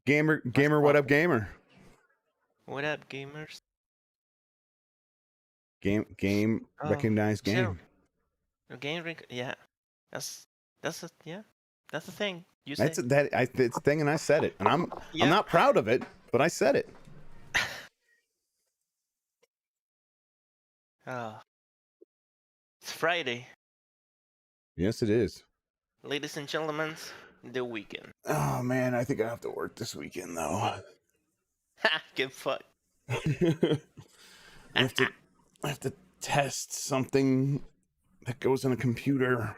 Gamer, what up, gamer? What up, gamers? Game, recognized game. Yeah, that's yeah, that's the thing. You That's say. it's a thing, and I said it, and I'm Yeah. not proud of it, but I said it. Oh, it's Friday, Yes, it is. ladies and gentlemen. The weekend. Oh man, I think I have to work this weekend though. Ha! Get fucked. I have to test something that goes in a computer.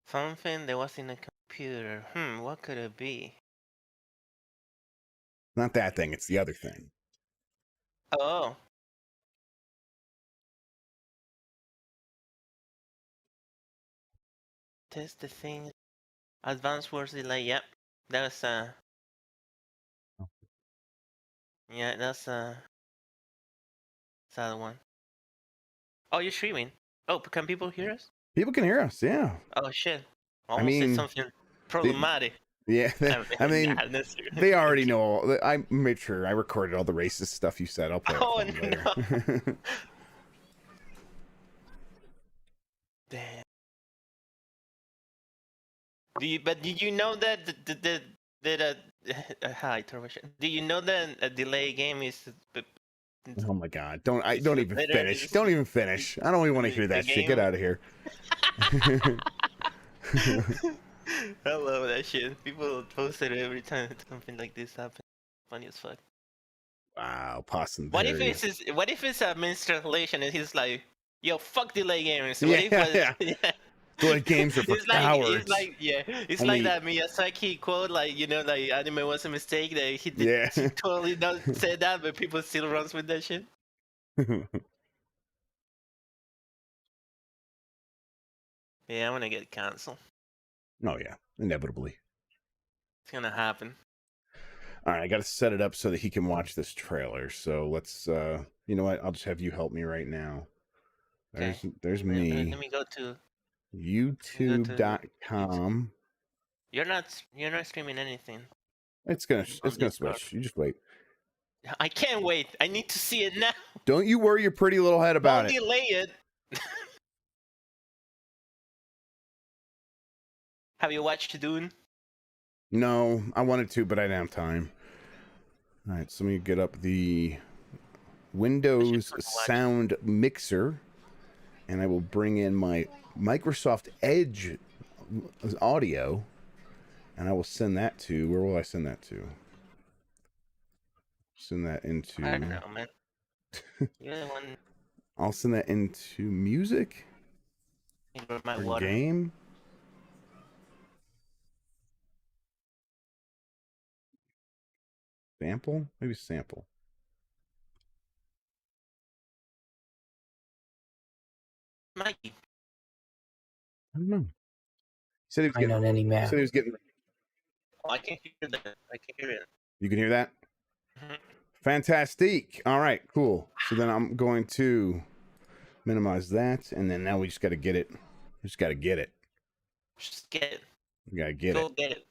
Something that was in a computer. What could it be? Not that thing, it's the other thing. Oh. Test the thing. Advanced words delay. Yep. That's yeah, that's the one. Oh, you're streaming. Oh, can people hear us? People can hear us, yeah. Oh shit. I Almost said mean, something problematic. yeah, I mean, they already know. I made sure I recorded all the racist stuff you said. I'll play it for them later. No. Damn. Did you know that hi Torvation. Do you know that a delay game is Oh my god! Don't even finish. Don't even finish. I don't even want to hear that shit. Get out of here. I love that shit. People post it every time something like this happens. Funny as fuck. Wow, possum. What if it's a mistranslation and he's like, "Yo, fuck delay gamers." Yeah. Delay games are for cowards. It's like that Miyazaki quote, like like anime was a mistake. That he totally not said that, but people still runs with that shit. Yeah, I'm gonna get canceled. Oh yeah, inevitably. It's gonna happen. All right, I got to set it up so that he can watch this trailer. So let's, you know what? I'll just have you help me right now. There's me. Let me go to YouTube.com. You're not streaming anything. It's gonna switch. You just wait. I can't wait. I need to see it now. Don't you worry your pretty little head about it. Don't delay it. Have you watched Dune? No, I wanted to, but I didn't have time. All right, so let me get up the Windows sound mixer, and I will bring in my Microsoft Edge audio, and I will send that to, where will I send that to? Send that into, I don't know, man. You're the one. I'll send that into music. My water. Game. Sample? Maybe sample. Mikey. I don't know. He said he was getting. Said he was getting. Oh, I can hear that. I can hear it. You can hear that? Fantastic. All right, cool. So then I'm going to minimize that, and then now we just got to get it. We just got to get it. Just get it. We got to get Go get it.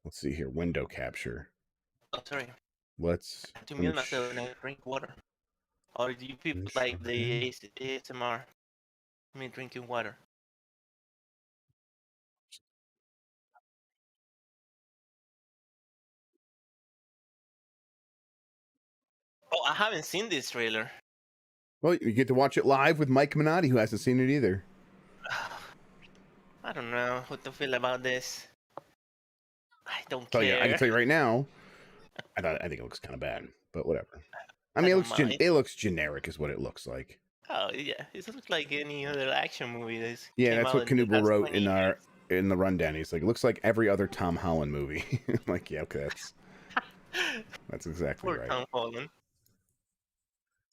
Let's see here. Window capture. Oh, sorry. Let's. I have to mute myself when I drink water. Or do you people like the ASMR? Me drinking water. Oh, I haven't seen this trailer. Well, you get to watch it live with Mike Minotti, who hasn't seen it either. I don't know what to feel about this. I don't care. I can tell you right now. I think it looks kind of bad, but whatever. I mean, it looks generic, is what it looks like. Oh yeah, it looks like any other action movie. That's what Knubel wrote in the rundown. He's like, it looks like every other Tom Holland movie. I'm like, yeah, okay, that's exactly right. Tom Holland.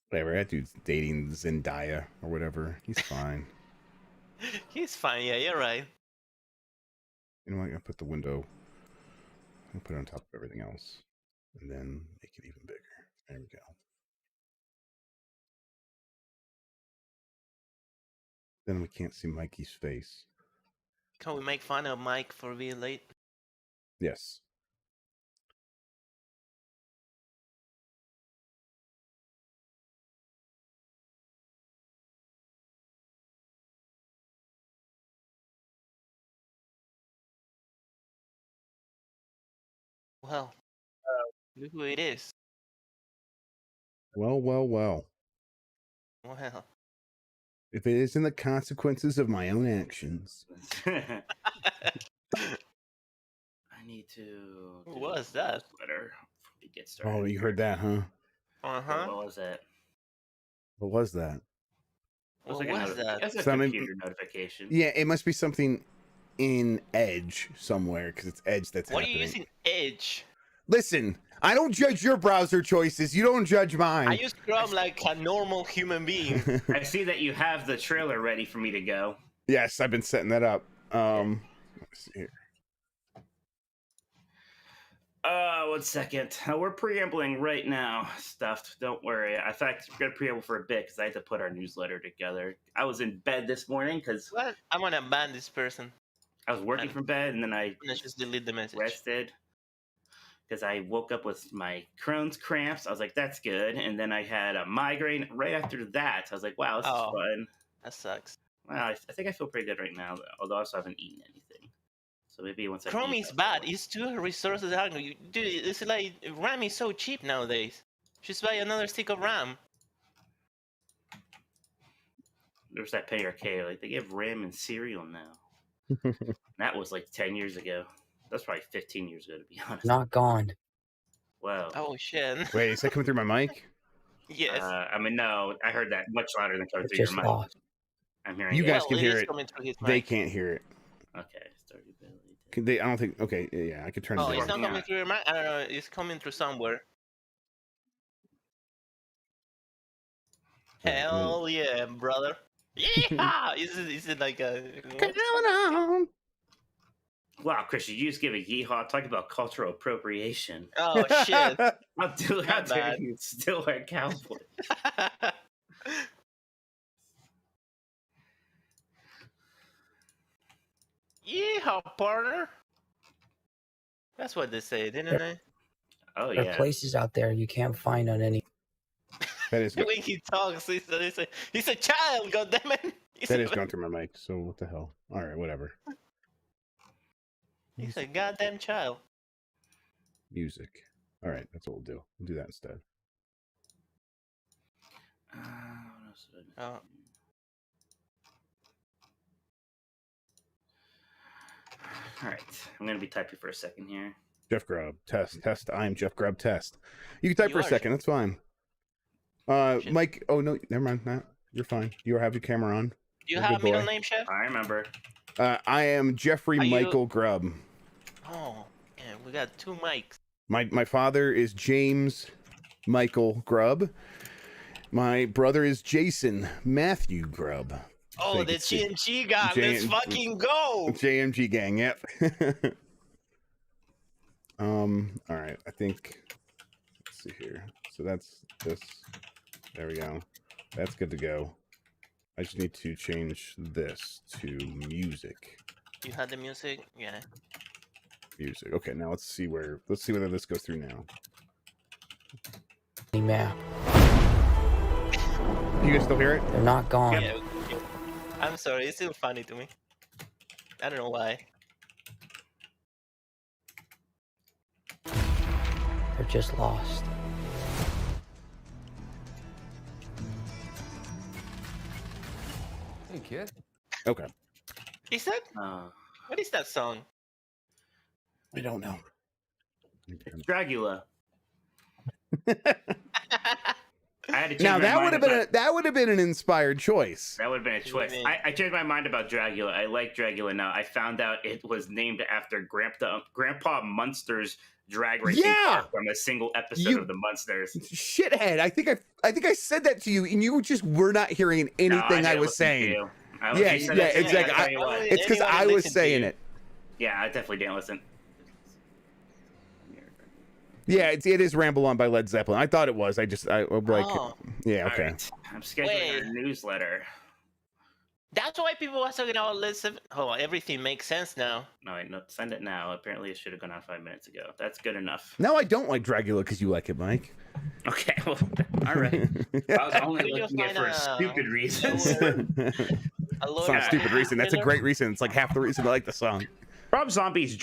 Whatever, that dude's dating Zendaya or whatever. He's fine. He's fine. Yeah, you're right. You know what? I'm gonna put the window. I'm gonna put it on top of everything else, and then make it even bigger. There we go. Then we can't see Mikey's face. Can we make fun of Mike for being late? Yes. Well, look who it is. Well, well, well. Well. If it isn't the consequences of my own actions. I need to. Who was that? Letter to get started. Oh, you heard that, huh? What was that? What was that? What Like was that? That's a Something- computer notification. Yeah, it must be something in Edge somewhere because it's Edge that's What are happening. you using Edge? Listen, I don't judge your browser choices. You don't judge mine. I use Chrome like a normal human being. I see that you have the trailer ready for me to go. Yes, I've been setting that up. Let's see here. 1 second. We're preambling right now. Stuffed. Don't worry. In fact, we're gonna preamble for a bit because I had to put our newsletter together. I was in bed this morning because What? I'm gonna ban this person. I was working from bed and then I Let's just delete the message. rested because I woke up with my Crohn's cramps. I was like, "That's good," and then I had a migraine right after that. I was like, "Wow, this is fun." That sucks. Well, I think I feel pretty good right now, although I also haven't eaten anything. So maybe once I Chrome eat, is bad. It's too resources hungry. Dude, it's like RAM is so cheap nowadays. Just buy another stick of RAM. There's that Penny Arcade. Like they give RAM and cereal now. That was like 10 years ago. That's probably 15 years ago, to be honest. Not gone. Wow. Oh shit. Wait, is that coming through my mic? Yes. I mean, no, I heard that much louder than coming It through your just mic. lost. I'm hearing You it. guys Well, can hear is it. coming through his They mic. can't hear it. Okay, started ability. I don't think. Okay, yeah, I could turn Oh, it it's down. not coming through your mic? I don't know. It's coming through somewhere. Hell yeah, brother. Yeah! Is it like a... Wow, Christian, you just give a yeehaw. Talk about cultural appropriation. Oh, shit. How dare bad. you still wear cowboy? Yeehaw, partner. That's what they say, didn't they? Oh, There yeah. are places out there you can't find on any. That is The way he talks, he's a child, goddammit. that is going through my mic. So what the hell? All right, whatever. He's a goddamn child. Music. All right, that's what we'll do. We'll do that instead. What else did I do? Oh. All right, I'm gonna be typing for a second here. Jeff Grubb, test. I am Jeff Grubb, test. You can type You for a are second. That's fine. Shit. Mike. Oh no, never mind. That you're fine. You have your camera on. Do you You're a have a good middle boy. name, Chef? I remember. I am Jeffrey Are you- Michael Grubb. Oh, man, we got two mics. My father is James Michael Grubb. My brother is Jason Matthew Grubb. Oh, you the can see. GNG guy. J- Let's fucking go. JMG gang. Yep. All right. I think. Let's see here. So that's this. There we go. That's good to go. I just need to change this to music. You had the music? Yeah. Music. Okay, now let's see whether this goes through now. map. You guys still hear it? They're not gone. Yeah. I'm sorry, it's still funny to me. I don't know why. They're just lost. Hey, kid. Okay. Is that what is that song? I don't know. Dragula. I had to change Now my that mind would have about- been that would have been an inspired choice. That would have been a choice. mean? I changed my mind about Dragula. I like Dragula now. I found out it was named after Grandpa Munster's drag racing Yeah! car from a single episode You- of the Munsters. Shithead. I think I said that to you, and you just were not hearing anything I was saying. Yeah, exactly. It's because I was saying it. Yeah, I definitely didn't listen. Yeah, it is "Ramble On" by Led Zeppelin. I thought it was. I like. Oh. Yeah. All Okay. right. I'm scheduling Wait. a newsletter. That's why people were talking about listen. Oh, everything makes sense now. No, wait, no, send it now. Apparently, it should have gone out 5 minutes ago. That's good enough. No, I don't like Dragula because you like it, Mike. Okay, well, all right. I was only We just looking at it for find stupid reasons. It's A not a stupid reason. That's a great reason. It's like half the reason I like the song. Rob Zombie's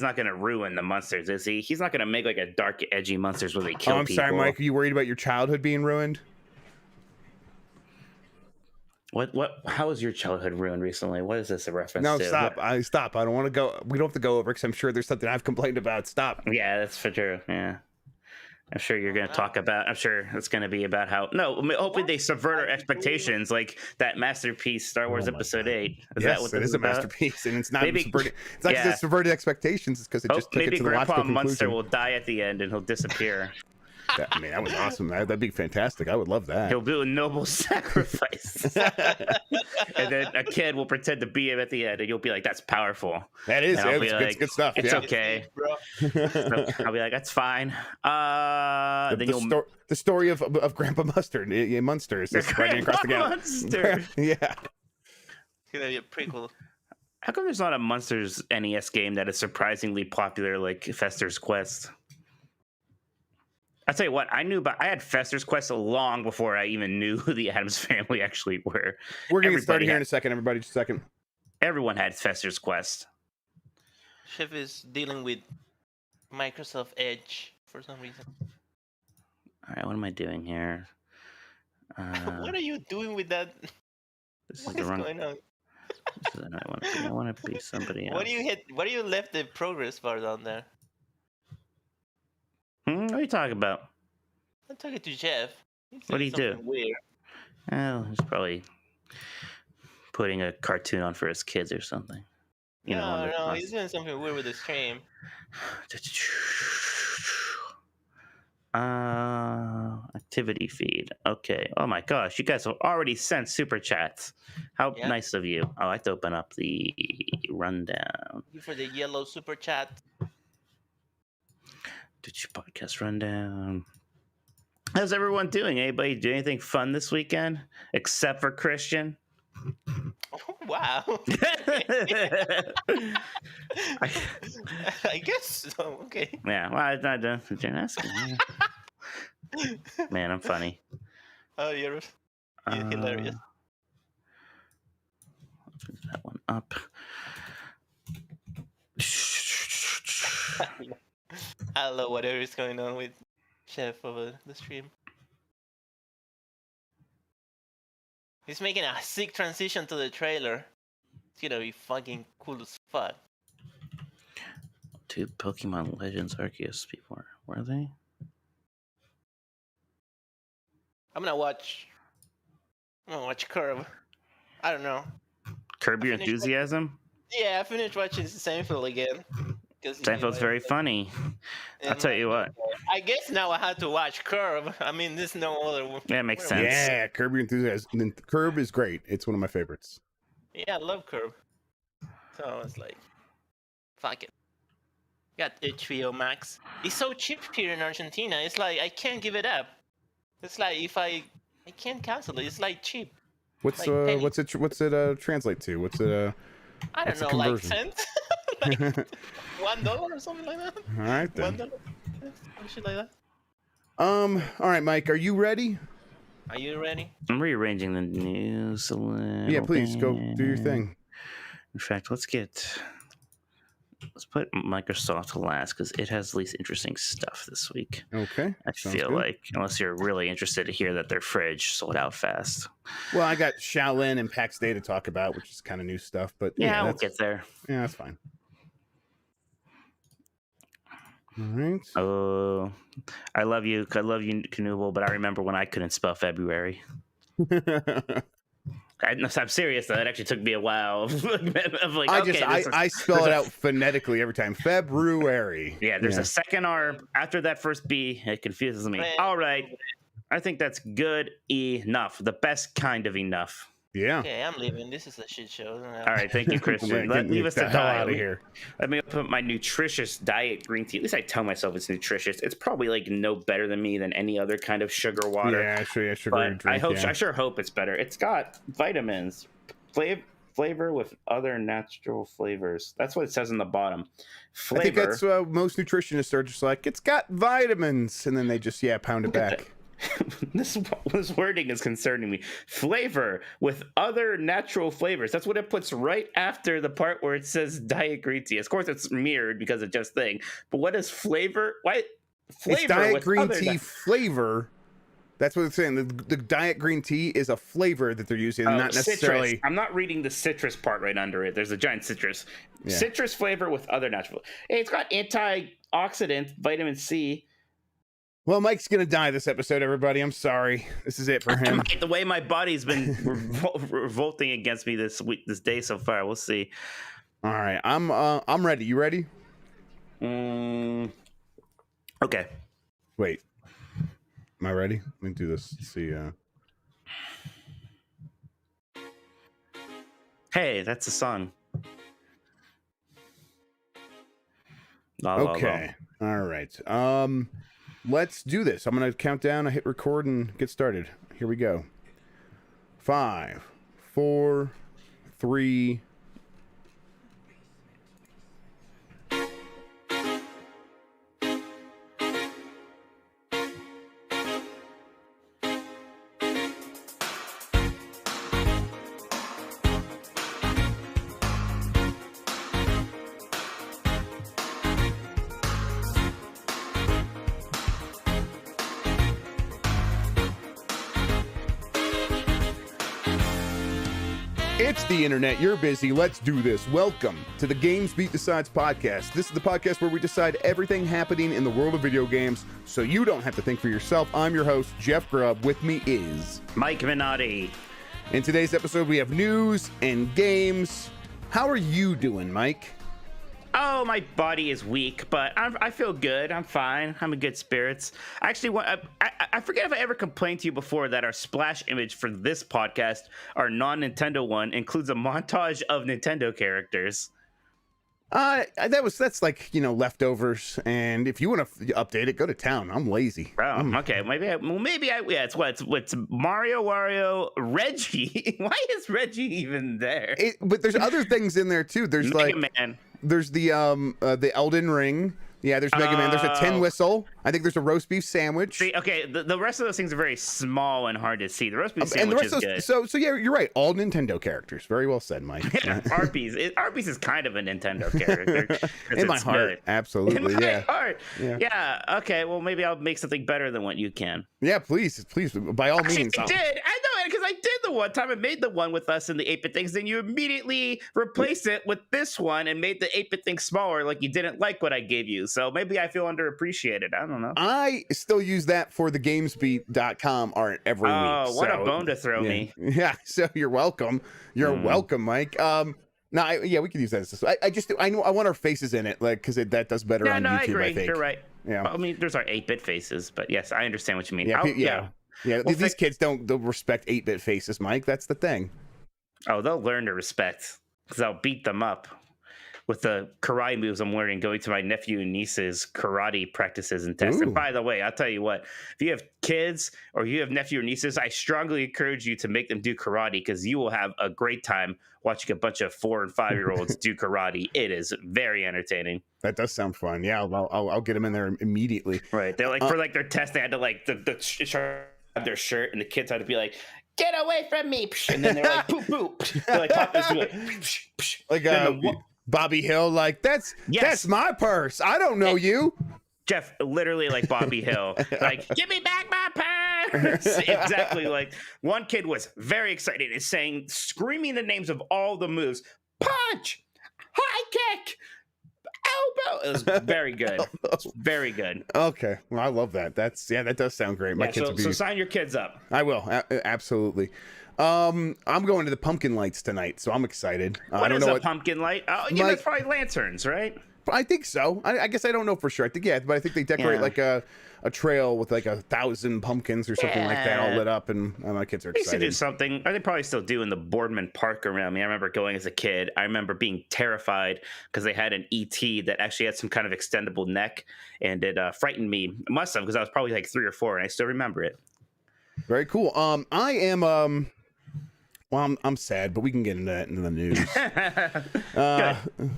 not going to ruin the monsters, is he? He's not going to make like a dark, edgy monsters where they kill I'm people. sorry, Mike. Are you worried about your childhood being ruined? What? How was your childhood ruined recently? What is this a reference No, to? stop. Stop. I don't want to go. We don't have to go over because I'm sure there's something I've complained about. Stop. Yeah, that's for true. Yeah. I'm sure you're going to talk about. I'm sure it's going to be about how. No, I mean, hopefully they subvert our expectations, like that masterpiece, Star Wars Episode 8. Is that what it this is a about? masterpiece, and it's not Maybe- subverted. It's not because it subverted expectations. It's because it just took it maybe to the Grandpa logical Munster conclusion. will die at the end and he'll disappear. I mean, that was awesome. That'd be fantastic. I would love that. He'll do a noble sacrifice, and then a kid will pretend to be him at the end, and you'll be like, "That's powerful." That is. And I'll Yeah, be it's like, good stuff. It's yeah. okay. Bro. So I'll be like, "That's fine." Then you'll The story of Grandpa Mustard, Munster, is just spreading across the gap. Munster. Yeah. It's gonna be a prequel. How come there's not a Munsters NES game that is surprisingly popular like Fester's Quest? I'll tell you what, I had Fester's Quest long before I even knew who the Addams Family actually were. We're going to get started Everybody here had- in a second, everybody. Just a second. Everyone had Fester's Quest. Chef is dealing with Microsoft Edge for some reason. All right, what am I doing here? What are you doing with that? This is What the is wrong. going on? I want to be somebody else. What do you hit? What do you left the progress bar down there? What are you talking about? I'm talking to Jeff. What do you do? something Weird. Oh, he's probably putting a cartoon on for his kids or something. You know, one of No, those- he's doing something weird with the stream. Activity feed. Okay. Oh my gosh, you guys have already sent super chats. How Yeah. nice of you. I like to open up the rundown. Thank you for the yellow super chat. Did your podcast rundown? How's everyone doing? Anybody do anything fun this weekend except for Christian? Wow. I- I guess so. Okay. Yeah, well, I'm not done asking. Man, I'm funny. Oh, you're hilarious. Open that one up. I love whatever is going on with Chef over the stream. He's making a sick transition to the trailer. It's gonna be fucking cool as fuck. Two Pokemon Legends Arceus before. Were they? I'm gonna watch Curve. I don't know. Curb Your I finished Enthusiasm? Yeah, I finished watching Seinfeld again. Seinfeld's very funny. I'll tell you what. I guess now I had to watch Curve. I mean, there's no other one. Yeah, it makes sense. Yeah, Curb Your Enthusiasm. Curb is great. It's one of my favorites. Yeah, I love Curve. So I was like, fuck it. Got HBO Max. It's so cheap here in Argentina. It's like I can't give it up. It's like if I can't cancel it. It's like cheap. What's Like what's it translate to? What's it I What's the don't know, like conversion? cents, like $1 or something like that. All right then. $1, some shit like that. All right, Mike, are you ready? Are you ready? I'm rearranging the news a little. Yeah, please go do your bit. thing. In fact, let's put Microsoft last because it has the least interesting stuff this week. Okay. I sounds feel good. like, unless you're really interested to hear that their fridge sold out fast. Well, I got Shaolin and PAX Day to talk about, which is kind of new stuff, but Yeah, we'll that's, get there. yeah, that's fine. All right. Oh, I love you, Knuble, but I remember when I couldn't spell February. I'm serious though. It actually took me a while. Of like, I spell it out phonetically every time. February. Yeah, there's a second R after that first B. It confuses me. All right, I think that's good enough. The best kind of enough. Yeah. Okay, I'm leaving. This is a shit show. All right, thank you, Christian. Leave us to the hell die. out of here. Let me put my nutritious diet green tea. At least I tell myself it's nutritious. It's probably like no better than me than any other kind of sugar water. Yeah, sure. But Drink, I sure hope it's better. It's got vitamins, flavor with other natural flavors. That's what it says on the bottom. I think Flavor. that's most nutritionists are just like, it's got vitamins, and then they just pound it back. this wording is concerning me. Flavor with other natural flavors. That's what it puts right after the part where it says Diet Green Tea. Of course, it's mirrored because of Just thing. But what is flavor? Why flavor? It's Diet with Green other Tea flavor. That's what it's saying. The Diet Green Tea is a flavor that they're using, not necessarily. Citrus. I'm not reading the citrus part right under it. There's a giant citrus. Yeah. Citrus flavor with other natural. Hey, it's got antioxidant, vitamin C. Well, Mike's gonna die this episode, everybody. I'm sorry. This is it for him. The way my body's been revolting against me this day so far. We'll see. All right, I'm ready. You ready? Okay. Wait. Am I ready? Let me do this. Let's see. Hey, that's a song. Okay. All right. Let's do this. I'm gonna count down. I hit record and get started. Here we go. 5, 4, 3. It's the internet. You're busy. Let's do this. Welcome to the GamesBeat Decides podcast. This is the podcast where we decide everything happening in the world of video games so you don't have to think for yourself. I'm your host, Jeff Grubb. With me is Mike Minotti. In today's episode, we have news and games. How are you doing, Mike? Oh, my body is weak, but I feel good. I'm fine. I'm in good spirits. I actually I forget if I ever complained to you before that our splash image for this podcast, our non-Nintendo one, includes a montage of Nintendo characters. That's like, leftovers. And if you want to update it, go to town. I'm lazy. Oh, okay. Yeah, it's Mario, Wario, Reggie. Why is Reggie even there? But there's other things in there too. There's Mega Man. There's the Elden Ring. Yeah, there's Mega Man. There's a tin whistle. I think there's a roast beef sandwich. See, okay, the rest of those things are very small and hard to see. The roast beef sandwich is good. So yeah, you're right. All Nintendo characters. Very well said, Mike. Arby's is kind of a Nintendo character. In my heart, absolutely. In my heart. Yeah. Okay. Well, maybe I'll make something better than what you can. Yeah, please, by all means. I did. I know it because I did the one time. I made the one with us in the 8-bit things. Then you immediately replaced it with this one and made the 8-bit thing smaller, like you didn't like what I gave you. So maybe I feel underappreciated. I don't know. I still use that for the GamesBeat.com art every week. Oh, what a bone to throw me. Yeah, so you're welcome. You're welcome, Mike. No, we could use that as I want our faces in it, like, because that does better on YouTube. I agree. I think. You're right. Yeah. Well, I mean, there's our 8-bit faces, but yes, I understand what you mean. Yeah. Well, these kids don't respect 8-bit faces, Mike. That's the thing. Oh, they'll learn to respect because I'll beat them up with the karate moves I'm learning, going to my nephew and niece's karate practices and tests. Ooh. And by the way, I'll tell you what, if you have kids or you have nephew or nieces, I strongly encourage you to make them do karate because you will have a great time watching a bunch of 4 and 5-year-olds do karate. It is very entertaining. That does sound fun. Yeah, I'll get them in there immediately. Right. They're like, for like their test, they had to like their shirt and the kids had to be like, get away from me. And then they're like, poop, poop. They're like, pop this, like, Bobby Hill, like, that's my purse. I don't know you. Jeff, literally like Bobby Hill. Like, give me back my purse. Exactly. Like, one kid was very excited and screaming the names of all the moves. Punch! High kick! Elbow! It was very good. It's very good. Okay. Well, I love that. That does sound great. My kids so sign your kids up. I will. Absolutely. I'm going to the pumpkin lights tonight, so I'm excited. What is a pumpkin light? Oh, yeah, that's probably lanterns, right? I think so. I guess I don't know for sure. I think but I think they decorate like a trail with like 1,000 pumpkins or something like that all lit up, and my kids are excited. They used to do something, or they probably still do in the Boardman Park around me. I remember going as a kid. I remember being terrified because they had an ET that actually had some kind of extendable neck, and it frightened me. It must have, because I was probably like 3 or 4, and I still remember it. Very cool. I am Well, I'm sad, but we can get into that in the news.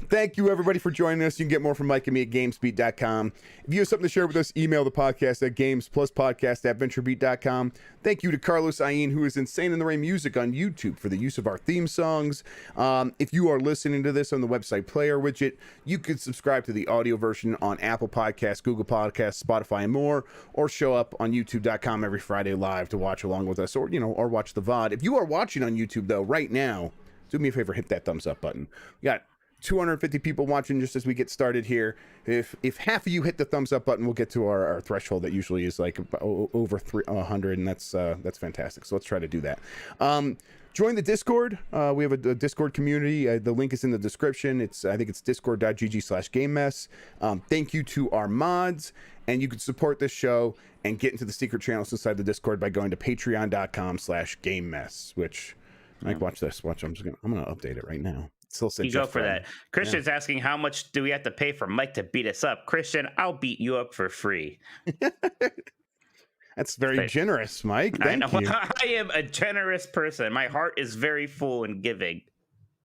Thank you, everybody, for joining us. You can get more from Mike and me at GamesBeat.com. If you have something to share with us, email the podcast at GamesPlusPodcast@VentureBeat.com. Thank you to Carlos Ayin, who is Insane in the Rain Music on YouTube, for the use of our theme songs. If you are listening to this on the website player widget, you could subscribe to the audio version on Apple Podcasts, Google Podcasts, Spotify, and more, or show up on YouTube.com every Friday live to watch along with us, or watch the VOD. If you are watching on YouTube, though, right now, do me a favor, hit that thumbs up button. We got 250 people watching just as we get started here. If half of you hit the thumbs up button, we'll get to our threshold that usually is like over 300, and that's fantastic. So let's try to do that. Join the Discord. We have a Discord community. The link is in the description. I think it's discord.gg/GameMess. Thank you to our mods, and you can support this show and get into the secret channels inside the Discord by going to patreon.com/GameMess, which, Mike, watch this. Watch. I'm gonna update it right now. Still said you go for that. Christian's asking, how much do we have to pay for Mike to beat us up? Christian, I'll beat you up for free. That's very generous, Mike. Thank you. I am a generous person. My heart is very full and giving.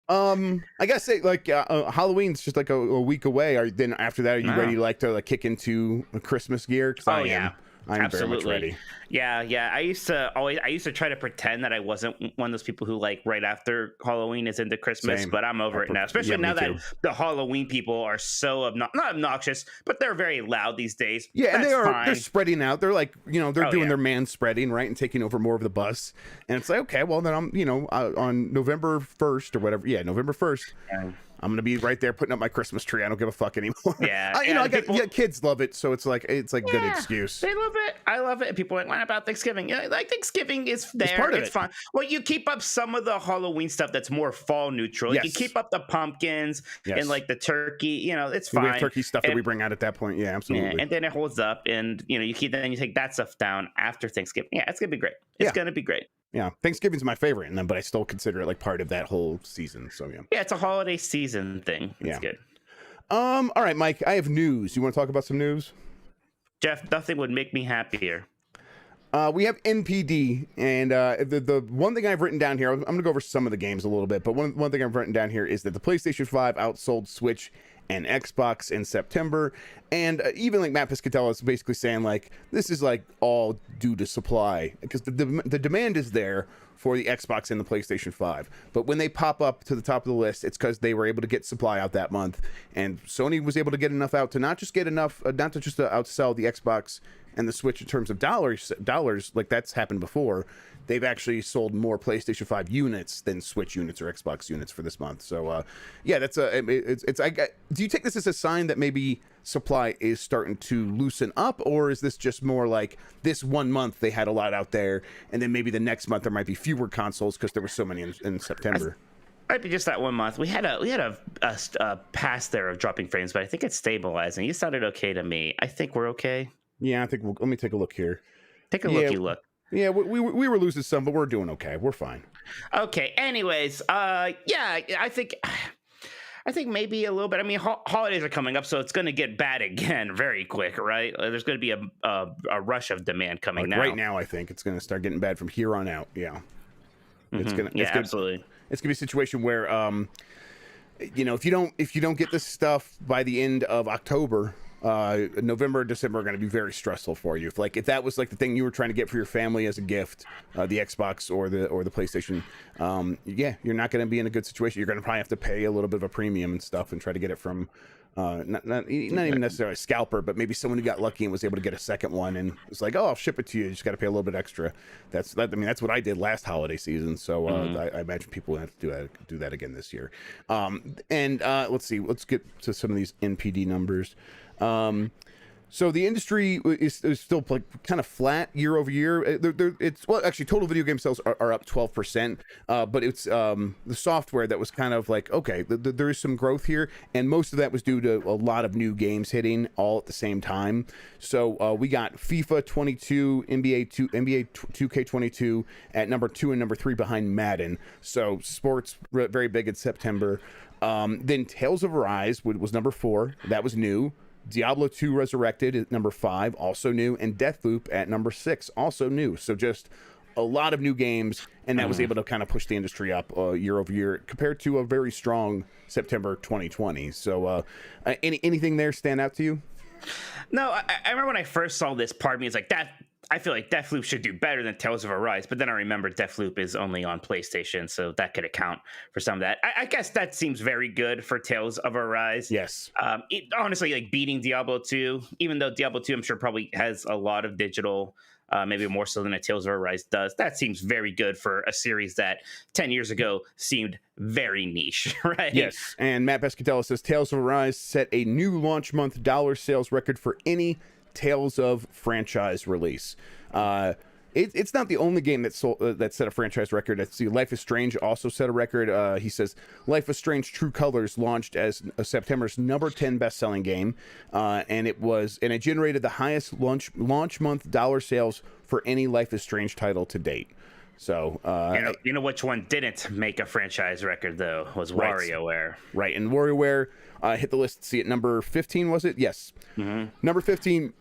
I gotta say, like, Halloween's just like a week away. Then after that, are you ready to kick into a Christmas gear? Yeah. I'm Absolutely. very much ready. Yeah. I used to try to pretend that I wasn't one of those people who like right after Halloween is into Christmas, but I'm over it now. Especially now that the Halloween people are so not obnoxious, but they're very loud these days. Yeah, and they're spreading out. They're like, they're doing their man spreading, right, and taking over more of the bus. And it's like, okay, well then I'm, on November 1st or whatever. Yeah, November 1st. Yeah. I'm gonna be right there putting up my Christmas tree. I don't give a fuck anymore. Yeah, kids love it, so it's like good excuse. They love it. I love it. People are like, what about Thanksgiving? Yeah, like Thanksgiving is there. It's fun. Well, you keep up some of the Halloween stuff that's more fall neutral. Yes. You keep up the pumpkins and like the turkey. It's fine. We have turkey stuff that we bring out at that point. Yeah, absolutely. Yeah, and then it holds up, and you take that stuff down after Thanksgiving. Yeah, it's gonna be great. It's gonna be great. Yeah, Thanksgiving's my favorite, but I still consider it like part of that whole season. So yeah. Yeah, it's a holiday season thing. It's good. All right, Mike, I have news. You want to talk about some news? Jeff, nothing would make me happier. We have NPD, and the one thing I've written down here, I'm going to go over some of the games a little bit, but one thing I've written down here is that the PlayStation 5 outsold Switch and Xbox in September, and even like Matt Piscatella is basically saying like this is like all due to supply, because the demand is there for the Xbox and the PlayStation 5, but when they pop up to the top of the list, it's because they were able to get supply out that month, and Sony was able to get enough out to not just outsell the Xbox and the Switch in terms of dollars like that's happened before. They've actually sold more PlayStation 5 units than Switch units or Xbox units for this month. So that's do you take this as a sign that maybe supply is starting to loosen up, or is this just more like this 1 month they had a lot out there, and then maybe the next month there might be fewer consoles because there were so many in September? Might be just that 1 month. We had a pass there of dropping frames, but I think it's stabilizing. You sounded okay to me. I think we're okay. Yeah, I think let me take a look here. Take a looky look. Yeah, we were losing some, but we're doing okay. We're fine. Okay. Anyways, I think maybe a little bit. I mean, holidays are coming up, so it's going to get bad again very quick, right? There's going to be a rush of demand coming now. Right now, I think it's going to start getting bad from here on out. Yeah. Absolutely. It's going to be a situation where, if you don't get this stuff by the end of October, November, December are going to be very stressful for you. If that was like the thing you were trying to get for your family as a gift, the Xbox or the PlayStation, you're not going to be in a good situation. You're going to probably have to pay a little bit of a premium and stuff and try to get it from not even necessarily a scalper, but maybe someone who got lucky and was able to get a second one and it's like, oh, I'll ship it to you. You just got to pay a little bit extra. That's what I did last holiday seison. So I imagine people will have to do that again this year. Let's see. Let's get to some of these NPD numbers. So the industry is still like kind of flat year over year. Actually, total video game sales are up 12%, but it's the software that was kind of like, okay, there is some growth here, and most of that was due to a lot of new games hitting all at the same time. So we got FIFA 22, NBA 2K22 at number 2 and number 3 behind Madden. So sports very big in September. Then Tales of Arise was number 4. That was new. Diablo 2 Resurrected at number 5, also new, and Deathloop at number 6, also new. So just a lot of new games, and that was able to kind of push the industry up year over year compared to a very strong September 2020. So anything there stand out to you? No, I remember when I first saw this, part of me is like, that. I feel like Deathloop should do better than Tales of Arise, but then I remember Deathloop is only on PlayStation, so that could account for some of that. I guess that seems very good for Tales of Arise. Yes. Honestly, like beating Diablo 2, even though Diablo 2, I'm sure probably has a lot of digital, maybe more so than a Tales of Arise does. That seems very good for a series that 10 years ago seemed very niche, right? Yes. And Matt Pescatello says Tales of Arise set a new launch month dollar sales record for any Tales of franchise release. It's not the only game that set a franchise record. Let's see, Life is Strange also set a record. He says Life is Strange True Colors launched as September's number 10 best-selling game, and it generated the highest launch month dollar sales for any Life is Strange title to date. So you know which one didn't make a franchise record though was WarioWare. Right, and WarioWare hit the list. See, at number 15 was it? Yes, number 15.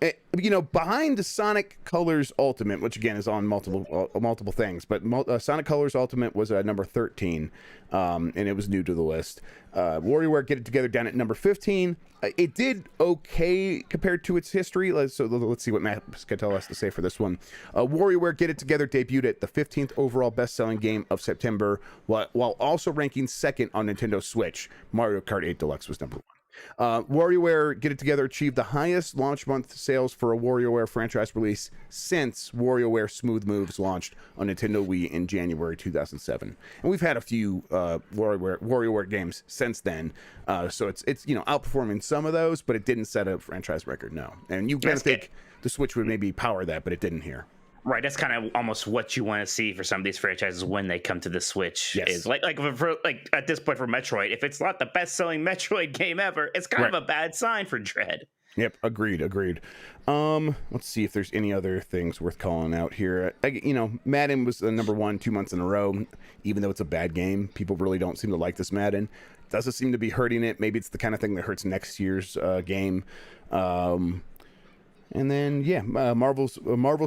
Behind the Sonic Colors Ultimate, which again is on multiple things, but Sonic Colors Ultimate was number 13, and it was new to the list. WarioWare Get It Together down at number 15. It did okay compared to its history. Let's see what Matt Pescatello has to say for this one. WarioWare Get It Together debuted at the 15th overall best-selling game of September, while also ranking second on Nintendo Switch. Mario Kart 8 Deluxe was number 1. WarioWare Get It Together achieved the highest launch month sales for a WarioWare franchise release since WarioWare Smooth Moves launched on Nintendo Wii in January 2007. And we've had a few WarioWare games since then, so it's outperforming some of those, but it didn't set a franchise record, no. And you kind of think the Switch would maybe power that, but it didn't here. Right, that's kind of almost what you want to see for some of these franchises when they come to the Switch. Yes. Is like at this point for Metroid, if it's not the best-selling Metroid game ever, it's kind of a bad sign for Dread. Yep, agreed. Let's see if there's any other things worth calling out here. Madden was number 1 2 months in a row. Even though it's a bad game, people really don't seem to like this Madden. Doesn't seem to be hurting it. Maybe it's the kind of thing that hurts next year's game. And then, Marvel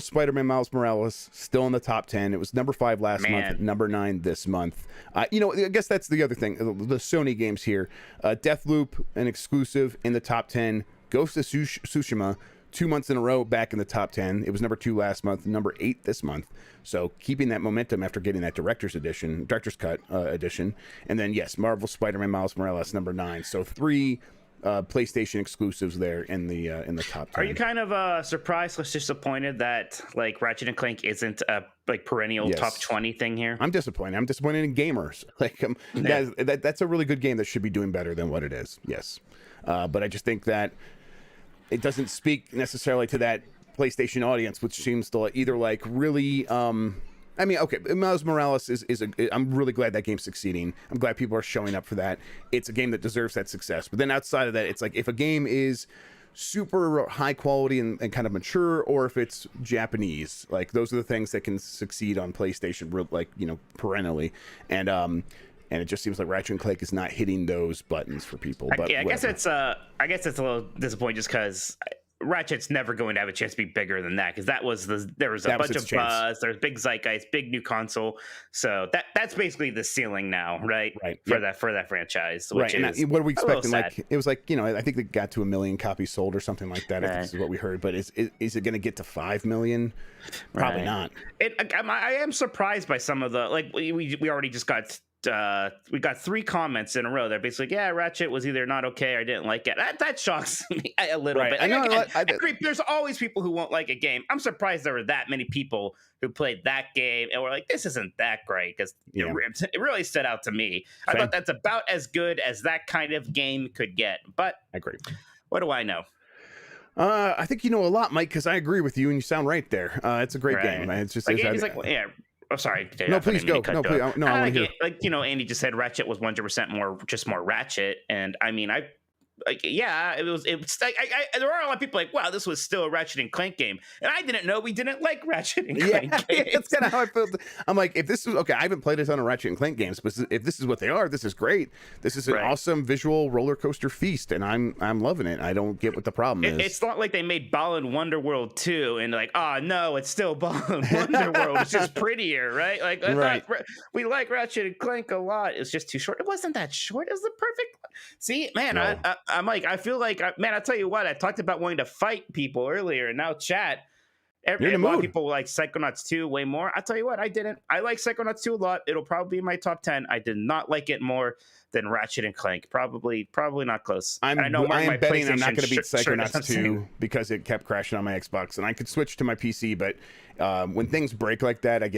Spider-Man Miles Morales, still in the top 10. It was number 5 last month, number 9 this month. I guess that's the other thing. The Sony games here. Deathloop, an exclusive, in the top 10. Ghost of Tsushima, 2 months in a row, back in the top 10. It was number 2 last month, number 8 this month. So keeping that momentum after getting that director's cut edition. And then, yes, Marvel Spider-Man Miles Morales, number 9. So 3... PlayStation exclusives there in the top 10. Are you kind of surprised or disappointed that like Ratchet and Clank isn't a perennial top 20 thing here? I'm disappointed. I'm disappointed in gamers. Guys, that's a really good game that should be doing better than what it is. Yes, but I just think that it doesn't speak necessarily to that PlayStation audience, which seems to either really. Miles Morales I'm really glad that game's succeeding. I'm glad people are showing up for that. It's a game that deserves that success. But then outside of that, it's like if a game is super high quality and kind of mature, or if it's Japanese, those are the things that can succeed on PlayStation, perennially. And it just seems like Ratchet and Clank is not hitting those buttons for people. But I guess it's a little disappointing just because Ratchet's never going to have a chance to be bigger than that, because there was a bunch of buzz, there's big zeitgeist, big new console, so that's basically the ceiling now, right? For that franchise, which is what are we expecting? It was I think it got to 1 million copies sold or something like that. If this is what we heard, but is it going to get to 5 million? Probably not. I am surprised by some of the we already just got. We got 3 comments in a row that basically, Ratchet was either not okay or I didn't like it. That shocks me a little bit. I agree. There's always people who won't like a game. I'm surprised there were that many people who played that game and were like, this isn't that great, because it really stood out to me. Same. I thought that's about as good as that kind of game could get. But I agree. What do I know? I think you know a lot, Mike, because I agree with you and you sound right there. It's a great game. It's just Oh, sorry. No, please go. No, please. No, I want to hear. Andy just said Ratchet was 100% more Ratchet, and I mean, like, yeah, it was like there are a lot of people like, wow, this was still a Ratchet and Clank game, and I didn't know we didn't like Ratchet and Clank games. That's kind of how I felt. I'm like, if this is okay, I haven't played a ton of Ratchet and Clank games, but if this is what they are, this is great. This is an awesome visual roller coaster feast, and I'm loving it. I don't get what the problem is. It's not like they made Ballin Wonderworld 2 and like, oh no, it's still Ballin Wonderworld. It's just prettier, right? Like, we like Ratchet and Clank a lot. It's just too short. It wasn't that short. It was the perfect. See, man, no. I'm like, I feel like, man, I'll tell you what, I talked about wanting to fight people earlier, and now chat. A lot of people like Psychonauts 2 way more. I'll tell you what, I didn't. I like Psychonauts 2 a lot. It'll probably be in my top 10. I did not like it more than Ratchet and Clank. Probably not close. I know I'm betting I'm not going to beat Psychonauts 2 because it kept crashing on my Xbox, and I could switch to my PC, but when things break like that, it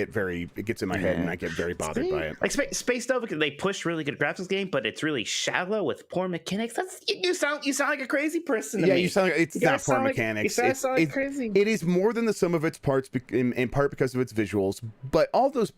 gets in my head, and I get very bothered by it. Like Space Nova, they push really good graphics game, but it's really shallow with poor mechanics. You sound like a crazy person to me. You sound like it's not poor mechanics. You sound like crazy. It is more than the sum of its parts, in part because of its visuals. But all those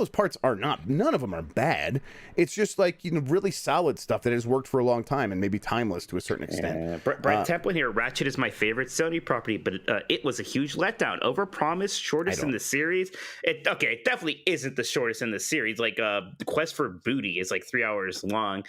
parts are not. None of them are bad. It's just like, really solid stuff that has worked for a long time and maybe timeless to a certain extent. Bright Templin here. Ratchet is my favorite Sony property, but it was a huge letdown. Overpromised, shortest in the series. It definitely isn't the shortest in the series. Like the Quest for Booty is like 3 hours long.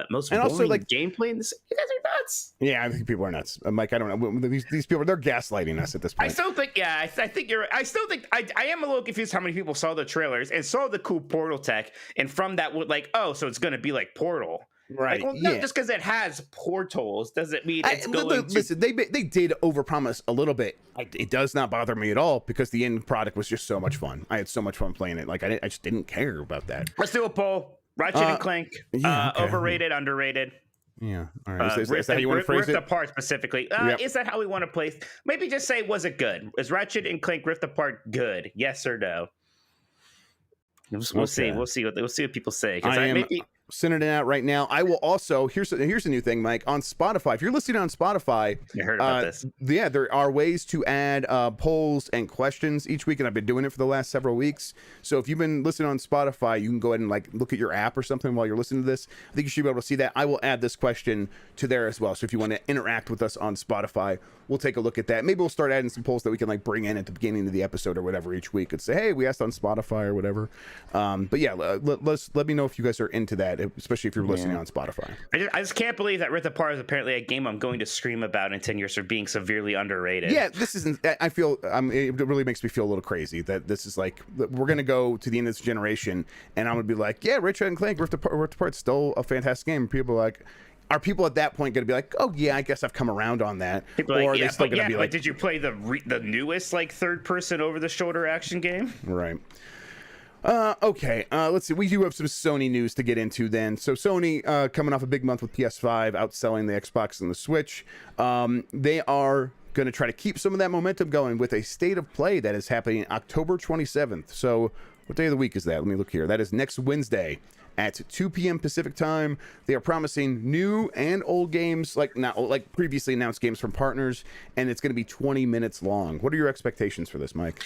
Most and also like gameplay in this. You guys are nuts. Yeah, I think people are nuts. Mike, I don't know. These people, they're gaslighting us at this point. I still think, I think you're. I still think I am a little confused how many people saw the trailers and saw the cool Portal tech, and from that would like, oh, so it's going to be like Portal. Right. Like, well, no, just because it has portals doesn't mean it's going to... Listen, they did overpromise a little bit. It does not bother me at all because the end product was just so much fun. I had so much fun playing it. Like, I just didn't care about that. Let's do a poll. Ratchet and Clank. Overrated, underrated. Yeah. All right. Is that how you want to phrase it? Rift Apart specifically. Is that how we want to place? Maybe just say, was it good? Is Ratchet and Clank Rift Apart good? Yes or no? We'll see. We'll see what people say. Sending it out right now. I will also here's a new thing, Mike, on Spotify. If you're listening on Spotify, you heard about this. Yeah, there are ways to add polls and questions each week, and I've been doing it for the last several weeks. So if you've been listening on Spotify, you can go ahead and like look at your app or something while you're listening to this. I think you should be able to see that. I will add this question to there as well. So if you want to interact with us on Spotify, we'll take a look at that. Maybe we'll start adding some polls that we can like bring in at the beginning of the episode or whatever each week and say, hey, we asked on Spotify or whatever. But yeah, let me know if you guys are into that, especially if you're listening on Spotify. I just can't believe that Rift Apart is apparently a game I'm going to scream about in 10 years for being severely underrated. Yeah, this isn't. I feel it really makes me feel a little crazy that this is like we're gonna go to the end of this generation, and I'm gonna be like, yeah, Ratchet and Clank Rift Apart's still a fantastic game. People are like. Are people at that point going to be like, oh yeah, I guess I've come around on that, or are they still going to be like, did you play the newest like third-person over-the-shoulder action game? Right. Okay. Let's see. We do have some Sony news to get into then. So Sony, coming off a big month with PS5, outselling the Xbox and the Switch. They are going to try to keep some of that momentum going with a state of play that is happening October 27th. So what day of the week is that? Let me look here. That is next Wednesday. At 2 p.m. Pacific time. They are promising new and old games, like previously announced games from partners, and it's going to be 20 minutes long. What are your expectations for this, Mike?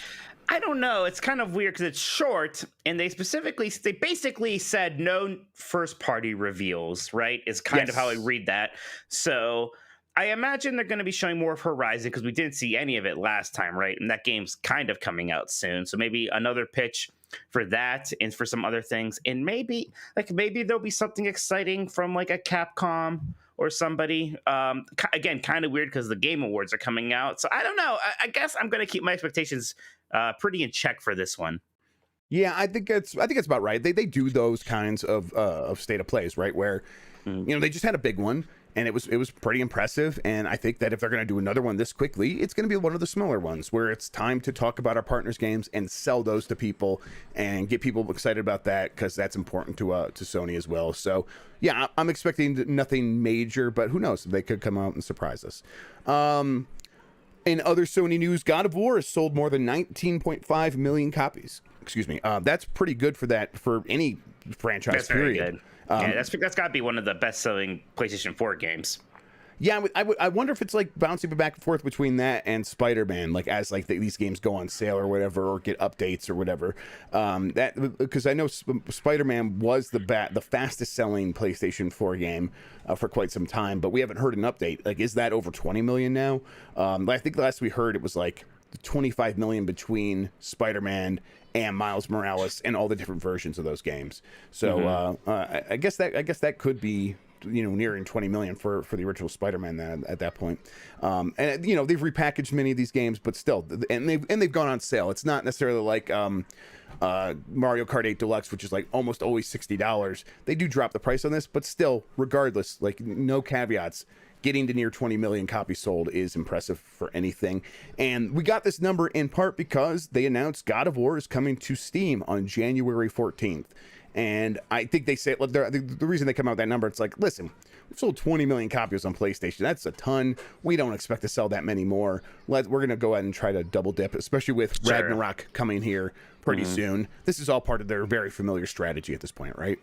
I don't know. It's kind of weird because it's short, and they basically said no first-party reveals, right? Is kind of how I read that. So I imagine they're going to be showing more of Horizon because we didn't see any of it last time, right? And that game's kind of coming out soon. So maybe another pitch for that and for some other things, and maybe there'll be something exciting from like a Capcom or somebody. Again, kind of weird because the Game Awards are coming out, so I don't know. I guess I'm going to keep my expectations pretty in check for this one. Yeah, I think it's about right. They do those kinds of state of plays, right? Where they just had a big one. And it was pretty impressive. And I think that if they're going to do another one this quickly, it's going to be one of the smaller ones where it's time to talk about our partners' games and sell those to people and get people excited about that because that's important to Sony as well. So, yeah, I'm expecting nothing major, but who knows? They could come out and surprise us. In other Sony news, God of War has sold more than 19.5 million copies. Excuse me. That's pretty good for any franchise. That's period. Very good. That's got to be one of the best-selling PlayStation 4 games. Yeah, I wonder if it's like bouncing back and forth between that and Spider-Man, like as like these games go on sale or whatever, or get updates or whatever. That because I know Spider-Man was the fastest selling PlayStation 4 game for quite some time, but we haven't heard an update. Like, is that over 20 million now? I think the last we heard it was like 25 million between Spider-Man and Miles Morales and all the different versions of those games. So I guess that could be, nearing 20 million for the original Spider-Man at that point. And they've repackaged many of these games, but still, and they've gone on sale. It's not necessarily like Mario Kart 8 Deluxe, which is like almost always $60. They do drop the price on this, but still, regardless, like no caveats, getting to near 20 million copies sold is impressive for anything. And we got this number in part because they announced God of War is coming to Steam on January 14th. And I think they say the reason they come out with that number, it's like, listen, we've sold 20 million copies on PlayStation. That's a ton. We don't expect to sell that many more. We're going to go ahead and try to double dip, especially with Ragnarok coming here pretty soon. This is all part of their very familiar strategy at this point, right?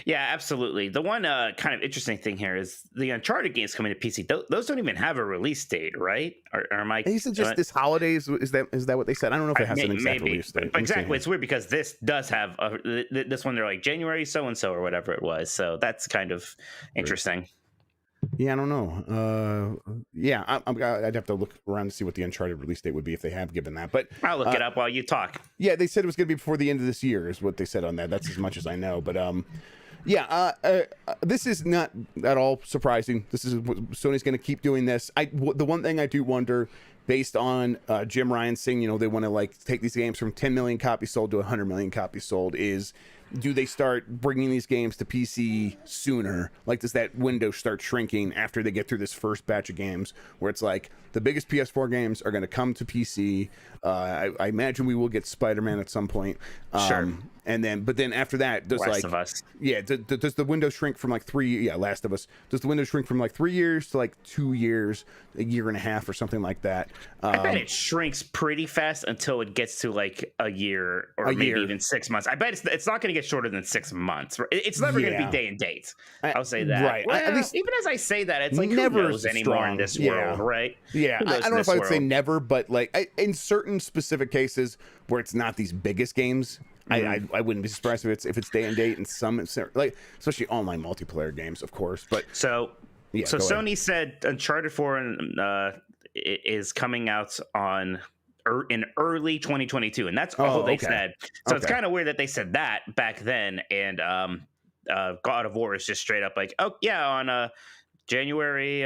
Yeah, absolutely. The one kind of interesting thing here is the Uncharted games coming to PC. Those don't even have a release date, right? Or am I? He said just this holidays. Is that what they said? I don't know if it has an exact release date. But exactly, it's weird because this does have this one. They're like January so and so or whatever it was. So that's kind of interesting. Yeah, I don't know. I'd have to look around to see what the Uncharted release date would be if they have given that. But I'll look it up while you talk. Yeah, they said it was going to be before the end of this year, is what they said on that. That's as much as I know. But this is not at all surprising. This is Sony's going to keep doing this. The one thing I do wonder, based on Jim Ryan saying, they want to like take these games from 10 million copies sold to 100 million copies sold, is do they start bringing these games to PC sooner? Like, does that window start shrinking after they get through this first batch of games, where it's like the biggest PS4 games are going to come to PC? I imagine we will get Spider-Man at some point. Sure. But then after that, does Last of Us. Yeah, does the window shrink from like 3? Yeah, Last of Us. Does the window shrink from like 3 years to like 2 years, a year and a half, or something like that? I bet it shrinks pretty fast until it gets to like a year or maybe even 6 months. I bet it's not going to get shorter than 6 months. It's never going to be day and date. I'll say that. Right. Well, at least even as I say that, it's like never who knows anymore in this world, right? Yeah, I don't know if I would say never, but like in certain specific cases where it's not these biggest games, I wouldn't be surprised if it's day and date, and some like especially online multiplayer games, of course. But so Sony said Uncharted 4 is coming out in early 2022, and that's all they said. So it's kind of weird that they said that back then, and God of War is just straight up like, oh yeah, on January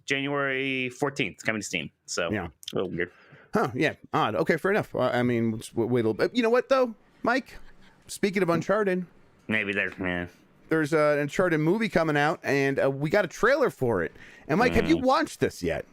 January 14th coming to Steam. So yeah, a little weird. Huh, yeah, odd. Okay, fair enough. I mean, wait a little bit. You know what, though, Mike? Speaking of Uncharted, maybe there's an Uncharted movie coming out, and we got a trailer for it. And, Mike, have you watched this yet?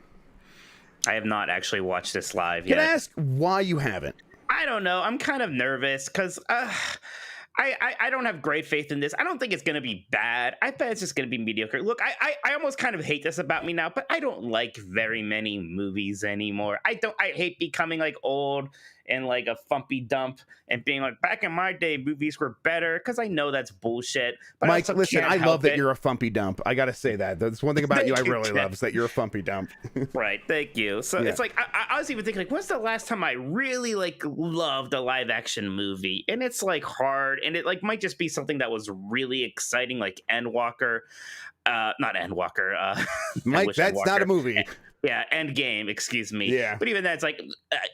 I have not actually watched this live yet. Can I ask why you haven't? I don't know. I'm kind of nervous because I don't have great faith in this. I don't think it's going to be bad. I bet it's just going to be mediocre. Look, I almost kind of hate this about me now, but I don't like very many movies anymore. I hate becoming like old and like a fumpy dump and being like, back in my day, movies were better, because I know that's bullshit. But Mike, listen, I love that you're a fumpy dump. I got to say that. That's one thing about you I really love, is that you're a fumpy dump. Right, thank you. So it's like, I was even thinking, like, when's the last time I really like loved a live action movie? And it's like hard, and it like might just be something that was really exciting, like Endwalker. Not Endwalker. Mike, that's not a movie. Yeah, Endgame, excuse me. Yeah. But even that's like,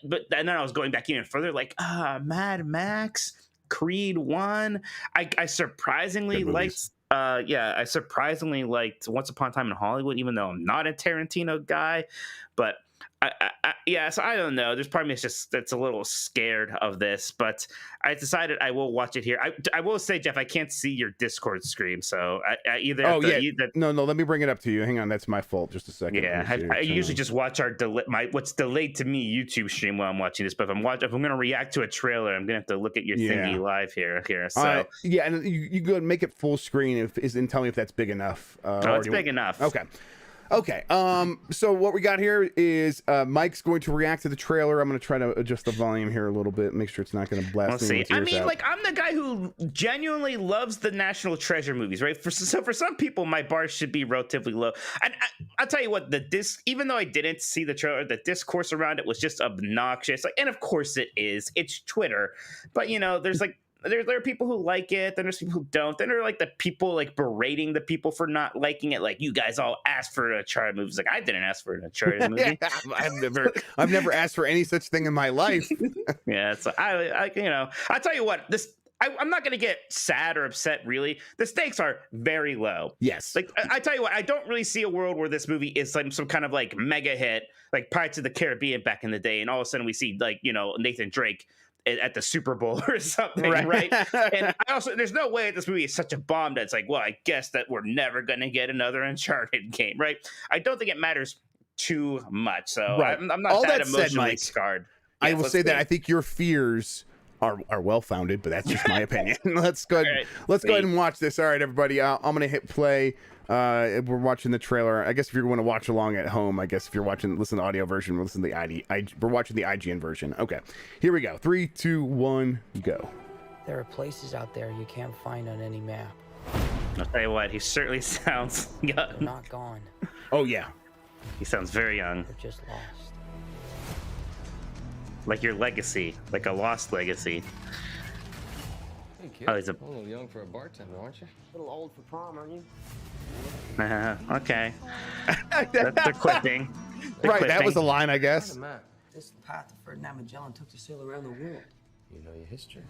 but then I was going back even further, like, Mad Max, Creed 1. I surprisingly liked, I surprisingly liked Once Upon a Time in Hollywood, even though I'm not a Tarantino guy. But so I don't know. There's part of me that's a little scared of this, but I decided I will watch it here. I will say, Jeff, I can't see your Discord screen, so no, let me bring it up to you. Hang on, that's my fault. Just a second. Yeah, I usually just watch what's delayed to me YouTube stream while I'm watching this. But if I'm going to react to a trailer, I'm gonna have to look at your thingy live here. So and you go and make it full screen and tell me if that's big enough. It's big enough. Okay. Okay. So what we got here is Mike's going to react to the trailer. I'm going to try to adjust the volume here a little bit, make sure it's not going to blast Let's see. anyone's ears I mean, out. like, I'm the guy who genuinely loves the National Treasure movies, right? So for some people, my bar should be relatively low. And I'll tell you what, even though I didn't see the trailer, the discourse around it was just obnoxious. Like, and of course it is. It's Twitter. But, you know, there's like, there are people who like it, then there's people who don't. Then there are like the people like berating the people for not liking it. Like, you guys all asked for an Uncharted movie. It's like, I didn't ask for an Uncharted movie. I've never asked for any such thing in my life. Yeah, so I you know, I'll tell you what, I'm not gonna get sad or upset. Really, the stakes are very low. Yes. Like I tell you what, I don't really see a world where this movie is like some kind of like mega hit, like Pirates of the Caribbean back in the day, and all of a sudden we see like, you know, Nathan Drake at the Super Bowl or something, right? And I also, there's no way this movie is such a bomb that it's like, well, I guess that we're never gonna get another Uncharted game, right? I don't think it matters too much, so I'm not all that that emotionally said, Mike, scarred. I Yes, will let's say that see. I think your fears are well founded, but that's just my opinion. Let's go ahead. Right. Let's go ahead and watch this. All right, everybody. I'm gonna hit play. We're watching the trailer. I guess if you're going to watch along at home, I guess if you're listen to the audio version, listen to we're watching the IGN version. Okay, here we go. 3, 2, 1, go. There are places out there you can't find on any map. I'll tell you what, he certainly sounds They're young. not gone. Oh yeah. He sounds very young, They're just lost. like your legacy, like a lost legacy. Hey kid, Oh, he's a little young for a bartender, aren't you? A little old for prom, aren't you? Okay. They're quipping. Right, that was the line, I guess. Find a map. This is the path that Ferdinand Magellan took to sail around the world. You know your history.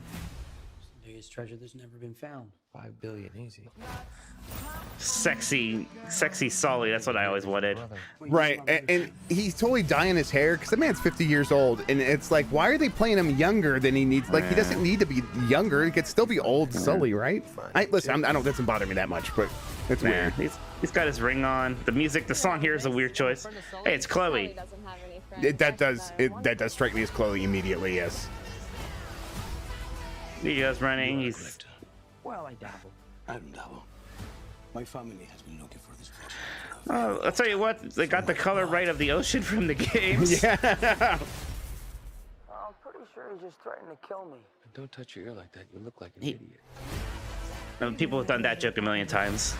It's the biggest treasure that's never been found. 5 billion easy. Sexy Solly. That's what I always wanted. Brother. Right, and he's totally dyeing his hair because the man's 50 years old, and it's like, why are they playing him younger than he needs? Like, he doesn't need to be younger. He could still be old Sully, right? Listen, I don't. That doesn't bother me that much, but it's weird. He's got his ring on. The music, the song here is a weird choice. Hey, it's Chloe. That does strike me as Chloe immediately. Yes. He goes running. He's Well, I dabble. I don't dabble. My family has been looking for this treasure. I'll tell you what, they got the color right of the ocean from the games. Yeah. I'm pretty sure he's just threatening to kill me. Don't touch your ear like that. You look like an idiot. People have done that joke a million times.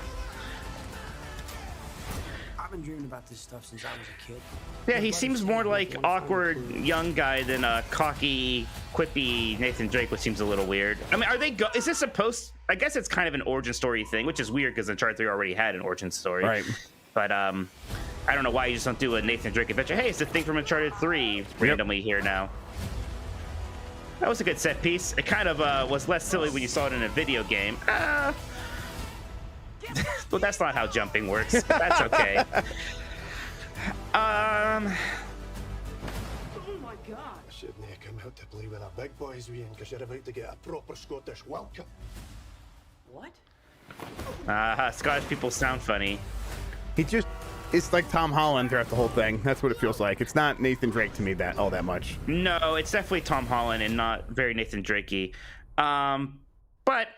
I've been dreaming about this stuff since I was a kid. Yeah, he seems more like awkward young guy than a cocky, quippy Nathan Drake, which seems a little weird. I mean, is this supposed? I guess it's kind of an origin story thing, which is weird because Uncharted 3 already had an origin story. Right. But I don't know why you just don't do a Nathan Drake adventure. Hey, it's the thing from Uncharted 3 randomly here now. That was a good set piece. It kind of was less silly when you saw it in a video game. But that's not how jumping works. That's okay. Oh my god! I shouldn't have come out to play with the big boys, Ian, because you're about to get a proper Scottish welcome. What? Scottish people sound funny. It's like Tom Holland throughout the whole thing. That's what it feels like. It's not Nathan Drake to me all that much. No, it's definitely Tom Holland and not very Nathan Drakey. But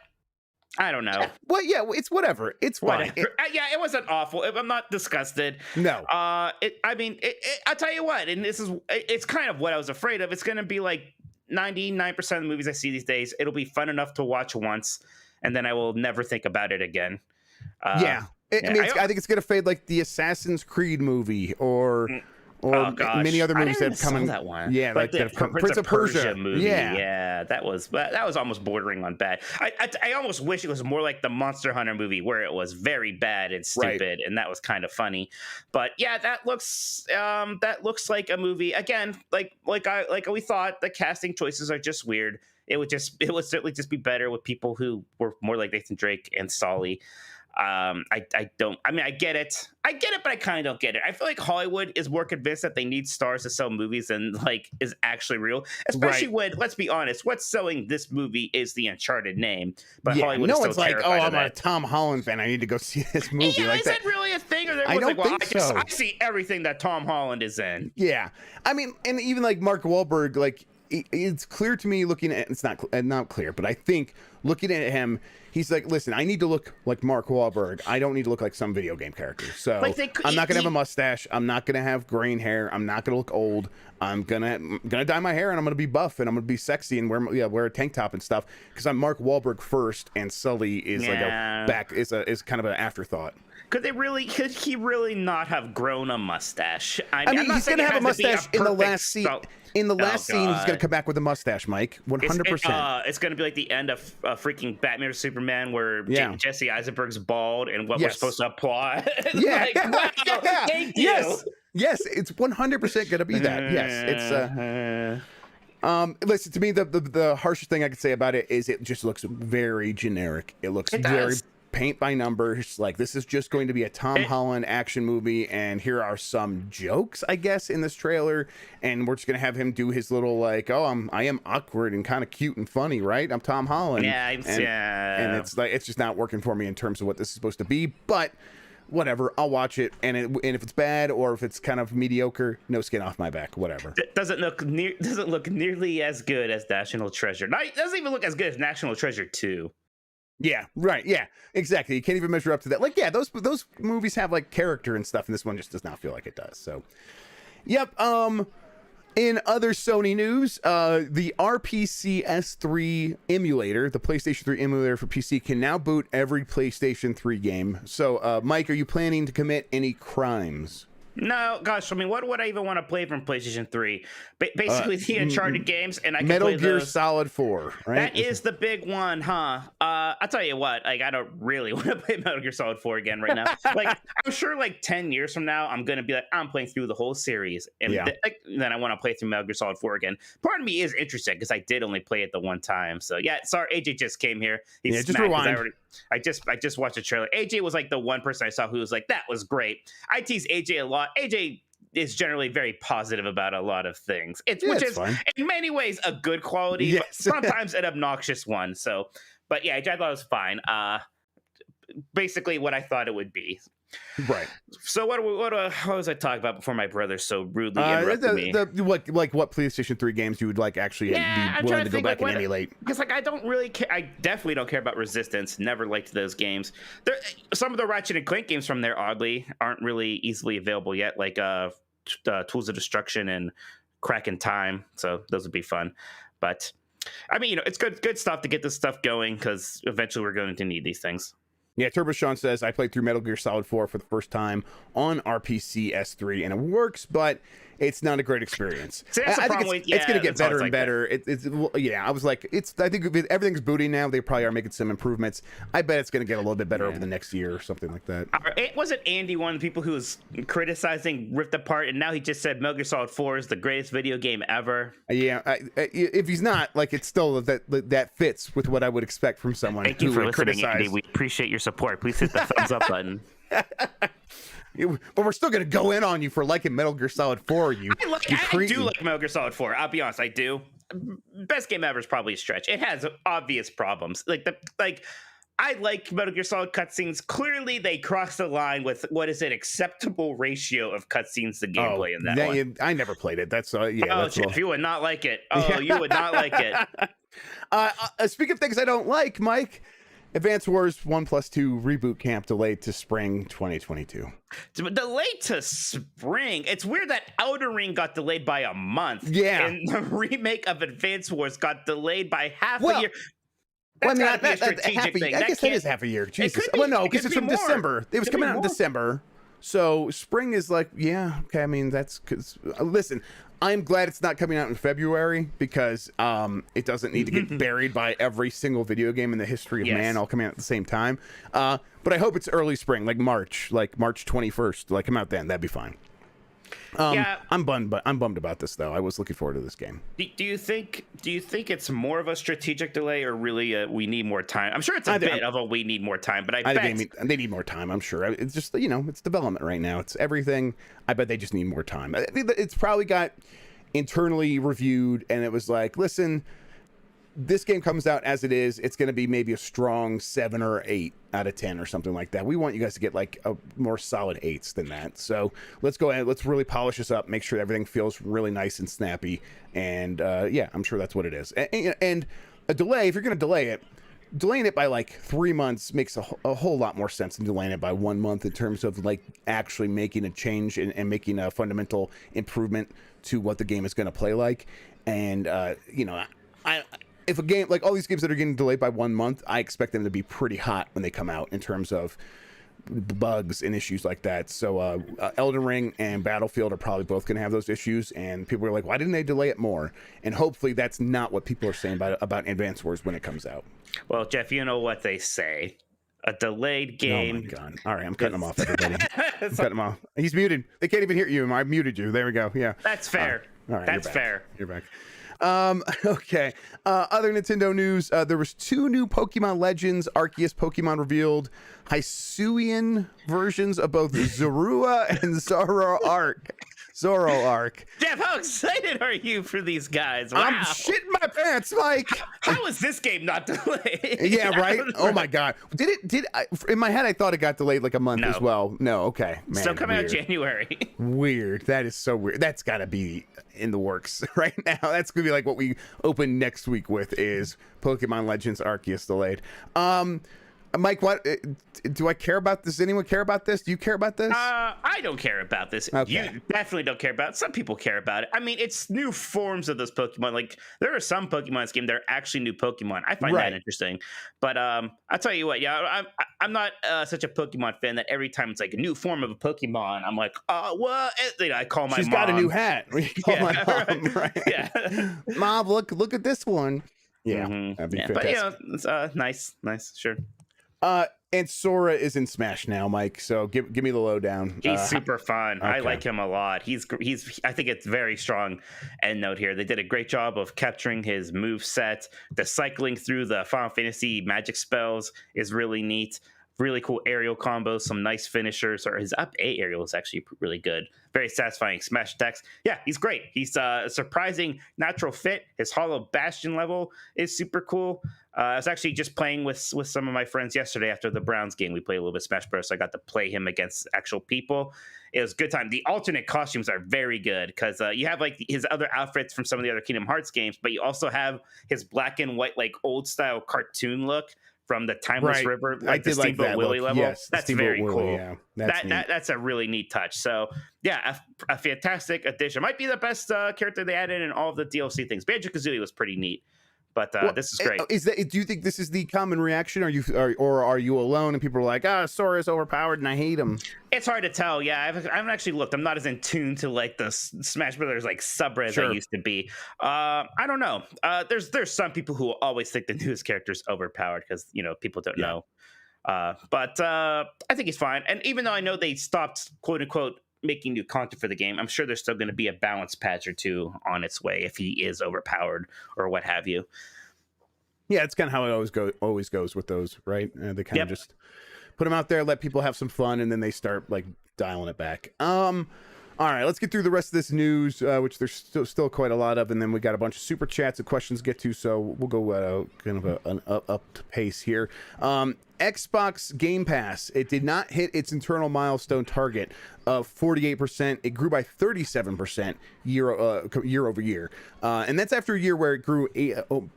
I don't know. Well, yeah, it's whatever. It's fine. Yeah, it wasn't awful. I'm not disgusted. No. I'll tell you what, and it's kind of what I was afraid of. It's going to be like 99% of the movies I see these days. It'll be fun enough to watch once, and then I will never think about it again. Yeah. I think it's going to fade like the Assassin's Creed movie or many other movies that have come in. That one. Yeah, like the Prince of Persia movie. Yeah, that was almost bordering on bad. I almost wish it was more like the Monster Hunter movie, where it was very bad and stupid, and that was kind of funny. But yeah, that looks like a movie again. Like we thought, the casting choices are just weird. It would certainly just be better with people who were more like Nathan Drake and Solly. I get it, but I kind of don't get it. I feel like Hollywood is more convinced that they need stars to sell movies than like is actually real. Especially when, let's be honest, what's selling this movie is the Uncharted name. But Hollywood is no so one's like, terrified I'm a Tom Holland fan, I need to go see this movie. Yeah, like is that really a thing? Or everyone's like, I see everything that Tom Holland is in. Yeah, I mean, and even like Mark Wahlberg, like it's clear to me looking at it's not clear, but I think looking at him, he's like, listen, I need to look like Mark Wahlberg. I don't need to look like some video game character. So I'm not gonna have a mustache. I'm not gonna have green hair. I'm not gonna look old. I'm gonna dye my hair and I'm gonna be buff and I'm gonna be sexy and wear a tank top and stuff because I'm Mark Wahlberg first and Sully is is kind of an afterthought. Could he really not have grown a mustache? I mean, he's gonna have a mustache in the last scene. In the last scene, he's gonna come back with a mustache, Mike. 100%. It's gonna be like the end of freaking Batman or Superman, where Jesse Eisenberg's bald, and what we're supposed to applaud. Like, wow, thank you. Yes, it's 100% gonna be that. Yes, it's. Listen to me. The harshest thing I could say about it is it just looks very generic. It looks very paint by numbers. Like, this is just going to be a Tom Holland action movie, and here are some jokes, I guess, in this trailer, and we're just gonna have him do his little like, I am awkward and kind of cute and funny, right? I'm Tom Holland. And it's like, it's just not working for me in terms of what this is supposed to be, but whatever, I'll watch it, and if it's bad or if it's kind of mediocre, no skin off my back, whatever. It doesn't look nearly as good as National Treasure. It doesn't even look as good as National Treasure 2. Yeah, right. Yeah, exactly. You can't even measure up to that. Like, yeah, those movies have like character and stuff, and this one just does not feel like it does. So, yep. In other Sony news, the RPC S3 emulator, the PlayStation 3 emulator for PC, can now boot every PlayStation 3 game. So, Mike, are you planning to commit any crimes? No, gosh, I mean, what would I even want to play from PlayStation 3? Basically, the Uncharted games, and I can Metal play Gear those. Solid 4, right? That is the big one, huh? I'll tell you what, like, I don't really want to play Metal Gear Solid 4 again right now. Like, I'm sure, like, 10 years from now, I'm going to be like, I'm playing through the whole series. And then I want to play through Metal Gear Solid 4 again. Part of me is interested, because I did only play it the one time. So, yeah, sorry, AJ just came here. He's just rewind. I just watched the trailer. AJ was like the one person I saw who was like, that was great. I tease AJ a lot. AJ is generally very positive about a lot of things, which is fine. In many ways a good quality, but sometimes an obnoxious one. So, but yeah, I thought it was fine. Basically what I thought it would be. Right. So what was I talking about before my brother so rudely interrupted me? What PlayStation 3 games you would like actually be willing to go back and emulate? Because like I don't really care. I definitely don't care about Resistance. Never liked those games. Some of the Ratchet and Clank games from there, oddly, aren't really easily available yet. Like Tools of Destruction and Crack in Time. So those would be fun. But I mean, it's good stuff to get this stuff going, because eventually we're going to need these things. Yeah, Turbo Sean says, I played through Metal Gear Solid 4 for the first time on RPC S3, and it works, but it's not a great experience. See, I think it's going to get better and better. I was like, I think if everything's booting now. They probably are making some improvements. I bet it's going to get a little bit better over the next year or something like that. Wasn't Andy one of the people who was criticizing Rift Apart, and now he just said Metal Gear Solid 4 is the greatest video game ever? Yeah, if he's not, like, it's still that fits with what I would expect from someone. Thank you for listening, Andy. We appreciate your support. Please hit the thumbs up button. But we're still gonna go in on you for liking Metal Gear Solid 4. I do like Metal Gear Solid 4. I'll be honest, I do. Best game ever is probably a stretch. It has obvious problems. I like Metal Gear Solid cutscenes. Clearly, they cross the line with what is an acceptable ratio of cutscenes to gameplay in that one. I never played it. That's Jeff, you would not like it. You would not like it. Speaking of things I don't like, Mike, Advance Wars 1+2 Reboot Camp delayed to spring 2022. Delayed to spring? It's weird that Outer Ring got delayed by a month. Yeah. And the remake of Advance Wars got delayed by half a year. That's gotta be a strategic thing. I guess that is half a year. Jesus. Because it's from December. It was coming out in December. So spring is like, yeah, okay. I mean, that's because, listen, I'm glad it's not coming out in February, because it doesn't need to get buried by every single video game in the history of man all coming out at the same time. But I hope it's early spring, like March 21st. Like, come out then. That'd be fine. I'm bummed about this, though. I was looking forward to this game. Do you think it's more of a strategic delay, or really we need more time? I'm sure it's a bit of a we need more time, but I bet they need more time. I'm sure. It's just, it's development right now. It's everything. I bet they just need more time. It's probably got internally reviewed, and it was like, listen, this game comes out as it is, it's going to be maybe a strong 7 or 8 out of 10 or something like that. We want you guys to get like a more solid 8s than that. So let's go ahead, let's really polish this up, make sure everything feels really nice and snappy. And yeah, I'm sure that's what it is. And a delay, if you're going to delay it, delaying it by like 3 months makes a whole lot more sense than delaying it by 1 month in terms of like actually making a change and making a fundamental improvement to what the game is going to play like. And you know, if a game like all these games that are getting delayed by 1 month, I expect them to be pretty hot when they come out in terms of bugs and issues like that. So Elden Ring and Battlefield are probably both going to have those issues, and people are like, why didn't they delay it more? And hopefully that's not what people are saying about Advance Wars when it comes out. Well, Jeff, you know what they say. A delayed game. Oh my God. All right, I'm cutting him off, everybody. I'm cutting him off. He's muted. They can't even hear you. I muted you. There we go. Yeah. That's fair. All right, That's fair. You're back. Okay. Other Nintendo news, there was 2 new Pokemon Legends Arceus Pokemon revealed, Hisuian versions of both Zorua and Zoroark. Jeff, how excited are you for these guys? Wow. I'm shitting my pants, Mike. How is this game not delayed? Yeah, right. Oh my God. In my head I thought it got delayed like a month as well. No, okay. Man, still coming weird. out January. Weird. That is so weird. That's got to be in the works right now. That's gonna be like what we open next week with is Pokemon Legends Arceus delayed. Mike, what do I care about this? Anyone care about this? Do you care about this? I don't care about this. Okay. You definitely don't care about it. Some people care about it. I mean, it's new forms of those Pokemon. Like, there are some Pokemon in this game that are actually new Pokemon. I find that interesting. But I'll tell you what, yeah, I'm not such a Pokemon fan that every time it's like a new form of a Pokemon, I'm like, oh, what? You know, I call my mom. She's got a new hat. Call my mom, right? Yeah. Mom, look at this one. Yeah, that'd be fantastic. But yeah, it's nice, sure. And Sora is in Smash now, Mike. So give me the lowdown. He's super fun. Okay. I like him a lot. He's. I think it's very strong. End note here. They did a great job of capturing his move set. The cycling through the Final Fantasy magic spells is really neat. Really cool aerial combos, some nice finishers. Or his up A aerial is actually really good. Very satisfying smash attacks. Yeah, he's great. He's a surprising natural fit. His Hollow Bastion level is super cool. I was actually just playing with some of my friends yesterday after the Browns game. We played a little bit of Smash Bros. So I got to play him against actual people. It was a good time. The alternate costumes are very good because you have like his other outfits from some of the other Kingdom Hearts games, but you also have his black and white, like old style cartoon look from the Timeless River, like the Steamboat Willie level. Yes, that's very Willie, cool. Yeah, that's a really neat touch. So yeah, a fantastic addition. Might be the best character they added in all of the DLC things. Banjo-Kazooie was pretty neat. But this is great. Do you think this is the common reaction? Or are you alone and people are like, Sora's overpowered and I hate him? It's hard to tell. Yeah, I haven't actually looked. I'm not as in tune to like the Smash Brothers like subreddit I used to be. I don't know. There's some people who always think the newest character's overpowered because people don't know. But I think he's fine. And even though I know they stopped quote unquote making new content for the game, I'm sure there's still going to be a balance patch or two on its way if he is overpowered or what have you. Yeah, it's kind of how it always goes with those, right? They kind of just put them out there, let people have some fun, and then they start like dialing it back. All right, let's get through the rest of this news, which there's still quite a lot of, and then we got a bunch of super chats and questions to get to, so we'll go kind of an up to pace here. Xbox Game Pass, it did not hit its internal milestone target of 48%. It grew by 37% year over year. And that's after a year where it grew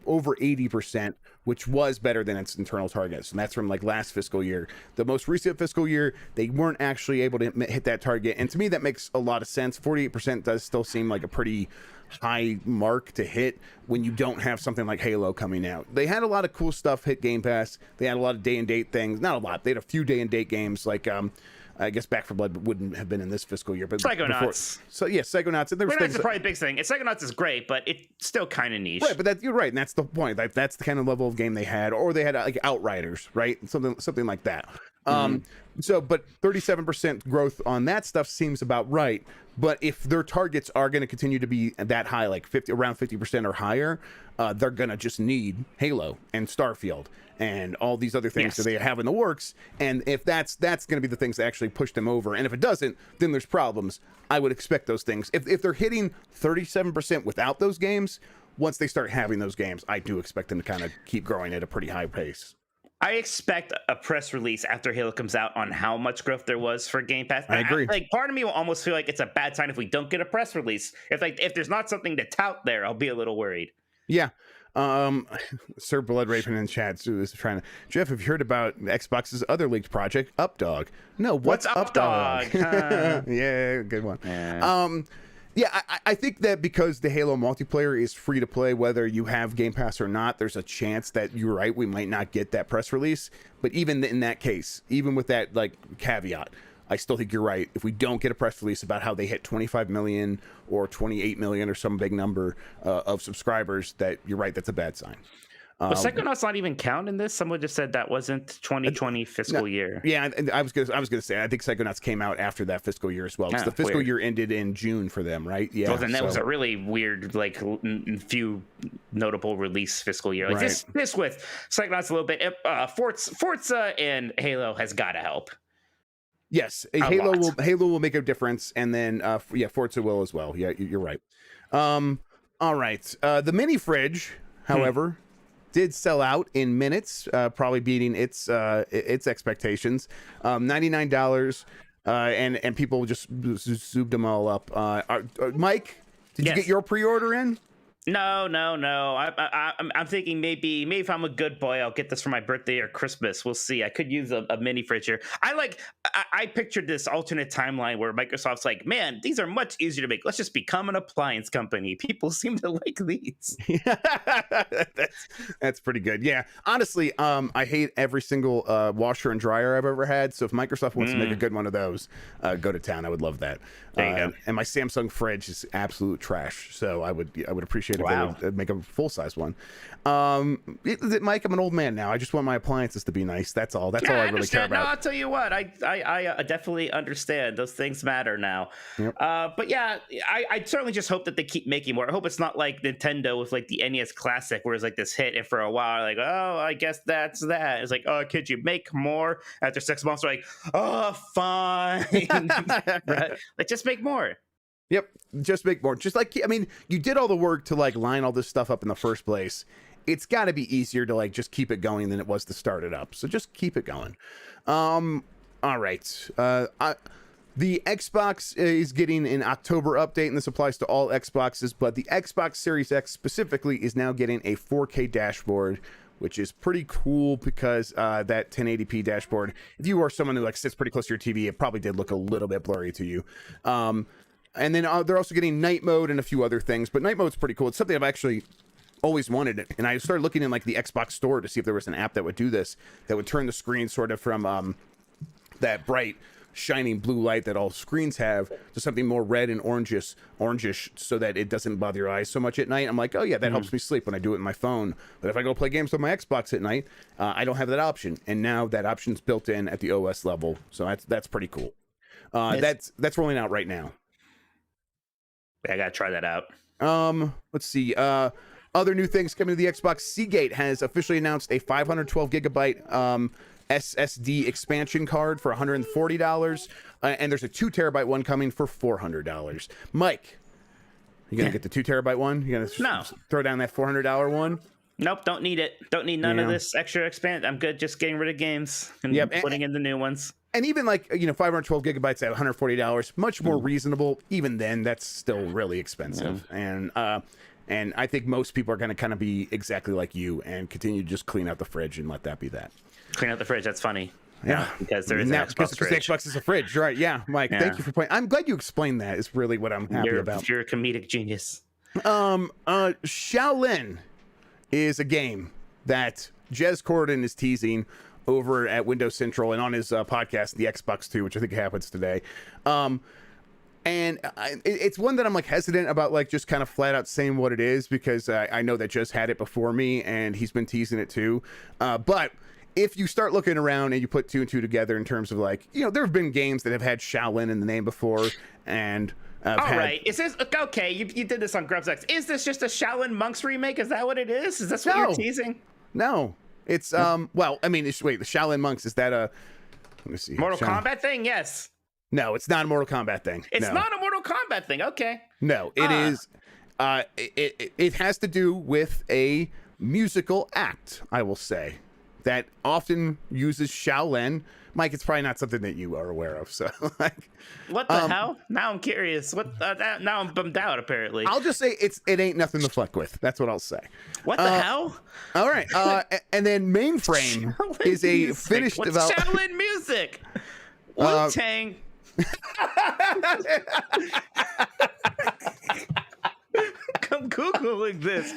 over 80%, which was better than its internal targets. And that's from like last fiscal year. The most recent fiscal year, they weren't actually able to hit that target. And to me, that makes a lot of sense. 48% does still seem like a pretty high mark to hit when you don't have something like Halo coming out. They had a lot of cool stuff hit Game Pass. They had a lot of day and date things. Not a lot. They had a few day and date games like I guess Back 4 Blood wouldn't have been in this fiscal year, but Psychonauts. So yeah, Psychonauts. And there was that's probably the big thing. Psychonauts is great, but it's still kind of niche. Right, but you're right, and that's the point. Like, that's the kind of level of game they had, or they had like Outriders, right? Something like that. So, but 37% growth on that stuff seems about right. But if their targets are going to continue to be that high, like around 50% or higher, they're going to just need Halo and Starfield and all these other things that they have in the works. And if that's going to be the things that actually push them over, and if it doesn't, then there's problems. I would expect those things. If they're hitting 37% without those games, once they start having those games, I do expect them to kind of keep growing at a pretty high pace. I expect a press release after Halo comes out on how much growth there was for Game Pass. I agree. Like, part of me will almost feel like it's a bad sign if we don't get a press release. If there's not something to tout there, I'll be a little worried. Yeah. Sir Blood Raping in chat too is trying to. Jeff, have you heard about Xbox's other leaked project, Updog? No, what's Updog? Yeah, good one. Yeah. I think that because the Halo multiplayer is free to play, whether you have Game Pass or not, there's a chance that you're right, we might not get that press release. But even in that case, even with that like caveat, I still think you're right. If we don't get a press release about how they hit 25 million or 28 million or some big number of subscribers, that you're right, that's a bad sign. But Psychonauts not even count in this? Someone just said that wasn't 2020 fiscal year. Yeah, and I was gonna say I think Psychonauts came out after that fiscal year as well. Because the fiscal year ended in June for them, right? Yeah. Well, then that was a really weird, like, few notable release fiscal year. Like Right. this with Psychonauts a little bit. Forza and Halo has got to help. Yes, Halo will make a difference, and then Forza will as well. Yeah, you're right. All right, the mini fridge, however, did sell out in minutes, probably beating its expectations. $99, and people just zooped them all up. Mike, did you get your pre-order in? No. I'm thinking maybe if I'm a good boy, I'll get this for my birthday or Christmas. We'll see. I could use a mini fridge here. I pictured this alternate timeline where Microsoft's like, man, these are much easier to make. Let's just become an appliance company. People seem to like these. That's pretty good. Yeah, honestly, I hate every single washer and dryer I've ever had. So if Microsoft wants to make a good one of those, go to town. I would love that. There you go. And my Samsung fridge is absolute trash. So I would appreciate if they would make a full size one. Mike, I'm an old man now. I just want my appliances to be nice. That's all. That's all I really care about. No, I'll tell you what. I definitely understand. Those things matter now. Yep. But yeah, I certainly just hope that they keep making more. I hope it's not like Nintendo with like the NES Classic, where it's like this hit, and for a while, like, oh, I guess that's that. It's like, oh, could you make more? After 6 months, we're like, oh, fine. Right? Like, just make more. Yep, just make more. Just like, I mean, you did all the work to like line all this stuff up in the first place. It's got to be easier to like just keep it going than it was to start it up. So just keep it going. All right. The Xbox is getting an October update, and this applies to all Xboxes, but the Xbox Series X specifically is now getting a 4K dashboard, which is pretty cool because that 1080p dashboard, if you are someone who like sits pretty close to your TV, it probably did look a little bit blurry to you. And then they're also getting night mode and a few other things, but night mode's pretty cool. It's something I've actually always wanted, and I started looking in like the Xbox store to see if there was an app that would do this, that would turn the screen sort of from that bright shining blue light that all screens have to something more red and orangish, so that it doesn't bother your eyes so much at night. I'm like, oh yeah, that helps me sleep when I do it in my phone. But if I go play games on my Xbox at night, I don't have that option, and now that option's built in at the OS level, so that's pretty cool. That's rolling out right now. I gotta try that out. Let's see. Other new things coming to the Xbox. Seagate has officially announced a 512 gigabyte SSD expansion card for $140, and there's a 2 terabyte one coming for $400. Mike, you gonna get the 2 terabyte one? You gonna throw down that $400 one? Nope, don't need it. Don't need none of this extra expand. I'm good just getting rid of games and putting in the new ones. And even like, 512 gigabytes at $140, much more reasonable. Even then, that's still really expensive. And I think most people are going to kind of be exactly like you and continue to just clean out the fridge and let that be that. Clean out the fridge. That's funny. Yeah, because there is an Xbox fridge. Xbox is a fridge, right? Yeah, Mike. Thank you for pointing. I'm glad you explained that. Is really what I'm happy about. You're a comedic genius. Shaolin is a game that Jez Corden is teasing over at Windows Central and on his podcast, the Xbox 2, which I think happens today. And it's one that I'm like hesitant about, like just kind of flat out saying what it is, because I know that Jez had it before me and he's been teasing it too. But if you start looking around and you put 2 and 2 together in terms of like, there have been games that have had Shaolin in the name before, and right. Is this okay? You did this on Grubb's X. Is this just a Shaolin Monks remake? Is that what it is? Is this what you're teasing? No. It's well, I mean, wait, the Shaolin Monks, is that let me see. Mortal Kombat thing? Yes. No, it's not a Mortal Kombat thing. It's not a Mortal Kombat thing. Okay. No, it is. It has to do with a musical act, I will say, that often uses Shaolin. Mike, it's probably not something that you are aware of. So, like, What the hell? Now I'm curious. What? Now I'm bummed out. Apparently, I'll just say it ain't nothing to fuck with. That's what I'll say. what the hell? All right. And then Mainframe is a Music. finished What's development. Shaolin music? Wu-Tang. I'm googling this.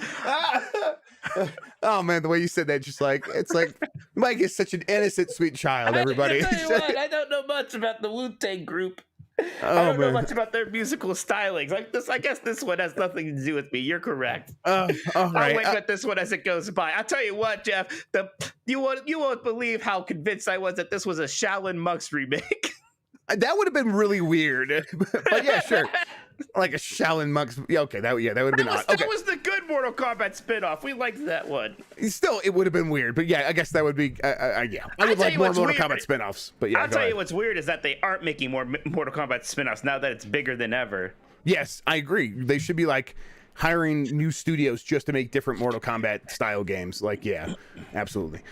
Oh man, the way you said that, just like it's like Mike is such an innocent, sweet child. Everybody. I tell you what, I don't know much about the Wu-Tang group. I Oh don't know man. much about their musical stylings. Like this, I guess this one has nothing to do with me. You're correct. All I'll right. wait with this one as it goes by. I'll tell you what, Jeff. You won't believe how convinced I was that this was a Shaolin Monks remake. That would have been really weird. But yeah, sure. Like a Shaolin Monks. Yeah, okay. That would have been odd. Okay. That was the good Mortal Kombat spinoff. We liked that one. Still, it would have been weird. But yeah, I guess that would be. Yeah, I would tell like you more what's Mortal weird. Kombat spinoffs. But yeah, I'll go tell you ahead. what's weird is that they aren't making more Mortal Kombat spinoffs now that it's bigger than ever. Yes, I agree. They should be like hiring new studios just to make different Mortal Kombat style games. Like, yeah, absolutely.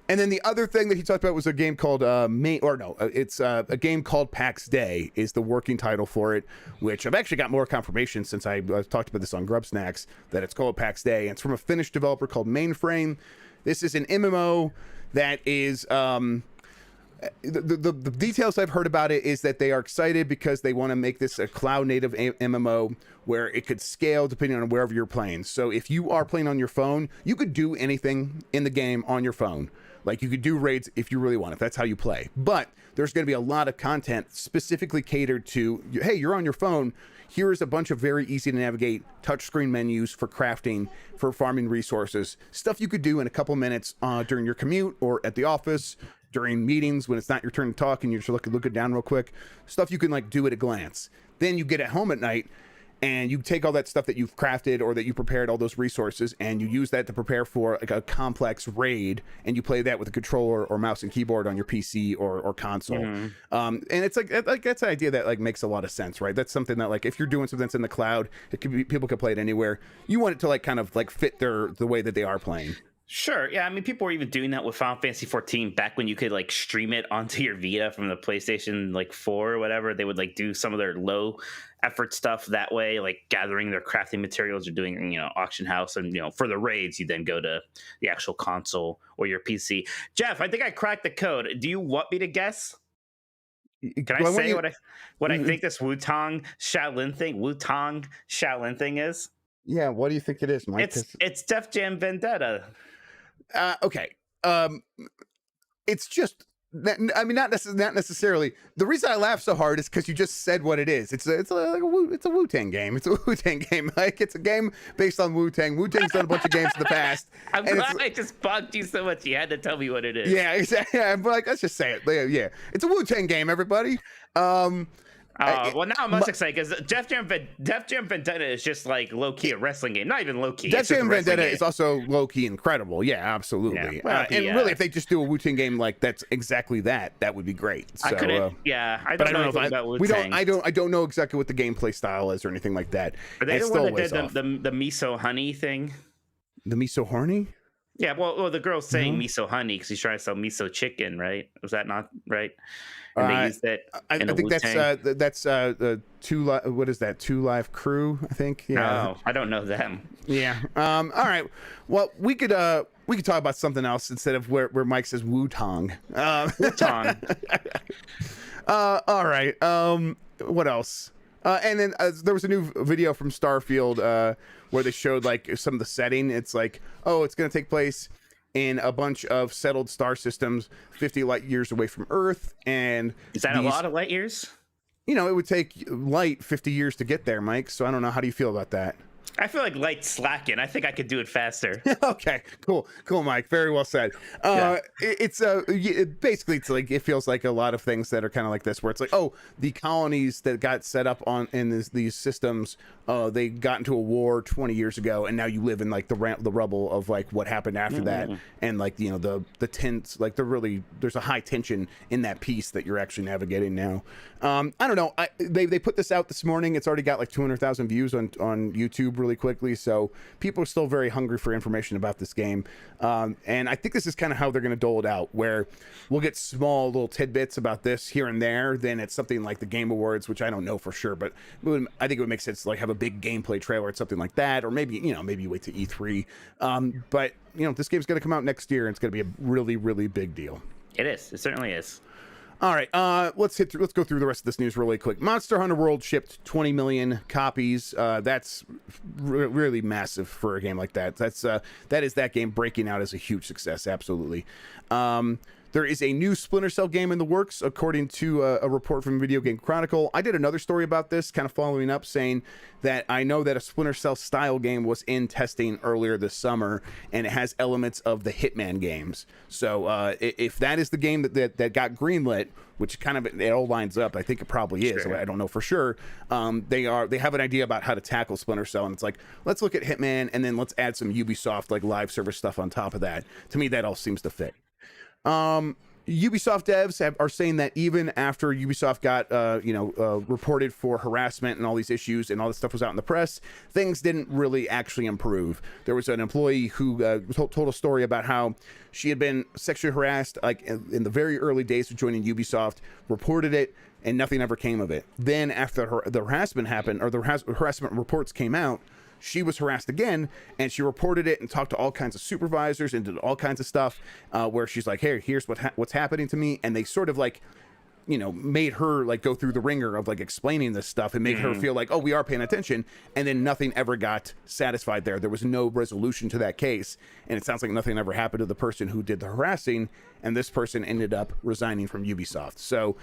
And then the other thing that he talked about was a game called it's a game called PAX Day is the working title for it, which I've actually got more confirmation since I talked about this on Grub Snacks that it's called PAX Day. And it's from a Finnish developer called Mainframe. This is an MMO that is the details I've heard about it is that they are excited because they want to make this a cloud native MMO where it could scale depending on wherever you're playing. So if you are playing on your phone, you could do anything in the game on your phone. Like you could do raids if you really want, if that's how you play. But there's going to be a lot of content specifically catered to, hey, you're on your phone. Here is a bunch of very easy to navigate touchscreen menus for crafting, for farming resources, stuff you could do in a couple minutes during your commute or at the office, during meetings when it's not your turn to talk and you're just looking down real quick. Stuff you can like do at a glance. Then you get at home at night and you take all that stuff that you've crafted or that you prepared, all those resources, and you use that to prepare for like a complex raid, and you play that with a controller or mouse and keyboard on your PC or console. And it's like that's an idea that like makes a lot of sense, right? That's something that like if you're doing something that's in the cloud, it could be, people can play it anywhere. You want it to like kind of like fit the way that they are playing. Sure. Yeah. I mean, people were even doing that with Final Fantasy 14 back when you could like stream it onto your Vita from the PlayStation like 4 or whatever. They would like do some of their low effort stuff that way, like gathering their crafting materials or doing, auction house. And, for the raids, you then go to the actual console or your PC. Jeff, I think I cracked the code. Do you want me to guess? Can I say what I think this Wu-Tang Shaolin thing is? Yeah. What do you think it is, Mike? It's Def Jam Vendetta. Okay. It's just I mean, not necessarily. The reason I laugh so hard is because you just said what it is. It's a Wu-Tang game. It's a Wu-Tang game. Like it's a game based on Wu-Tang. Wu-Tang's done a bunch of games in the past. I'm glad I just bugged you so much. You had to tell me what it is. Yeah, exactly. I'm like, let's just say it. Yeah, it's a Wu-Tang game, everybody. Well, now I'm most excited because Def Jam Vendetta is just like low key a wrestling game. Not even low key. Def Jam Vendetta is also low key incredible. Yeah, absolutely. Yeah. Well, and really, if they just do a Wu-Tang game like that's exactly that would be great. So, I couldn't. I don't know about Wu-Tang. I don't know exactly what the gameplay style is or anything like that. Are they the one that did the miso honey thing? The miso horny? Yeah. Well, the girl's saying miso honey because he's trying to sell miso chicken, right? Was that not right? And they used that. I think that's what is that? 2 Live Crew, I think. Yeah. Oh, I don't know them. Yeah. All right. Well, we could talk about something else instead of where Mike says Wu-Tang. Wu-Tang. All right. What else? And then there was a new video from Starfield where they showed like some of the setting. It's like, it's going to take place in a bunch of settled star systems 50 light years away from Earth. And is that a lot of light years? It would take light 50 years to get there, Mike. So I don't know. How do you feel about that? I feel like light's slacking. I think I could do it faster. Okay, cool, Mike. Very well said. Basically, it's like it feels like a lot of things that are kind of like this, where it's like, oh, the colonies that got set up in these systems, they got into a war 20 years ago, and now you live in like the rubble of like what happened after that, and like the tense, like there's a high tension in that piece that you're actually navigating now. I don't know. They put this out this morning. It's already got like 200,000 views on YouTube really quickly, so people are still very hungry for information about this game, and I think this is kind of how they're going to dole it out, where we'll get small little tidbits about this here and there. Then it's something like the Game Awards, which I don't know for sure, but I think it would make sense to like have a big gameplay trailer or something like that, or maybe you wait to E3, but this game's going to come out next year, and it's going to be a really, really big deal. It certainly is. All right, let's go through the rest of this news really quick. Monster Hunter World shipped 20 million copies. That's really massive for a game like that. That is that game breaking out as a huge success. Absolutely. There is a new Splinter Cell game in the works, according to a report from Video Game Chronicle. I did another story about this, kind of following up, saying that I know that a Splinter Cell style game was in testing earlier this summer, and it has elements of the Hitman games. So if that is the game that got greenlit, which kind of it all lines up, I think it probably is. Sure. I don't know for sure. They have an idea about how to tackle Splinter Cell, and it's like, let's look at Hitman, and then let's add some Ubisoft like live service stuff on top of that. To me, that all seems to fit. Ubisoft devs are saying that even after Ubisoft got reported for harassment and all these issues and all this stuff was out in the press, things didn't really actually improve. There was an employee who told a story about how she had been sexually harassed like in the very early days of joining Ubisoft, reported it, and nothing ever came of it. Then after the harassment happened, or the harassment reports came out, she was harassed again, and she reported it and talked to all kinds of supervisors and did all kinds of stuff where she's like, hey, here's what's happening to me. And they sort of like, made her like go through the ringer of like explaining this stuff and make her feel like, oh, we are paying attention. And then nothing ever got satisfied there. There was no resolution to that case. And it sounds like nothing ever happened to the person who did the harassing. And this person ended up resigning from Ubisoft. So,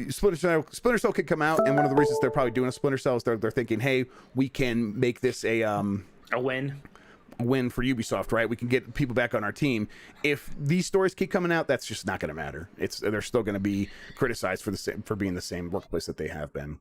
Splinter Cell could come out, and one of the reasons they're probably doing a Splinter Cell is they're thinking, hey, we can make this a win for Ubisoft, right? We can get people back on our team. If these stories keep coming out, that's just not going to matter. They're still going to be criticized for being the same workplace that they have been.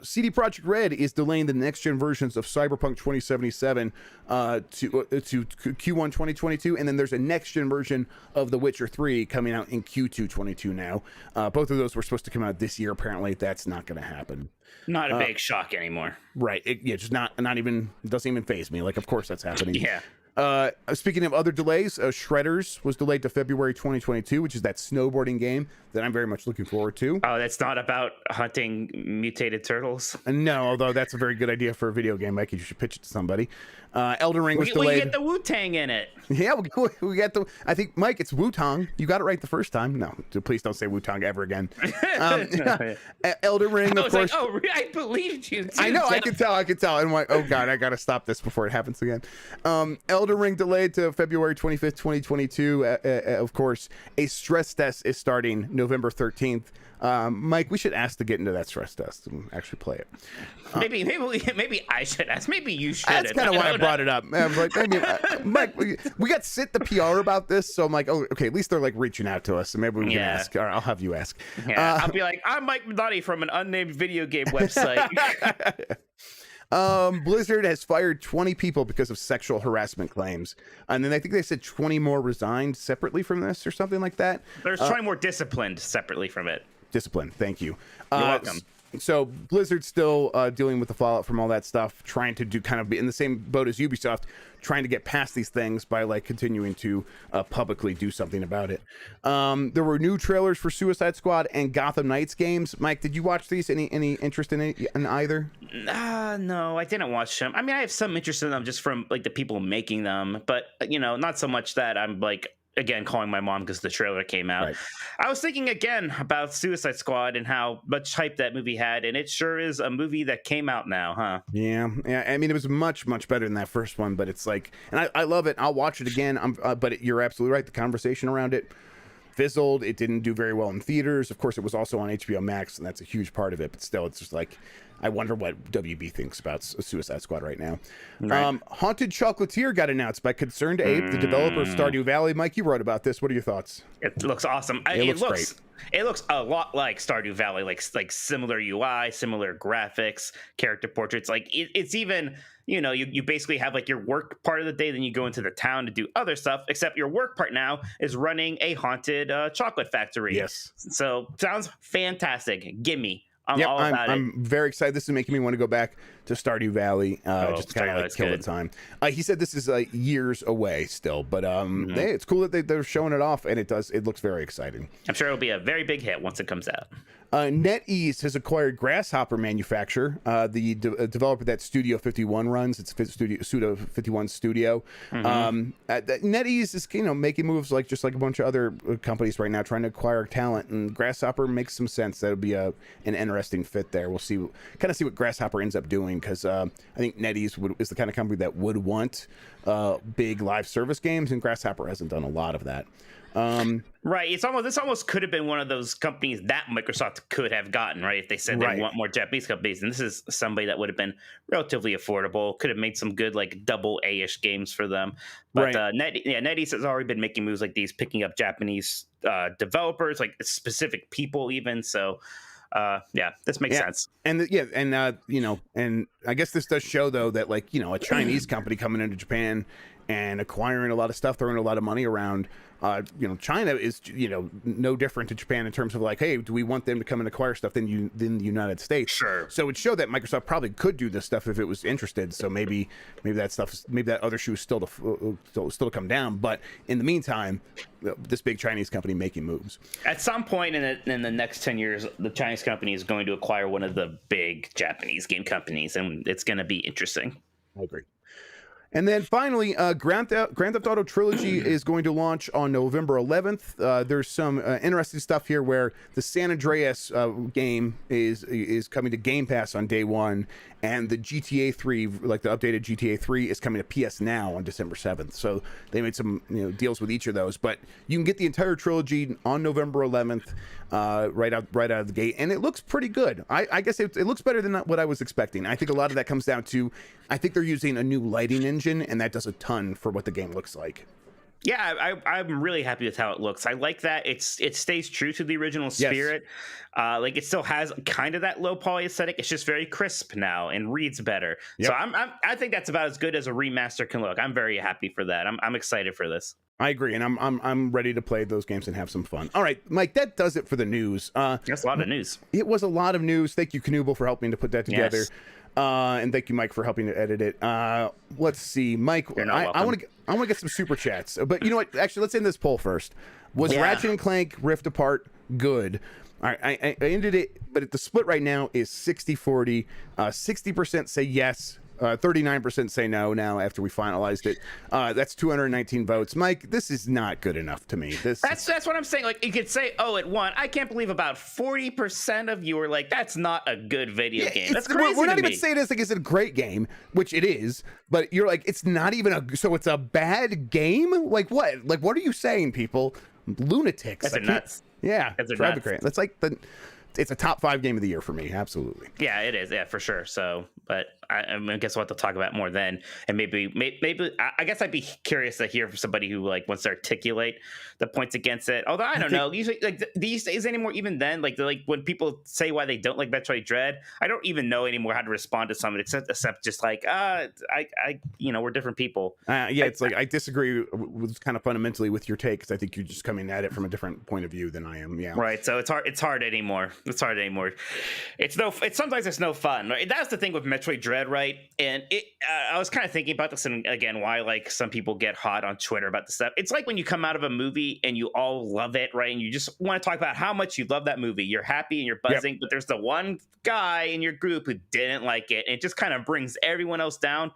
CD Projekt Red is delaying the next gen versions of Cyberpunk 2077 to Q1 2022, and then there's a next gen version of The Witcher 3 coming out in Q2 22 now. Both of those were supposed to come out this year. Apparently, that's not going to happen. Not a big shock anymore. Right. Just not even, doesn't even faze me. Like, of course that's happening. Yeah. Speaking of other delays, Shredders was delayed to February 2022, which is that snowboarding game that I'm very much looking forward to. Oh, that's not about hunting mutated turtles? No, although that's a very good idea for a video game, Mike. You should pitch it to somebody. Elden Ring was delayed. We get the Wu-Tang in it. Yeah, we got the. I think, Mike, it's Wu-Tang. You got it right the first time. No, please don't say Wu-Tang ever again. Elden Ring, of course. Like, oh, I believed you. Too, I know. Jeff. I could tell. And I'm like, oh god, I gotta stop this before it happens again. Elden Ring delayed to February 25th, 2022. Of course, a stress test is starting November 13th. Mike, we should ask to get into that stress test and actually play it. Maybe I should ask. Maybe you should. That's kind of why I brought it up. I was like, maybe, Mike, we got Sit the PR about this, so I'm like, oh, okay, at least they're like reaching out to us, so maybe we can ask. All right, I'll have you ask. Yeah, I'll be like, I'm Mike Minotti from an unnamed video game website. Blizzard has fired 20 people because of sexual harassment claims, and then I think they said 20 more resigned separately from this or something like that. There's 20 more disciplined separately from it. Discipline, thank you. You're welcome. So Blizzard's still dealing with the fallout from all that stuff, trying to do kind of be in the same boat as Ubisoft, trying to get past these things by like continuing to publicly do something about it. There were new trailers for Suicide Squad and Gotham Knights games. Mike, did you watch these? Any interest in either? No, I didn't watch them. I mean, I have some interest in them just from like the people making them, but not so much that I'm like, again, calling my mom because the trailer came out. Right. I was thinking again about Suicide Squad and how much hype that movie had, and it sure is a movie that came out now, huh? Yeah. I mean, it was much, much better than that first one, but it's like, and I love it. I'll watch it again. But you're absolutely right. The conversation around it, fizzled. It didn't do very well in theaters. Of course, it was also on HBO Max, and that's a huge part of it. But still, it's just like, I wonder what WB thinks about Suicide Squad right now. Right. Haunted Chocolatier got announced by Concerned Ape, the developer of Stardew Valley. Mike, you wrote about this. What are your thoughts? It looks awesome. It looks great. It looks a lot like Stardew Valley, like similar UI, similar graphics, character portraits. Like it's even, you basically have like your work part of the day, then you go into the town to do other stuff. Except your work part now is running a haunted chocolate factory. Yes. So sounds fantastic. Gimme. I'm all about it. I'm very excited. This is making me want to go back to Stardew Valley, just to kind of like kill the time. He said this is years away still, but hey, it's cool that they're showing it off, and it looks very exciting. I'm sure it'll be a very big hit once it comes out. NetEase has acquired Grasshopper Manufacture, the developer that Studio 51 runs. It's Studio 51 Studio. NetEase is making moves just like a bunch of other companies right now, trying to acquire talent, and Grasshopper makes some sense. That would be an interesting fit there. We'll see what Grasshopper ends up doing, because I think NetEase is the kind of company that would want big live service games, and Grasshopper hasn't done a lot of that. Right. This almost could have been one of those companies that Microsoft could have gotten, right? If they said they want more Japanese companies. And this is somebody that would have been relatively affordable, could have made some good, double A-ish games for them. But NetEase has already been making moves like these, picking up Japanese developers, like specific people even. So this makes sense. And and I guess this does show though that a Chinese company coming into Japan and acquiring a lot of stuff, throwing a lot of money around. China is no different to Japan in terms of hey, do we want them to come and acquire stuff than the United States? Sure. So it showed that Microsoft probably could do this stuff if it was interested. So maybe that other shoe is still to come down. But in the meantime, this big Chinese company making moves. At some point in the next 10 years, the Chinese company is going to acquire one of the big Japanese game companies, and it's going to be interesting. I agree. And then finally, Grand Theft Auto Trilogy is going to launch on November 11th. There's some interesting stuff here where the San Andreas game is coming to Game Pass on day one, and the GTA 3, the updated GTA 3, is coming to PS Now on December 7th. So they made some deals with each of those, but you can get the entire trilogy on November 11th, right out of the gate, and it looks pretty good. I guess it looks better than what I was expecting. I think a lot of that comes down to, I think they're using a new lighting engine, and that does a ton for what the game looks like. Yeah, I'm really happy with how it looks. I like that it stays true to the original spirit. Yes. It still has kind of that low poly aesthetic. It's just very crisp now and reads better. Yep. So I think that's about as good as a remaster can look. I'm very happy for that. I'm excited for this. I agree, and I'm ready to play those games and have some fun. All right, Mike, that does it for the news. That's a lot of news. It was a lot of news. Thank you, Knuble, for helping to put that together. Yes. And thank you, Mike, for helping to edit it. Let's see, Mike. I want to get some super chats, but you know what? Actually, let's end this poll first. Was Ratchet and Clank Rift Apart good? All right, I ended it, but the split right now is 60-40. 60% say yes. 39% say no now after we finalized it. That's 219 votes. Mike, this is not good enough to me. That's what I'm saying. You could say, oh, it won. I can't believe about 40% of you are like, that's not a good video game. That's crazy. We're not even saying this it's a great game, which it is, but you're like, it's not even so it's a bad game? Like what? Like what are you saying, people? Lunatics. That's nuts. Yeah. That's nuts. That's it's a top 5 game of the year for me. Absolutely. Yeah, it is. Yeah, for sure. So, but I guess we'll have to talk about it more then. And maybe I guess I'd be curious to hear from somebody who wants to articulate the points against it. Although I don't know. Usually, these days anymore, even then, when people say why they don't like Metroid Dread, I don't even know anymore how to respond to something except just we're different people. It's I disagree with kind of fundamentally with your take, because I think you're just coming at it from a different point of view than I am. Yeah. Right. So it's hard anymore. Sometimes it's no fun. Right? That's the thing with Metroid Dread, right? And I was kind of thinking about this, and again, why some people get hot on Twitter about this stuff. It's like when you come out of a movie and you all love it, right? And you just want to talk about how much you love that movie. You're happy and you're buzzing, but there's the one guy in your group who didn't like it, and it just kind of brings everyone else down.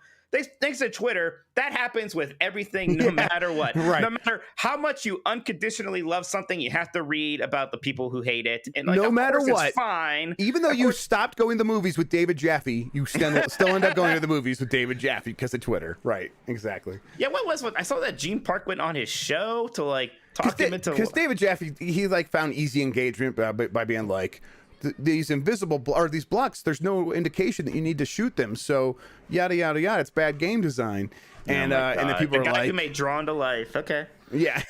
Thanks to Twitter, that happens with everything, no matter what. Right. No matter how much you unconditionally love something, you have to read about the people who hate it. And no matter what, it's fine. Even though you stopped going to the movies with David Jaffe, you still end up going to the movies with David Jaffe because of Twitter. Right. Exactly. Yeah. What I saw that Gene Park went on his show to talk him into. Because David Jaffe, he like found easy engagement by being like, these invisible or these blocks, there's no indication that you need to shoot them, so yada yada yada, it's bad game design. And then people the are guy like, who made Drawn to Life. Okay. yeah.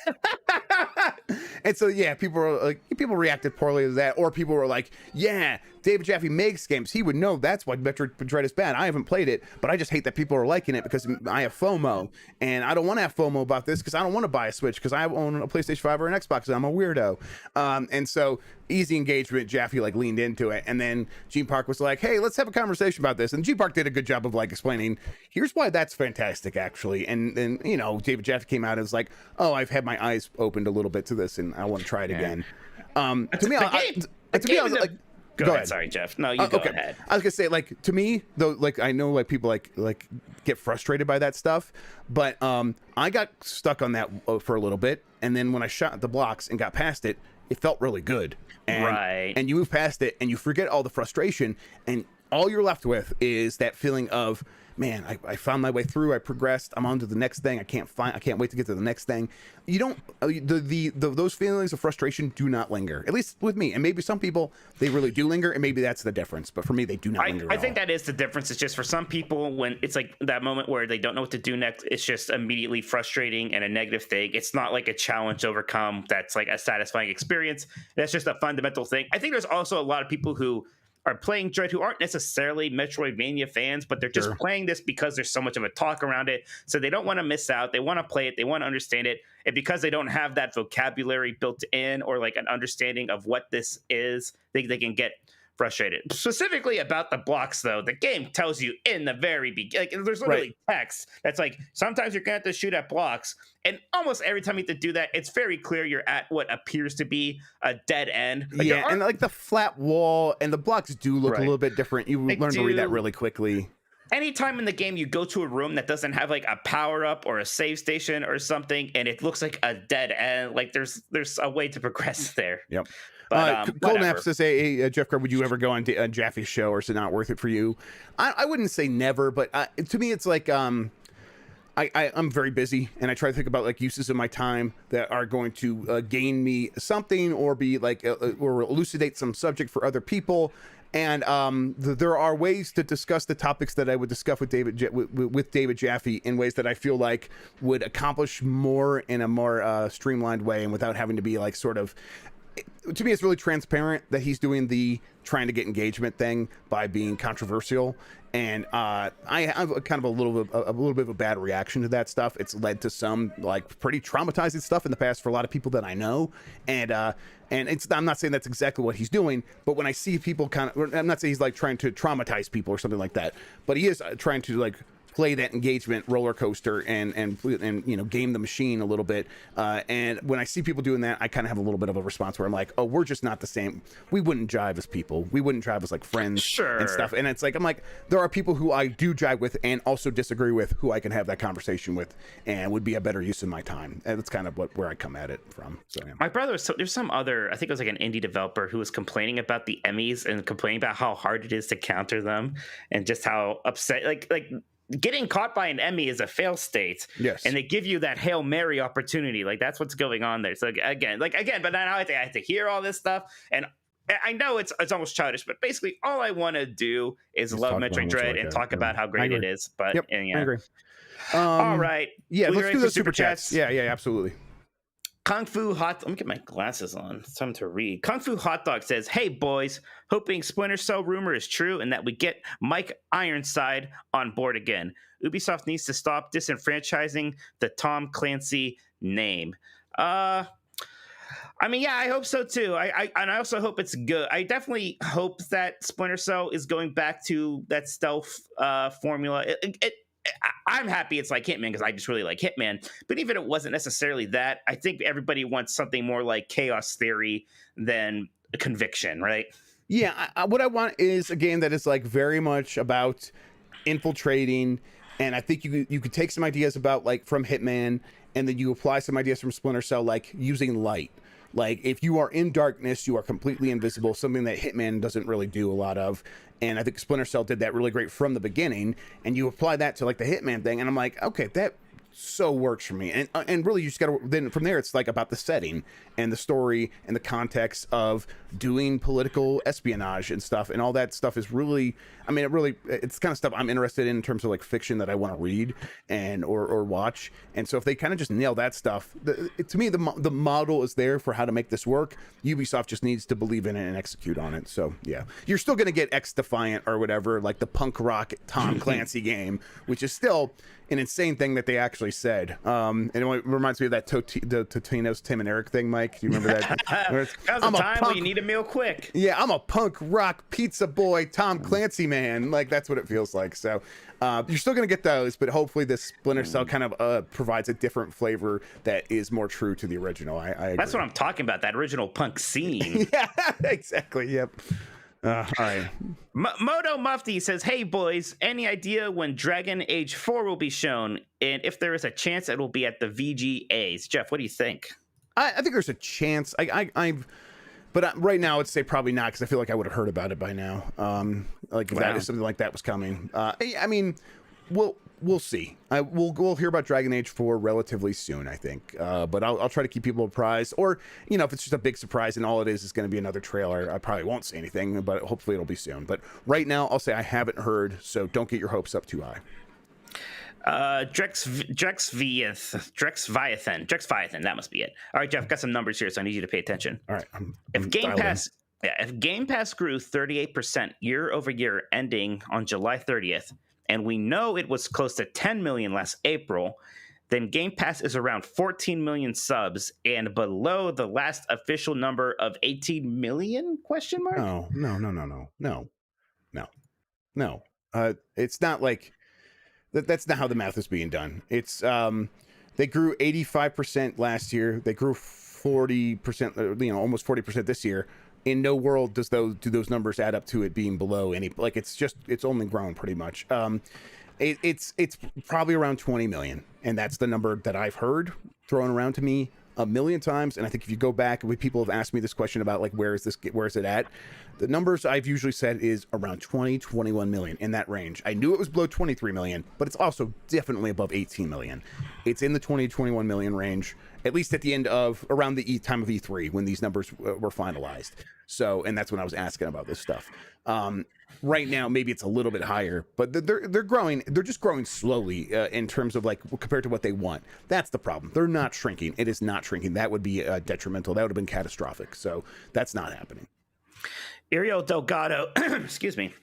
And so yeah, people reacted poorly to that, or people were like, yeah, David Jaffe makes games, he would know that's why Metroid Dread is bad. I haven't played it, but I just hate that people are liking it because I have FOMO, and I don't want to have FOMO about this because I don't want to buy a Switch because I own a PlayStation 5 or an Xbox and I'm a weirdo. And so easy engagement, Jaffe like leaned into it, and then Gene Park was like, hey, let's have a conversation about this, and Gene Park did a good job of like explaining, here's why that's fantastic actually. And then, you know, David Jaffe came out and was like, oh, I've had my eyes opened a little bit to this and I want to try it again. To me, I was like, go ahead. Sorry, Jeff. No, you go ahead. I was gonna say, like, to me though, like, I know like people like get frustrated by that stuff, but I got stuck on that for a little bit, and then when I shot the blocks and got past it, it felt really good. And, right. And you move past it and you forget all the frustration, and all you're left with is that feeling of, man, I found my way through, I progressed, I'm on to the next thing, I can't wait to get to the next thing. You don't, those feelings of frustration do not linger, at least with me. And maybe some people, they really do linger, and maybe that's the difference. But for me, they do not linger. I think that is the difference. It's just for some people, when it's like that moment where they don't know what to do next, it's just immediately frustrating and a negative thing. It's not like a challenge to overcome that's like a satisfying experience. That's just a fundamental thing. I think there's also a lot of people who are playing Dread who aren't necessarily Metroidvania fans, but they're just playing this because there's so much of a talk around it. So they don't want to miss out. They want to play it. They want to understand it. And because they don't have that vocabulary built in or like an understanding of what this is, they can get frustrated. Specifically about the blocks, though, the game tells you in the very beginning, like, there's literally text that's like, sometimes you're going to have to shoot at blocks. And almost every time you have to do that, it's very clear you're at what appears to be a dead end. Like, yeah, and like the flat wall and the blocks do look a little bit different. You learn to read that really quickly. Anytime in the game you go to a room that doesn't have like a power up or a save station or something, and it looks like a dead end, like there's a way to progress there. Yep. But, Cold Naps says, hey, Jeff Grubb, would you ever go on a Jaffe's show, or is it not worth it for you? I wouldn't say never, but to me, it's like I'm very busy, and I try to think about like uses of my time that are going to gain me something, or be like or elucidate some subject for other people. And there are ways to discuss the topics that I would discuss with David Jaffe in ways that I feel like would accomplish more in a more streamlined way, and without having to be like sort of. To me, it's really transparent that he's doing the trying to get engagement thing by being controversial, and I have kind of a little bit of a bad reaction to that stuff. It's led to some like pretty traumatizing stuff in the past for a lot of people that I know, and I'm not saying that's exactly what he's doing, but when I see people I'm not saying he's like trying to traumatize people or something like that, but he is trying to like play that engagement roller coaster and you know, game the machine a little bit, and when I see people doing that, I kind of have a little bit of a response where I'm like, oh, we're just not the same. We wouldn't jive as people. We wouldn't jive as like friends and stuff. And it's like, I'm like, there are people who I do jive with and also disagree with, who I can have that conversation with and would be a better use of my time. And that's kind of where I come at it from. So yeah. My brother, there's some other, I think it was like an indie developer who was complaining about the Emmys and complaining about how hard it is to counter them, and just how upset, like getting caught by an Emmy is a fail state. Yes. And they give you that Hail Mary opportunity. Like, that's what's going on there. So again, but now I have to hear all this stuff. And I know it's almost childish, but basically all I want to do is love Metroid Dread and talk about how great it is. But I agree. All right. Yeah, let's do the super chats. Yeah, absolutely. Kung Fu Hot. Let me get my glasses on. It's time to read. Kung Fu Hot Dog says, "Hey boys, hoping Splinter Cell rumor is true and that we get Mike Ironside on board again. Ubisoft needs to stop disenfranchising the Tom Clancy name." I mean, yeah, I hope so too. And I also hope it's good. I definitely hope that Splinter Cell is going back to that stealth formula. I'm happy it's like Hitman because I just really like Hitman. But even if it wasn't necessarily that, I think everybody wants something more like Chaos Theory than Conviction, right? Yeah, what I want is a game that is like very much about infiltrating, and I think you could take some ideas about like from Hitman, and then you apply some ideas from Splinter Cell, like using light. Like if you are in darkness, you are completely invisible, something that Hitman doesn't really do a lot of. And I think Splinter Cell did that really great from the beginning, and you apply that to like the Hitman thing, and I'm like, okay, that so works for me. And really, you just gotta, then from there it's like about the setting and the story and the context of doing political espionage and stuff, and all that stuff is really, I mean, it's kind of stuff I'm interested in terms of like fiction that I want to read and or watch. And so if they kind of just nail that stuff, to me the model is there for how to make this work. Ubisoft just needs to believe in it and execute on it. So yeah, you're still gonna get X Defiant or whatever, like the punk rock Tom Clancy game, which is still an insane thing that they actually said. And it reminds me of that the Totino's Tim and Eric thing, Mike. Do you remember that? That was a time when you need a meal quick. Yeah, I'm a punk rock pizza boy, Tom Clancy man. Like, that's what it feels like. So you're still going to get those, but hopefully this Splinter Cell kind of provides a different flavor that is more true to the original. I agree. That's what I'm talking about, that original punk scene. Yeah, exactly. Yep. All right. Moto Mufti says, hey boys, any idea when Dragon Age 4 will be shown, and if there is a chance it will be at the VGAs? Jeff, what do you think? I think there's a chance. But right now I'd say probably not, because I feel like I would have heard about it by now. Like if that is something like that was coming. I mean, we'll see. We'll hear about Dragon Age 4 relatively soon, I think. But I'll try to keep people apprised. Or, you know, if it's just a big surprise and all it is going to be another trailer, I probably won't say anything, but hopefully it'll be soon. But right now I'll say I haven't heard, so don't get your hopes up too high. Drexviathan, that must be it. All right, Jeff, got some numbers here, so I need you to pay attention. All right. If Game Pass grew 38% year over year ending on July 30th, and we know it was close to 10 million last April, then Game Pass is around 14 million subs and below the last official number of 18 million? Question mark? No. It's not like that's not how the math is being done. It's they grew 85% last year. They grew 40%, you know, almost 40% this year. In no world do those numbers add up to it being below any, like, it's only grown pretty much. It's probably around 20 million, and that's the number that I've heard thrown around to me a million times. And I think if you go back, people have asked me this question about like where is it at, the numbers I've usually said is around 20-21 million, in that range. I knew it was below 23 million, but it's also definitely above 18 million. It's in the 20-21 million range, at least at the end of around the time of E3 when these numbers were finalized. So, and that's when I was asking about this stuff. Right now, maybe it's a little bit higher, but they're growing. They're just growing slowly in terms of like compared to what they want. That's the problem. They're not shrinking. It is not shrinking. That would be detrimental. That would have been catastrophic. So that's not happening. Ariel Delgado, excuse me,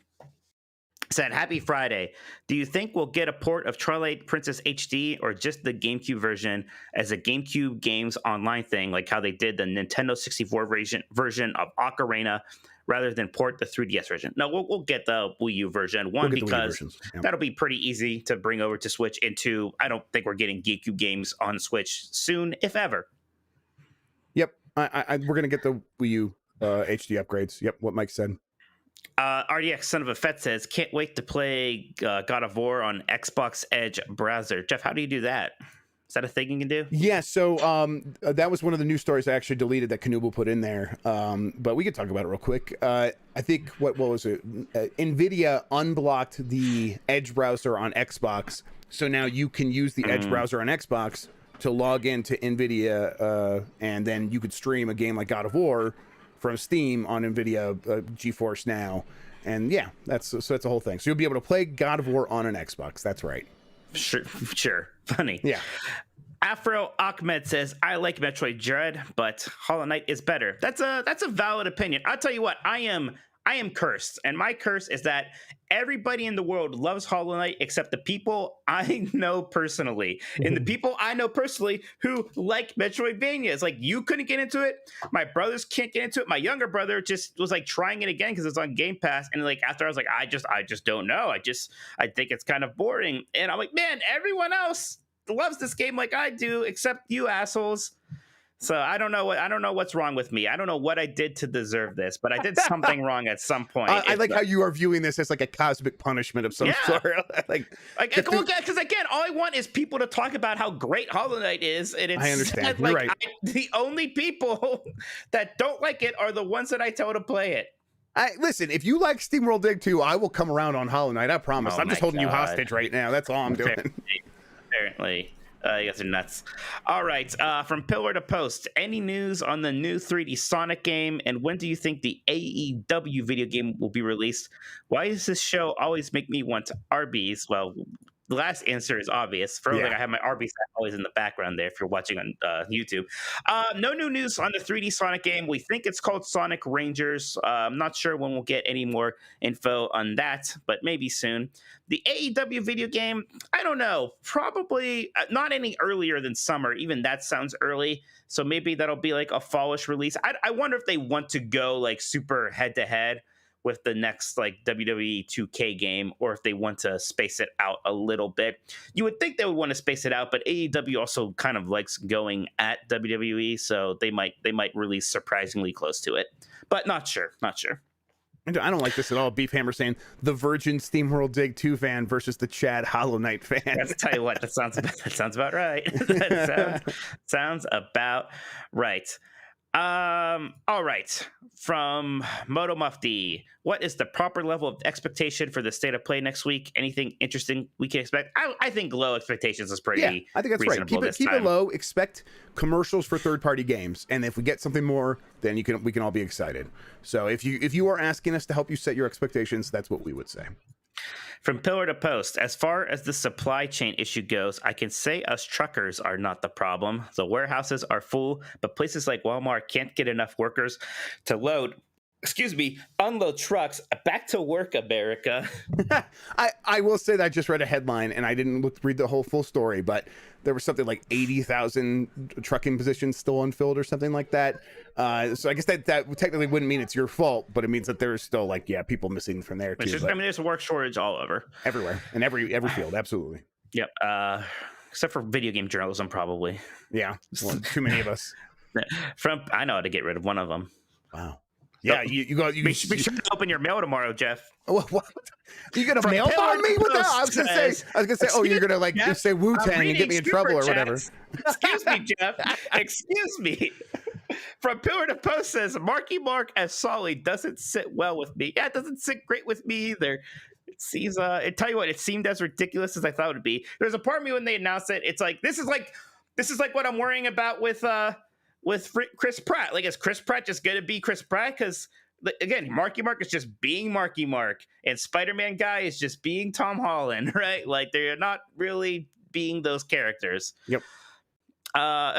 said, happy Friday. Do you think we'll get a port of Twilight Princess HD or just the GameCube version as a GameCube Games Online thing, like how they did the Nintendo 64 version of Ocarina, rather than port the 3DS version? No, we'll get the Wii U version. One, because that'll be pretty easy to bring over to Switch. And two, I don't think we're getting GameCube games on Switch soon, if ever. Yep, we're going to get the Wii U HD upgrades. Yep, what Mike said. RDX Son of a Fett says, can't wait to play God of War on Xbox Edge browser. Jeff, how do you do that? Is that a thing you can do? Yeah, so that was one of the news stories I actually deleted that Canuble put in there. But we could talk about it real quick. I think, what was it? NVIDIA unblocked the Edge browser on Xbox. So now you can use the Edge browser on Xbox to log into NVIDIA, and then you could stream a game like God of War from Steam on NVIDIA GeForce Now. And yeah, that's a whole thing. So you'll be able to play God of War on an Xbox. That's right. Sure. Funny. Yeah. Afro Ahmed says, I like Metroid Dread, but Hollow Knight is better. That's a valid opinion. I'll tell you what, I am cursed, and my curse is that everybody in the world loves Hollow Knight except the people I know personally. And the people I know personally who like Metroidvanias, like, you couldn't get into it. My brothers can't get into it. My younger brother just was like trying it again because it's on Game Pass. And like after I was like, I just don't know. I think it's kind of boring. And I'm like, man, everyone else loves this game like I do, except you assholes. So I don't know what's wrong with me. I don't know what I did to deserve this, but I did something wrong at some point. I like how you are viewing this as like a cosmic punishment of some sort. Because again, all I want is people to talk about how great Hollow Knight is, and it's, I understand. Like, you're right. The only people that don't like it are the ones that I tell to play it. Listen, if you like SteamWorld Dig 2, I will come around on Hollow Knight. I promise. I'm just holding you hostage right now. That's all I'm doing. Apparently. You guys are nuts. All right. From pillar to post, any news on the new 3D Sonic game? And when do you think the AEW video game will be released? Why does this show always make me want Arby's? Well, the last answer is obvious. For like, I have my Arby's always in the background there if you're watching on YouTube. No new news on the 3D Sonic game. We think it's called Sonic Rangers. I'm not sure when we'll get any more info on that, but maybe soon. The AEW video game, I don't know. Probably not any earlier than summer. Even that sounds early. So maybe that'll be like a fallish release. I wonder if they want to go like super head-to-head with the next like WWE 2K game, or if they want to space it out a little bit. You would think they would want to space it out, but AEW also kind of likes going at WWE, so they might release surprisingly close to it, but not sure. I don't like this at all. Beef Hammer saying the Virgin SteamWorld Dig 2 fan versus the Chad Hollow Knight fan. I'll tell you what, that sounds about right. That sounds about right. All right. From Moto Mufti, what is the proper level of expectation for the state of play next week? Anything interesting we can expect? I think low expectations is pretty. Yeah, I think that's right. Keep it low. Expect commercials for third-party games, and if we get something more, then we can all be excited. So if you are asking us to help you set your expectations, that's what we would say. From pillar to post, as far as the supply chain issue goes, I can say us truckers are not the problem. The warehouses are full, but places like Walmart can't get enough workers to unload trucks. Back to work, America. I will say that I just read a headline, and I didn't read the whole full story, but there was something like 80,000 trucking positions still unfilled or something like that. So I guess that technically wouldn't mean it's your fault, but it means that there's still like, people missing from there too. There's a work shortage all over. Everywhere, in every field, absolutely. Yep. Except for video game journalism, probably. Yeah, well, too many of us. I know how to get rid of one of them. Wow. Yeah, you be sure to open your mail tomorrow, Jeff. What? You gonna mail bomb me? What the hell? I was gonna say. Oh, you're gonna like just say Wu-Tang and get me in trouble or whatever. Excuse me, Jeff. Excuse me. From pillar to post says Marky Mark as Solly doesn't sit well with me. Yeah, it doesn't sit great with me either. It seems. I tell you what, it seemed as ridiculous as I thought it would be. There's a part of me when they announced it. It's like this is like what I'm worrying about with Chris Pratt. Like, is Chris Pratt just gonna be Chris Pratt? Because again, Marky Mark is just being Marky Mark, and Spider-Man guy is just being Tom Holland, right? Like, they're not really being those characters. Yep.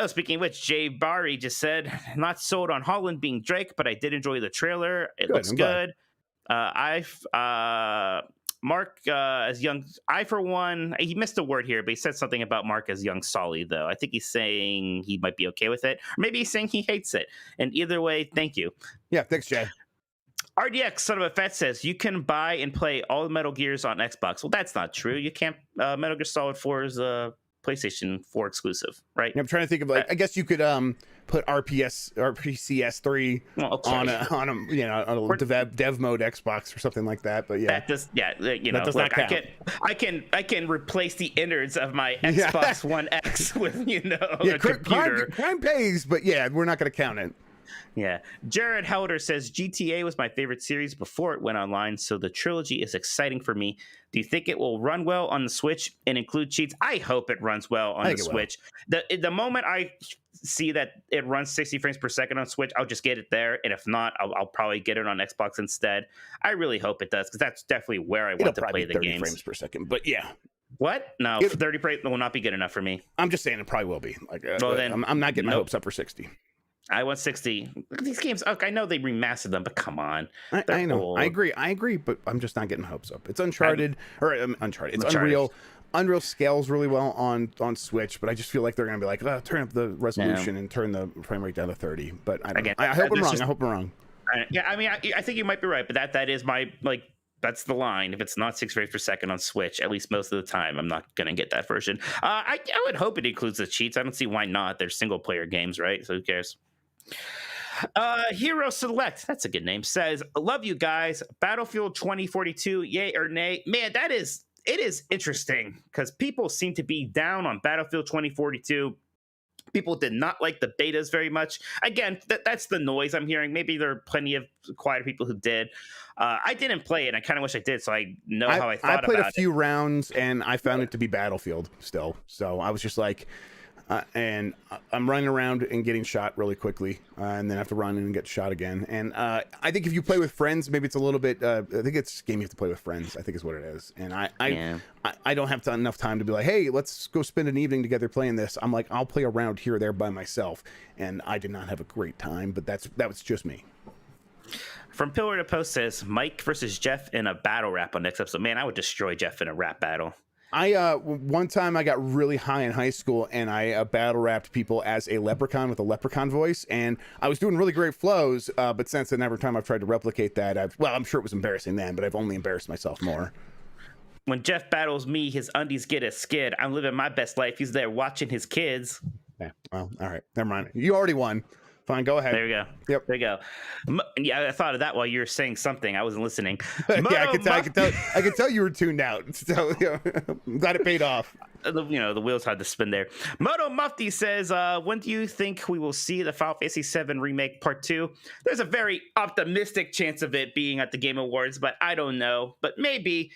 Speaking of which, Jay Barry just said, not sold on Holland being Drake, but I did enjoy the trailer. It looks good. Mark as young, for one, he missed a word here, but he said something about Mark as young Solly, though. I think he's saying he might be okay with it, or maybe he's saying he hates it. And either way, thank you. Yeah, thanks, Jay. RDX, son of a fat, says you can buy and play all the Metal Gears on Xbox. Well, that's not true. You can't. Metal Gear Solid 4 is a PlayStation 4 exclusive, right? I'm trying to think of I guess you could put RPCS 3 on a dev mode Xbox or something like that. But yeah, that does not count. I can replace the innards of my Xbox One X with a computer. Crime pays, but yeah, we're not going to count it. Yeah. Jared Helder says GTA was my favorite series before it went online, so the trilogy is exciting for me. Do you think it will run well on the Switch and include cheats? I hope it runs well on the Switch. The moment I see that it runs 60 frames per second on Switch, I'll just get it there, and if not, I'll probably get it on Xbox instead. I really hope it does, because that's definitely where I want to play the 30 games. frames per second, but yeah. What? No, 30 frames will not be good enough for me. I'm just saying it probably will be. Then I'm not getting my hopes up for 60. I want 60. Look at these games. Okay, I know they remastered them, but come on. I know. Old. I agree, but I'm just not getting hopes up. It's Uncharted. It's Unreal. Unreal scales really well on Switch, but I just feel like they're going to be like, turn up the resolution and turn the frame rate down to 30. But I don't know. I hope I'm wrong. I hope I'm wrong. Yeah, I mean, I think you might be right, but that is my, that's the line. If it's not 6 frames per second on Switch, at least most of the time, I'm not going to get that version. I would hope it includes the cheats. I don't see why not. They're single player games, right? So who cares? Hero Select, that's a good name, says, love you guys. Battlefield 2042, yay or nay? Man, it is interesting, because people seem to be down on Battlefield 2042 people did not like the betas very much. Again, that's the noise I'm hearing. Maybe there are plenty of quieter people who did. I didn't play it, and I kind of wish I did, so I know how I thought about it. I played a few rounds, and I found it to be Battlefield still. So I was just like, and I'm running around and getting shot really quickly, and then have to run and get shot again. And I think if you play with friends, maybe it's a little bit. I think it's a game you have to play with friends. I think is what it is. And I don't have enough time to be like, hey, let's go spend an evening together playing this. I'm like, I'll play around here or there by myself, and I did not have a great time. But that was just me. From Pillar to Post says Mike versus Jeff in a battle rap on next episode. Man, I would destroy Jeff in a rap battle. One time I got really high in high school, and I battle rapped people as a leprechaun with a leprechaun voice, and I was doing really great flows. But since then, every time I've tried to replicate that, I'm sure it was embarrassing then, but I've only embarrassed myself more. When Jeff battles me, his undies get a skid. I'm living my best life. He's there watching his kids. Yeah. Well, all right. Never mind. You already won. Fine, go ahead. There you go. Yep. There you go. Yeah, I thought of that while you were saying something. I wasn't listening. Yeah, I could tell you were tuned out. So I'm glad it paid off. The wheels had to spin there. Moto Mufti says, when do you think we will see the Final Fantasy VII Remake Part 2? There's a very optimistic chance of it being at the Game Awards, but I don't know. But maybe,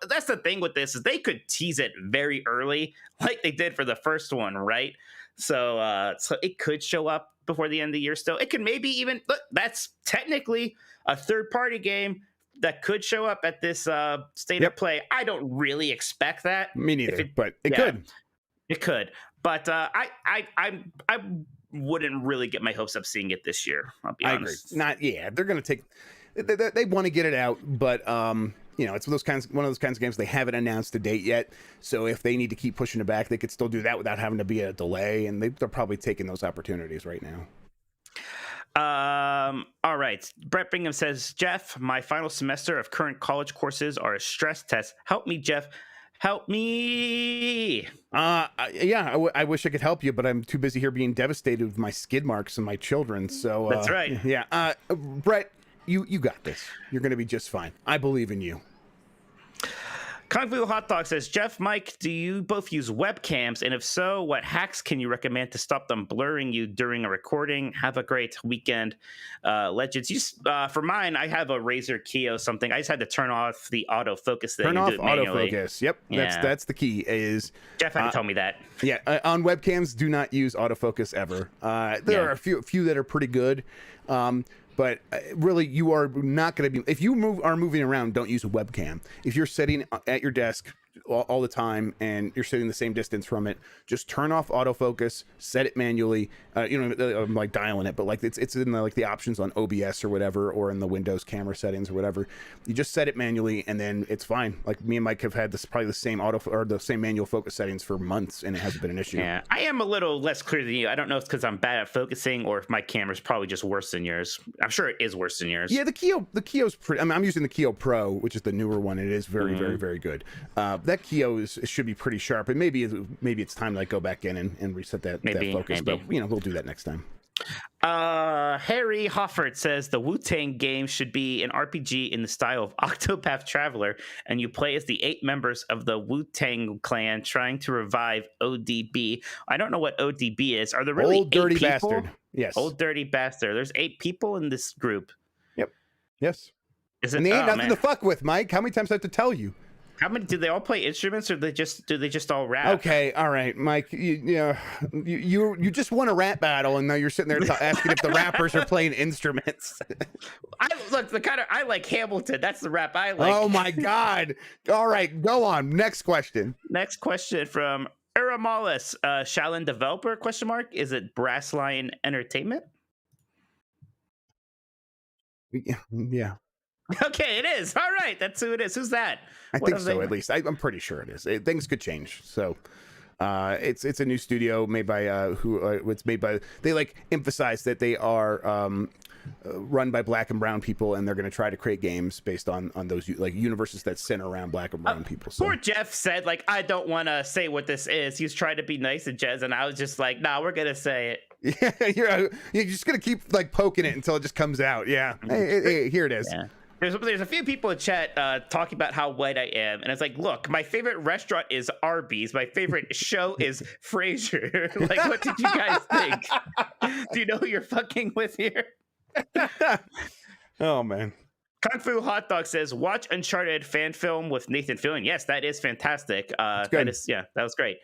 that's the thing with this, is they could tease it very early, like they did for the first one, right? So it could show up before the end of the year still. It could maybe even, look, that's technically a third-party game that could show up at this State of Play. I don't really expect that. Me neither, but it could. It could. But I wouldn't really get my hopes up seeing it this year, I'll be honest. Agree. They're going to take... They want to get it out, but... it's one of those kinds of games they haven't announced a date yet. So if they need to keep pushing it back, they could still do that without having to be a delay. And they're probably taking those opportunities right now. All right. Brett Bingham says, Jeff, my final semester of current college courses are a stress test. Help me, Jeff. Help me. I wish I could help you, but I'm too busy here being devastated with my skid marks and my children. So that's right. Yeah. Brett, you got this. You're going to be just fine. I believe in you. Kung Fu Hot Dog says, Jeff, Mike, do you both use webcams? And if so, what hacks can you recommend to stop them blurring you during a recording? Have a great weekend. Legends. For mine, I have a Razer Keo something. I just had to turn off the autofocus thing. Turn off autofocus. Yep. Yeah. That's the key. Is Jeff had to tell me that. Yeah. On webcams, do not use autofocus ever. There are a few that are pretty good. But really, you are not going to be... If you are moving around, don't use a webcam. If you're sitting at your desk all the time and you're sitting the same distance from it, just turn off autofocus, set it manually. I'm like dialing it, but like it's in the options on OBS or whatever, or in the Windows camera settings or whatever. You just set it manually, and then it's fine. Like me and Mike have had probably the same the same manual focus settings for months, and it hasn't been an issue. Yeah, I am a little less clear than you. I don't know if it's because I'm bad at focusing or if my camera's probably just worse than yours. I'm sure it is worse than yours. Yeah, the Keo's pretty. I mean, I'm using the Keo Pro, which is the newer one. It is very, very, very good. That Keo should be pretty sharp, and maybe it's time to go back in and reset that focus. But we'll do that next time. Harry Hoffert says the Wu-Tang game should be an RPG in the style of Octopath Traveler, and you play as the 8 members of the Wu-Tang clan trying to revive ODB. I don't know what ODB is. Are there really Old Dirty 8 people? Bastard? Yes. Old Dirty Bastard. There's 8 people in this group. Yep. Yes. Is it? And they ain't nothing to fuck with, Mike. How many times do I have to tell you? How many do they all play instruments, or do they just all rap? Okay, all right, Mike. You just won a rap battle, and now you're sitting there asking if the rappers are playing instruments. I like Hamilton. That's the rap I like. Oh my God! All right, go on. Next question. Next question from Eramalis, Shaolin developer ? Is it Brass Lion Entertainment? Yeah. Okay, it is. All right, that's who it is. Who's that? I think so. At least I'm pretty sure it is. Things could change. So, it's a new studio made by it's made by. They emphasize that they are run by Black and brown people, and they're going to try to create games based on those universes that center around Black and brown people. So. Poor Jeff said I don't want to say what this is. He was trying to be nice to Jez, and I was just like, nah, we're gonna say it. Yeah, you're just gonna keep poking it until it just comes out. Yeah, hey, here it is. Yeah. There's a few people in chat talking about how white I am, and it's like, look, my favorite restaurant is Arby's. My favorite show is Frasier. Like, what did you guys think? Do you know who you're fucking with here? Oh man. Kung Fu Hot Dog says, watch Uncharted fan film with Nathan Fillion. Yes, that is fantastic. good. That was great.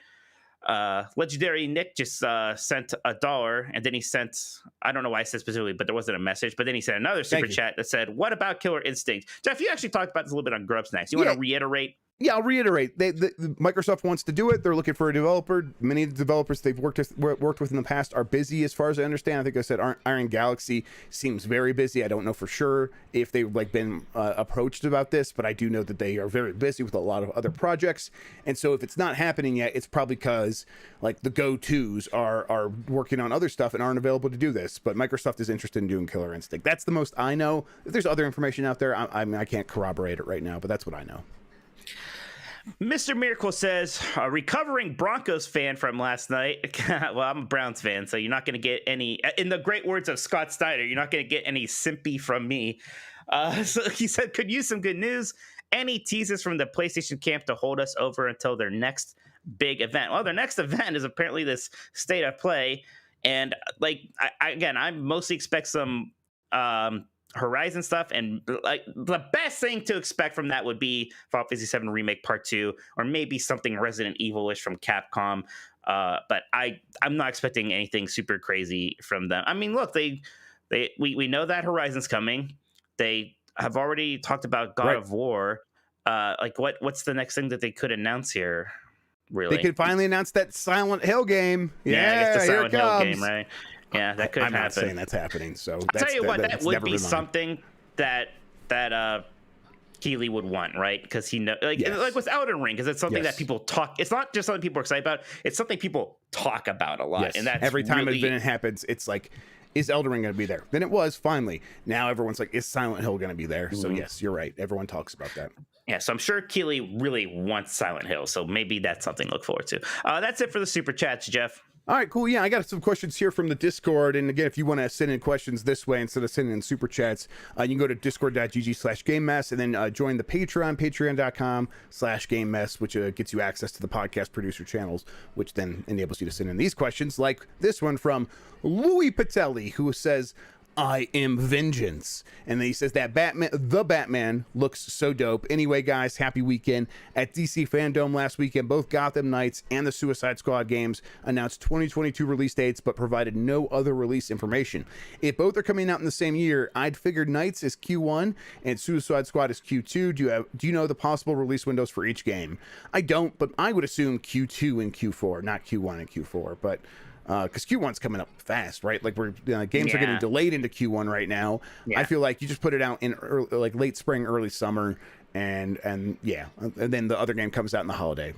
Legendary Nick just sent $1, and then he sent, I don't know why I said specifically, but there wasn't a message, but then he sent another super chat that said, what about Killer Instinct? Jeff, you actually talked about this a little bit on Grub Snacks. You want to reiterate? Yeah, I'll reiterate. Microsoft wants to do it. They're looking for a developer. Many of the developers they've worked with in the past are busy, as far as I understand. I think I said Iron Galaxy seems very busy. I don't know for sure if they've been approached about this, but I do know that they are very busy with a lot of other projects. And so if it's not happening yet, it's probably because the go-tos are working on other stuff and aren't available to do this. But Microsoft is interested in doing Killer Instinct. That's the most I know. If there's other information out there, I mean, I can't corroborate it right now, but that's what I know. Mr. Miracle says, a recovering Broncos fan from last night. Well, I'm a Browns fan, so you're not going to get any, in the great words of Scott Steiner, you're not going to get any simpy from me. So he said, could use some good news. Any teases from the PlayStation camp to hold us over until their next big event? Well, their next event is apparently this State of Play. And I mostly expect some Horizon stuff, and the best thing to expect from that would be Final Fantasy VII Remake Part 2, or maybe something Resident Evil-ish from Capcom. But I'm not expecting anything super crazy from them. I mean, look, we know that Horizon's coming. They have already talked about God of War. What's the next thing that they could announce here? Really, they could finally announce that Silent Hill game. Yeah, I guess the Silent here it Hill comes. game, right? Yeah, that could happen. I'm not saying that's happening. So I'll tell you what, that would be something that Keighley would want, right? Because he knows, like with Elden Ring, because it's something that people talk. It's not just something people are excited about. It's something people talk about a lot, yes. and that's every time really... an event happens, it's like, is Elden Ring going to be there? Then it was finally. Now everyone's like, is Silent Hill going to be there? So yes, you're right. Everyone talks about that. Yeah, so I'm sure Keighley really wants Silent Hill, so maybe that's something to look forward to. That's it for the super chats, Jeff. All right, cool. Yeah, I got some questions here from the Discord. And again, if you want to send in questions this way instead of sending in super chats, you can go to discord.gg/GameMess and then join the Patreon, patreon.com/GameMess, which gets you access to the podcast producer channels, which then enables you to send in these questions, like this one from Louis Patelli, who says, I am vengeance. And then he says that the Batman looks so dope. Anyway, guys, happy weekend. At DC Fandom last weekend, both Gotham Knights and the Suicide Squad games announced 2022 release dates, but provided no other release information. If both are coming out in the same year, I'd figured Knights is Q1 and Suicide Squad is Q2. Do you know the possible release windows for each game? I don't, but I would assume Q2 and Q4, not Q1 and Q4, but because Q1's coming up fast, right? Like games are getting delayed into Q1 right now. I feel like you just put it out in late spring, early summer, and then the other game comes out in the holiday.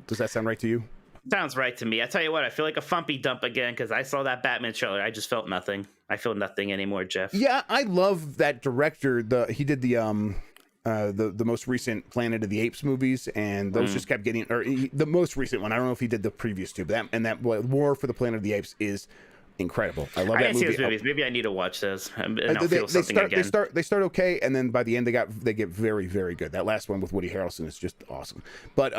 Does that sound right to you? Sounds right to me. I tell you what, I feel like a Fumpy dump again because I saw that Batman trailer. I just felt nothing. I feel nothing anymore, Jeff. Yeah, I love that director. He did the most recent Planet of the Apes movies, and those just kept getting, the most recent one. I don't know if he did the previous two, but that War for the Planet of the Apes is incredible. I love that movie. See those movies. Maybe I need to watch those. And I'll feel something again. They start okay, and then by the end they get very, very good. That last one with Woody Harrelson is just awesome. But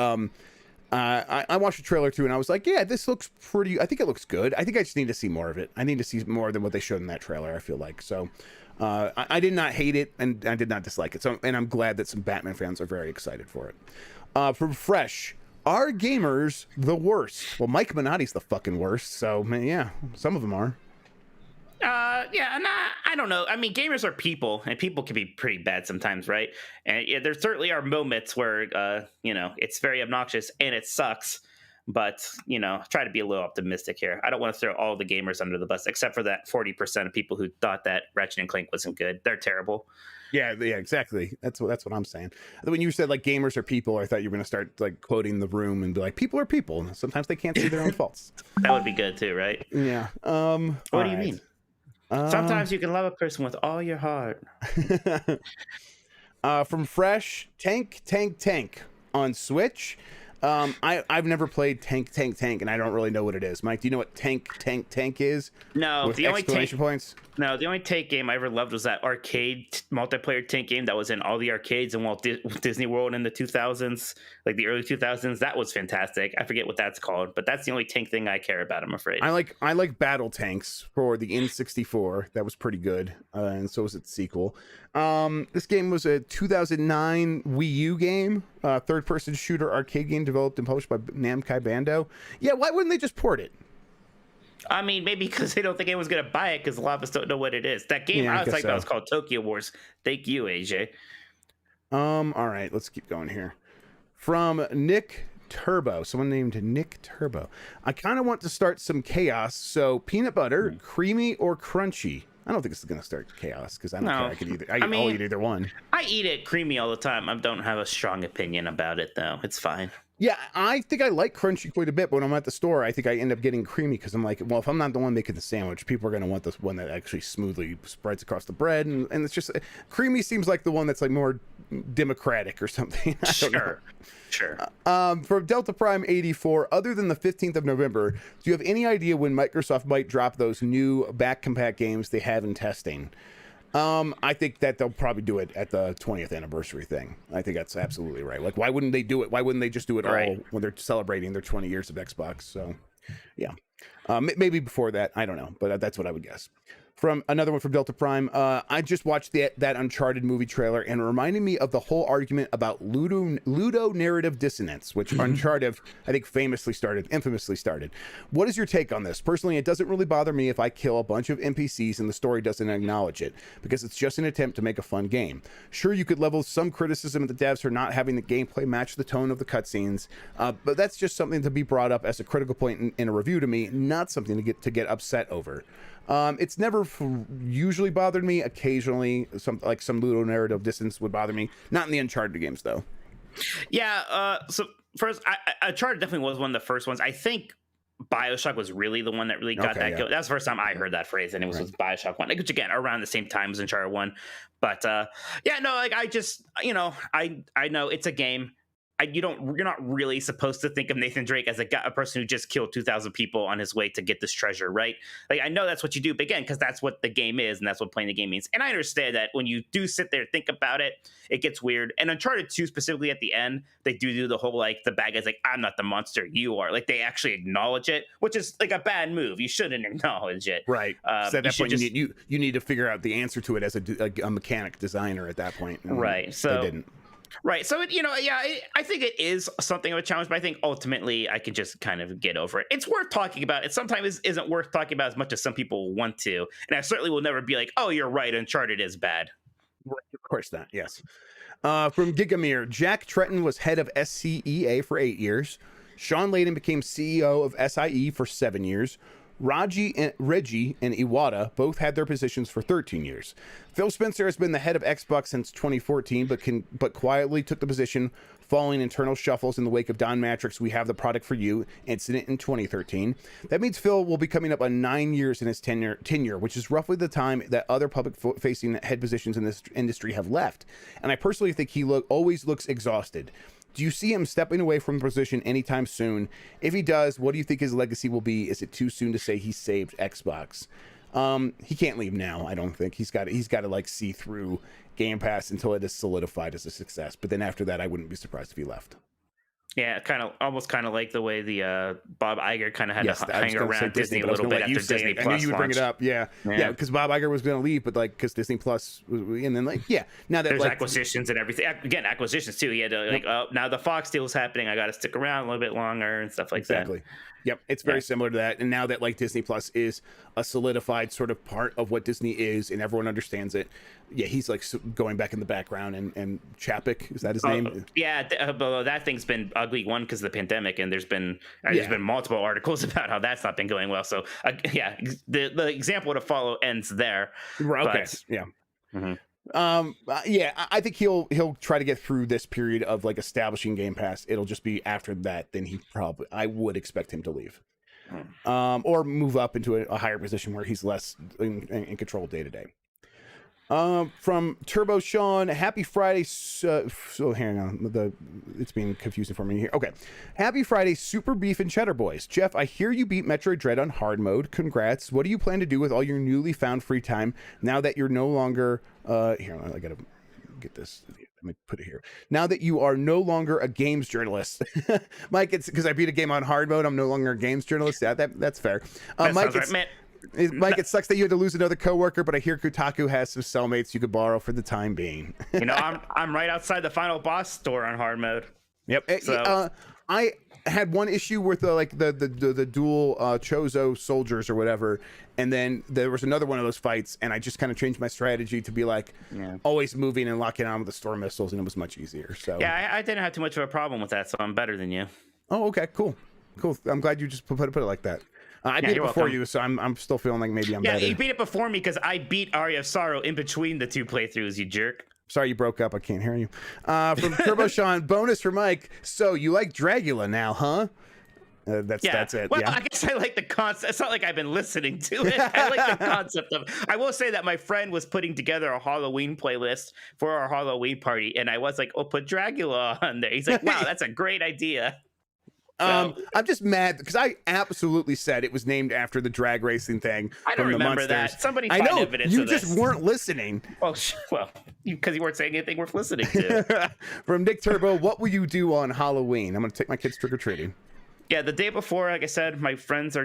I watched the trailer too, and I was like, yeah, this looks pretty. I think it looks good. I think I just need to see more of it. I need to see more than what they showed in that trailer, I feel like. So I did not hate it, and I did not dislike it. So, and I'm glad that some Batman fans are very excited for it. From Fresh, are gamers the worst? Well, Mike Minotti's the fucking worst. So, yeah, some of them are. I don't know. I mean, gamers are people, and people can be pretty bad sometimes, right? And there certainly are moments where, it's very obnoxious and it sucks. But, try to be a little optimistic here. I don't want to throw all the gamers under the bus, except for that 40% of people who thought that Ratchet and Clank wasn't good. They're terrible. Yeah, exactly. That's what I'm saying. When you said gamers are people, I thought you were going to start quoting The Room and be like, people are people. Sometimes they can't see their own faults. That would be good too, right? Yeah. What do you mean? Sometimes you can love a person with all your heart. From Fresh, Tank on Switch. I've never played Tank, and I don't really know what it is. Mike, do you know what Tank is? No, with the only exclamation points. No, the only tank game I ever loved was that arcade multiplayer tank game that was in all the arcades in Disney World in the 2000s, like the early 2000s. That was fantastic. I forget what that's called, but that's the only tank thing I care about, I'm afraid. I like Battle Tanks for the N64. That was pretty good, and so was its sequel. This game was a 2009 Wii U game, third-person shooter arcade game developed and published by Namco Bandai. Yeah, why wouldn't they just port it? I mean, maybe because they don't think anyone's going to buy it because a lot of us don't know what it is. That game, Yeah, I was like, so. that was called Tokyo Wars. Thank you, AJ. All right, let's keep going here. From Nick Turbo, someone named Nick Turbo. I kind of want to start some chaos. So peanut butter, creamy or crunchy? I don't think this is going to start chaos because I don't care. I could either. I'll eat either one. I eat it creamy all the time. I don't have a strong opinion about it though. It's fine. Yeah, I think I like crunchy quite a bit, but when I'm at the store, I think I end up getting creamy because I'm like, well, if I'm not the one making the sandwich, people are going to want this one that actually smoothly spreads across the bread. And it's just, creamy seems like the one that's like more democratic or something. I don't know. Sure. From Delta Prime 84, other than the 15th of November, do you have any idea when Microsoft might drop those new back compat games they have in testing? I think that they'll probably do it at the 20th anniversary thing. I think that's absolutely right. Like, why wouldn't they do it? Why wouldn't they just do it all when they're celebrating their 20 years of Xbox? So, yeah. Maybe before that. I don't know, but that's what I would guess. From another one from Delta Prime, I just watched that Uncharted movie trailer and it reminded me of the whole argument about ludo narrative dissonance, which Uncharted, I think, infamously started. What is your take on this? Personally, it doesn't really bother me if I kill a bunch of NPCs and the story doesn't acknowledge it, because it's just an attempt to make a fun game. Sure, you could level some criticism at the devs for not having the gameplay match the tone of the cutscenes, but that's just something to be brought up as a critical point in a review to me, not something to get upset over. It's never usually bothered me. Occasionally, some ludo narrative distance would bother me. Not in the Uncharted games, though. Yeah. So first, Uncharted definitely was one of the first ones. I think BioShock was really the one that really got that go. That was the first time I heard that phrase, and it was with BioShock 1, which again around the same time as Uncharted 1. But yeah, no, like I just, I know it's a game. You're not really supposed to think of Nathan Drake as a person who just killed 2,000 people on his way to get this treasure, right? Like, I know that's what you do, but again, because that's what the game is, and that's what playing the game means. And I understand that when you do sit there and think about it, it gets weird. And Uncharted 2, specifically at the end, they do the whole, like, the bad guy's like, I'm not the monster, you are. Like, they actually acknowledge it, which is, like, a bad move. You shouldn't acknowledge it. Right. So at that point, you need to figure out the answer to it as a mechanic designer at that point. Right. So they didn't. Right. So, I think it is something of a challenge, but I think ultimately I can just kind of get over it. It's worth talking about. It sometimes isn't worth talking about as much as some people want to. And I certainly will never be like, oh, you're right, Uncharted is bad. Right, of course not. Yes. From Gigamir, Jack Tretton was head of SCEA for 8 years. Sean Layden became CEO of SIE for 7 years. Reggie and Iwata both had their positions for 13 years. Phil Spencer has been the head of Xbox since 2014, but quietly took the position following internal shuffles in the wake of Don Matrix' We Have the Product for You incident in 2013. That means Phil will be coming up on 9 years in his tenure, which is roughly the time that other public-facing head positions in this industry have left. And I personally think he always looks exhausted. Do you see him stepping away from the position anytime soon? If he does, what do you think his legacy will be? Is it too soon to say he saved Xbox? He can't leave now, I don't think. He's got to like see through Game Pass until it is solidified as a success. But then after that, I wouldn't be surprised if he left. Yeah, almost like the way the Bob Iger kind of had to hang around Disney a little bit after Disney Plus. I knew you would bring it up. Yeah, because Bob Iger was going to leave, but because Disney Plus, and then now that there's acquisitions and everything. Again, acquisitions too. He had to now the Fox deal is happening. I got to stick around a little bit longer and stuff like that. Exactly. Yep, it's very similar to that. And now that Disney Plus is a solidified sort of part of what Disney is, and everyone understands it. Yeah, he's going back in the background, and Chapek, is that his name? Yeah, that thing's been ugly, one because of the pandemic, and there's been multiple articles about how that's not been going well. So the example to follow ends there. Right. Okay. Yeah. Mm-hmm. I think he'll try to get through this period of establishing Game Pass. It'll just be after that, then I would expect him to leave, or move up into a higher position where he's less in control day to day. From Turbo Sean, happy Friday. So hang on, it's being confusing for me here. Okay, happy Friday, Super Beef and Cheddar Boys. Jeff, I hear you beat Metroid Dread on hard mode. Congrats. What do you plan to do with all your newly found free time now that you're no longer? Here, I gotta get this. Let me put it here. Now that you are no longer a games journalist, Mike, it's because I beat a game on hard mode. I'm no longer a games journalist. Yeah, that's fair. Mike, right, man. Mike, it sucks that you had to lose another coworker, but I hear Kotaku has some cellmates you could borrow for the time being. I'm right outside the final boss store on hard mode. Yep. So I had one issue with the dual Chozo soldiers or whatever, and then there was another one of those fights, and I just kind of changed my strategy to be always moving and locking on with the storm missiles, and it was much easier. So yeah, I didn't have too much of a problem with that, so I'm better than you. Oh, okay, cool. I'm glad you just put it like that. I beat it before welcome. you, so I'm still feeling like maybe I'm better. Yeah, you beat it before me because I beat Aria of Sorrow in between the 2 playthroughs, you jerk. Sorry you broke up. I can't hear you. From Turbo Sean, bonus for Mike. So you like Dragula now, huh? That's it. Well, yeah. I guess I like the concept. It's not like I've been listening to it. I like the concept of. I will say that my friend was putting together a Halloween playlist for our Halloween party, and I was like, "Oh, put Dragula on there." He's like, "Wow, that's a great idea." I'm just mad because I absolutely said it was named after the drag racing thing. I don't from the remember Munsters. that. Somebody I find know evidence you of just this. weren't listening. Well, because you weren't saying anything worth listening to. From Nick Turbo, what will you do on Halloween? I'm going to take my kids trick or treating. Yeah, the day before, like I said, my friends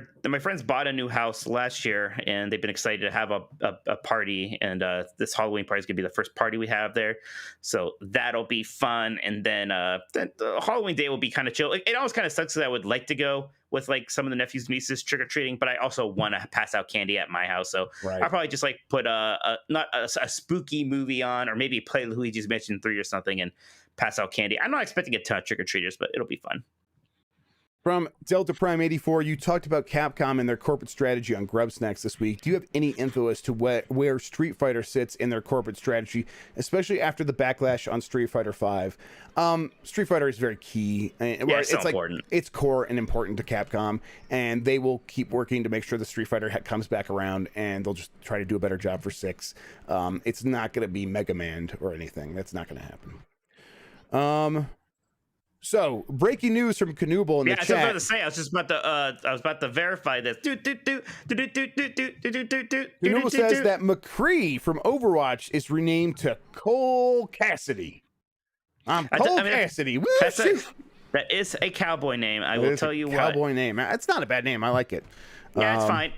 bought a new house last year, and they've been excited to have a party. And this Halloween party is gonna be the first party we have there, so that'll be fun. And then the Halloween day will be kind of chill. It always kind of sucks because I would like to go with like some of the nephews and nieces trick or treating, but I also want to pass out candy at my house. So I'll probably just like put not a spooky movie on, or maybe play Luigi's Mansion 3 or something and pass out candy. I'm not expecting a ton of trick or treaters, but it'll be fun. From Delta Prime 84, you talked about Capcom and their corporate strategy on Grub Snacks this week. Do you have any info as to where Street Fighter sits in their corporate strategy, especially after the backlash on Street Fighter V? Street Fighter is very key. It's so important. It's core and important to Capcom, and they will keep working to make sure the Street Fighter comes back around, and they'll just try to do a better job for 6. It's not going to be Mega Man or anything. That's not going to happen. So, breaking news from Canooble in the chat. I was about to say. I was about to verify this. Canooble says that McCree from Overwatch is renamed to Cole Cassidy. Cassidy. Woo, that is a cowboy name. I will tell you what. Cowboy name. It's not a bad name. I like it. Yeah, it's fine.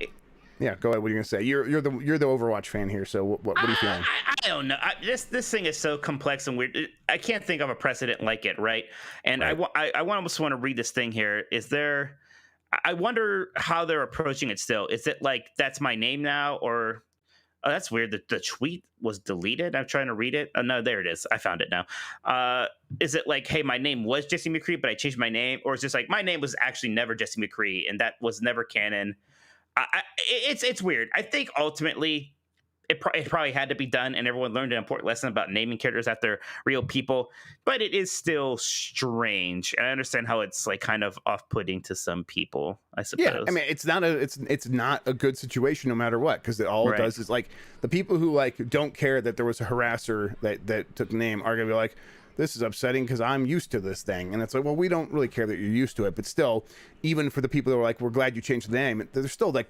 Yeah, go ahead. What are you gonna say? You're the Overwatch fan here. So what are you feeling? I don't know. This thing is so complex and weird. I can't think of a precedent like it, right? And right. I almost want to read this thing here. I wonder how they're approaching it still. Is it like that's my name now, or that's weird. The tweet was deleted. I'm trying to read it. Oh, no, there it is. I found it now. Is it like, hey, my name was Jesse McCree, but I changed my name, or is it just like my name was actually never Jesse McCree and that was never canon? It's weird. I think ultimately it probably had to be done, and everyone learned an important lesson about naming characters after real people. But it is still strange, and I understand how it's like kind of off-putting to some people, I suppose. Yeah, I mean, it's not a good situation no matter what, because all it does is like the people who like don't care that there was a harasser that took the name are gonna be like, this is upsetting because I'm used to this thing. And it's like, well, we don't really care that you're used to it. But still, even for the people that were like, we're glad you changed the name, there's still like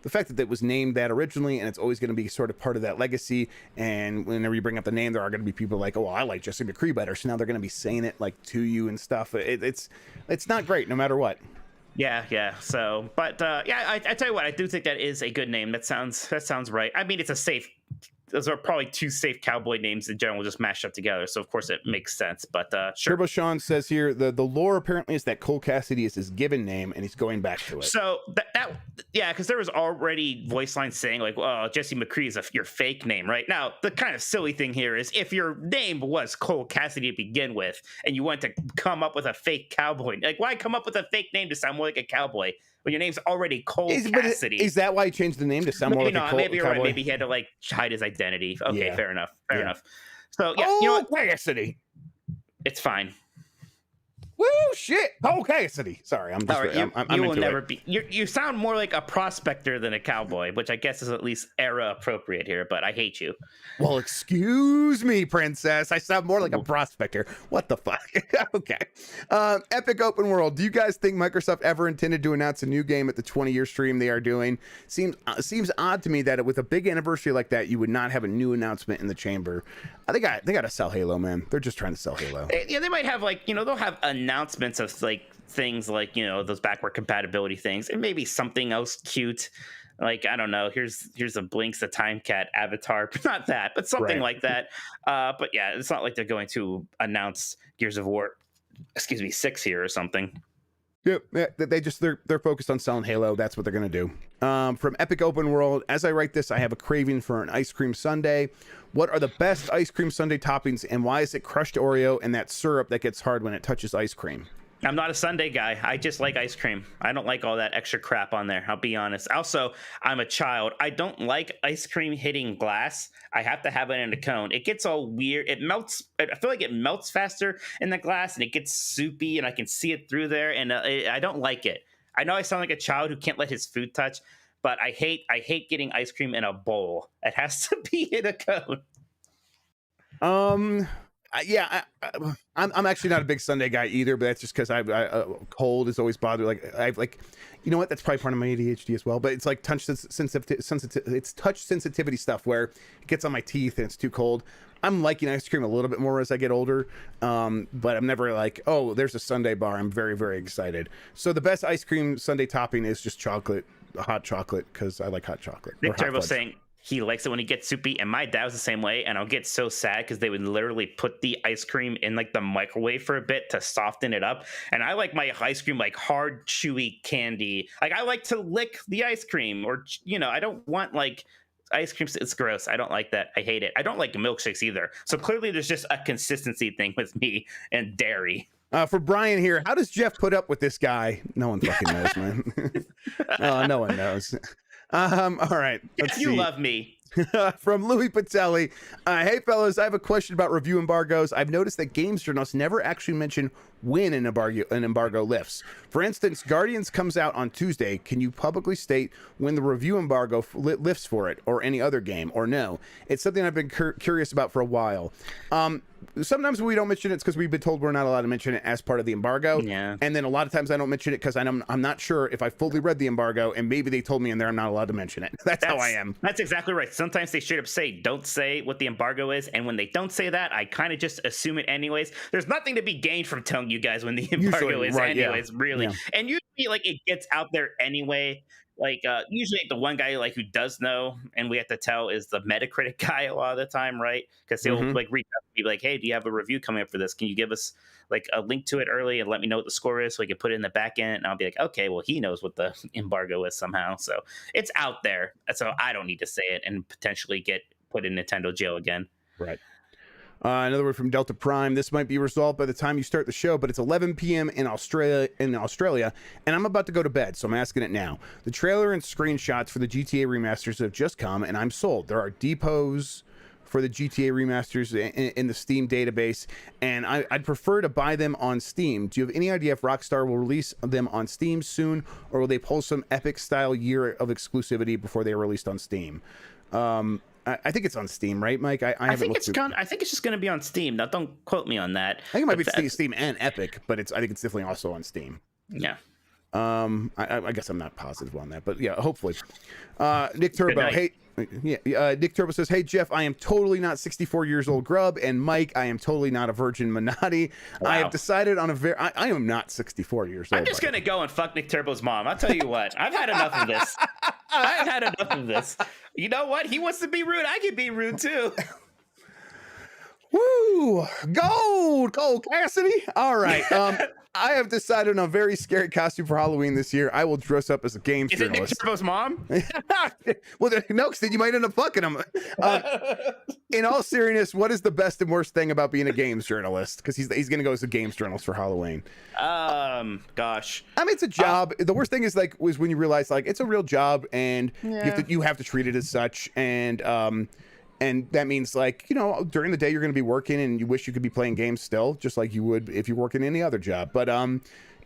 the fact that it was named that originally, and it's always going to be sort of part of that legacy. And whenever you bring up the name, there are going to be people like, oh, well, I like Jesse McCree better. So now they're going to be saying it like to you and stuff. It's not great no matter what. Yeah. So, but I tell you what, I do think that is a good name. That sounds right. I mean, those are probably 2 safe cowboy names in general, just mashed up together. So of course it makes sense. But sure. Turbo Sean says here the lore apparently is that Cole Cassidy is his given name, and he's going back to it. So because there was already voice lines saying like, "Oh, Jesse McCree is your fake name," right? Now the kind of silly thing here is if your name was Cole Cassidy to begin with, and you want to come up with a fake cowboy, like why come up with a fake name to sound more like a cowboy when your name's already Cole Cassidy? Is that why he changed the name to sound more like a cowboy? Maybe you're right. Maybe he had to like hide his identity. Okay, yeah. Fair enough. So yeah, you know what? Cassidy. It's fine. Woo, shit. Oh, Cassidy. Sorry, I'm just. All right, I'm you will into never it. be. You sound more like a prospector than a cowboy, which I guess is at least era appropriate here. But I hate you. Well, excuse me, princess. I sound more like a prospector. What the fuck? Okay. Epic Open World. Do you guys think Microsoft ever intended to announce a new game at the 20-year stream they are doing? Seems odd to me that with a big anniversary like that, you would not have a new announcement in the chamber. They got to sell Halo, man. They're just trying to sell Halo. Yeah, they might have they'll have announcements of things like those backward compatibility things, and maybe something else cute. Like, I don't know, here's a Blinks the Time Cat avatar, not that, but something like that. But yeah, it's not like they're going to announce Gears of War, 6 here or something. Yeah, they're focused on selling Halo. That's what they're gonna do. From Epic Open World, as I write this, I have a craving for an ice cream sundae. What are the best ice cream sundae toppings, and why is it crushed Oreo and that syrup that gets hard when it touches ice cream? I'm not a sundae guy. I just like ice cream. I don't like all that extra crap on there. I'll be honest. Also, I'm a child. I don't like ice cream hitting glass. I have to have it in a cone. It gets all weird. It melts. I feel like it melts faster in the glass, and it gets soupy, and I can see it through there, and I don't like it. I know I sound like a child who can't let his food touch, but I hate getting ice cream in a bowl. It has to be in a cone. Yeah, I'm actually not a big sundae guy either, but that's just because cold is always bothered. Like, you know what? That's probably part of my ADHD as well. But it's like touch sensitivity stuff where it gets on my teeth and it's too cold. I'm liking ice cream a little bit more as I get older, but I'm never like, oh, there's a sundae bar. I'm very, very excited. So the best ice cream sundae topping is just chocolate, hot chocolate, because I like hot chocolate. Nick Turbo saying he likes it when it gets soupy, and my dad was the same way, and I'll get so sad because they would literally put the ice cream in like the microwave for a bit to soften it up, and I like my ice cream like hard, chewy candy. Like, I like to lick the ice cream, or I don't want like ice cream. It's gross. I don't like that. I hate it. I don't like milkshakes either. So clearly there's just a consistency thing with me and dairy. For Brian here, how does Jeff put up with this guy? No one fucking knows, man. No one knows. All right. Let's You see. love me. From Louis Patelli. Hey, fellas, I have a question about review embargoes. I've noticed that games journalists never actually mention when an embargo lifts. For instance, Guardians comes out on Tuesday. Can you publicly state when the review embargo lifts for it, or any other game, or no? It's something I've been curious about for a while. Sometimes we don't mention it because we've been told we're not allowed to mention it as part of the embargo. Yeah. And then a lot of times I don't mention it because I'm not sure if I fully read the embargo, and maybe they told me in there I'm not allowed to mention it. That's how I am. That's exactly right. Sometimes they straight up say, don't say what the embargo is. And when they don't say that, I kind of just assume it anyways. There's nothing to be gained from telling you guys when the embargo is anyways, really. Yeah. And usually like it gets out there anyway. Like usually the one guy like who does know and we have to tell is the Metacritic guy a lot of the time, right? Because he'll like reach out and be like, hey, do you have a review coming up for this? Can you give us like a link to it early and let me know what the score is so I can put it in the back end? And I'll be like, okay, well, he knows what the embargo is somehow. So it's out there. So I don't need to say it and potentially get put in Nintendo jail again. Right. Another word from Delta Prime. This might be resolved by the time you start the show, but it's 11 p.m. in Australia, and I'm about to go to bed, so I'm asking it now. The trailer and screenshots for the GTA remasters have just come, and I'm sold. There are depots for the GTA remasters in the Steam database, and I'd prefer to buy them on Steam. Do you have any idea if Rockstar will release them on Steam soon, or will they pull some Epic-style year of exclusivity before they are released on Steam? I think it's on Steam, right, Mike? I think it's just going to be on Steam. Now, don't quote me on that. I think it might be Steam and Epic, but I think it's definitely also on Steam. Yeah. I guess I'm not positive on that, but yeah, hopefully. Nick Turbo, hey. Yeah, Nick Turbo says, hey, Jeff, I am totally not 64 years old Grubb, and Mike, I am totally not a virgin Minotti. Wow. I have decided on I am not 64 years old. I'm just going to go and fuck Nick Turbo's mom. I'll tell you what. I've had enough of this. I've had enough of this. You know what? He wants to be rude. I can be rude, too. Woo! Gold, Cassidy. All right. I have decided on a very scary costume for Halloween this year. I will dress up as a games journalist. Is it Nick Turbo's mom? Well, no, because then you might end up fucking him. In all seriousness, what is the best and worst thing about being a games journalist? Because he's going to go as a games journalist for Halloween. Gosh. I mean, it's a job. The worst thing is when you realize like it's a real job and you have to treat it as such. And And that means, like, you know, during the day you're going to be working and you wish you could be playing games still, just like you would if you work in any other job. But you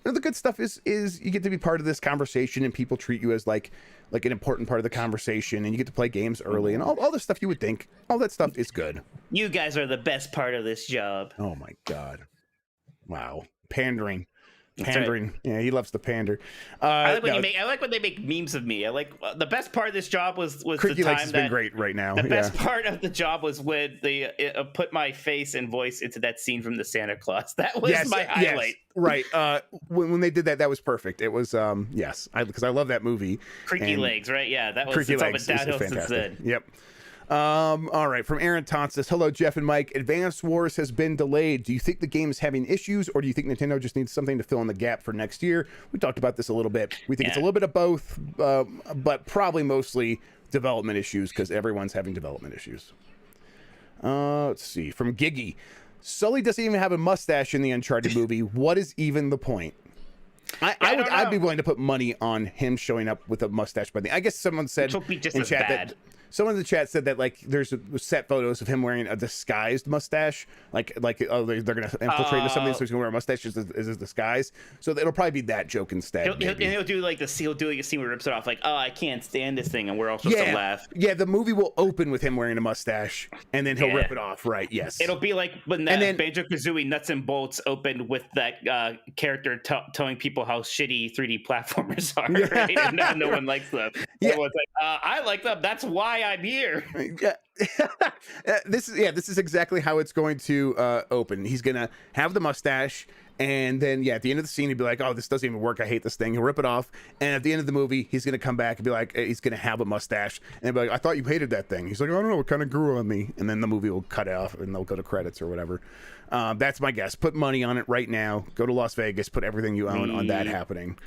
know, the good stuff is you get to be part of this conversation, and people treat you as like an important part of the conversation, and you get to play games early, and all the stuff you would think. All that stuff is good. You guys are the best part of this job. Oh my God. Wow. Pandering. That's Pandering. right. Yeah, he loves to pander. I like when they make memes of me. I like the best part of this job was the Cricky time Lakes has that been great right now. the Yeah. best part of the job was when they put my face and voice into that scene from the Santa Claus. That was my highlight. Right. When they did that, that was perfect. It was yes, because I love that movie. Creaky And Legs, right? Yeah, that was Creaky it's all Legs been is downhill since fantastic. then. Yep. All right, from Aaron Tonstas. Hello, Jeff and Mike. Advance Wars has been delayed. Do you think the game is having issues, or do you think Nintendo just needs something to fill in the gap for next year? We talked about this a little bit. We think it's a little bit of both, but probably mostly development issues, because everyone's having development issues. Let's see. From Giggy. Sully doesn't even have a mustache in the Uncharted movie. What is even the point? I'd be willing to put money on him showing up with a mustache by the. I guess someone said Which will be just in as chat bad. that someone in the chat said that, like, there's set photos of him wearing a disguised mustache, like oh, they're gonna infiltrate or something, so he's gonna wear a mustache as a disguise. So it'll probably be that joke instead. He'll do like a scene where he rips it off, like, oh, I can't stand this thing, and we're all supposed to laugh. Yeah, the movie will open with him wearing a mustache, and then he'll rip it off. Right? Yes. It'll be like when that Banjo-Kazooie Nuts and Bolts opened with that character telling people how shitty 3D platformers are, right? And now no one likes them. Yeah. Everyone's like, I like them. That's why I'm here. Yeah. This is exactly how it's going to open. He's gonna have the mustache, and then at the end of the scene he'd be like, oh, this doesn't even work, I hate this thing. He'll rip it off, and at the end of the movie he's gonna come back and be like, he's gonna have a mustache, and be like, I thought you hated that thing. He's like, I don't know, it kind of grew on me. And then the movie will cut off and they'll go to credits or whatever. That's my guess. Put money on it right now. Go to Las Vegas, put everything you own on that happening.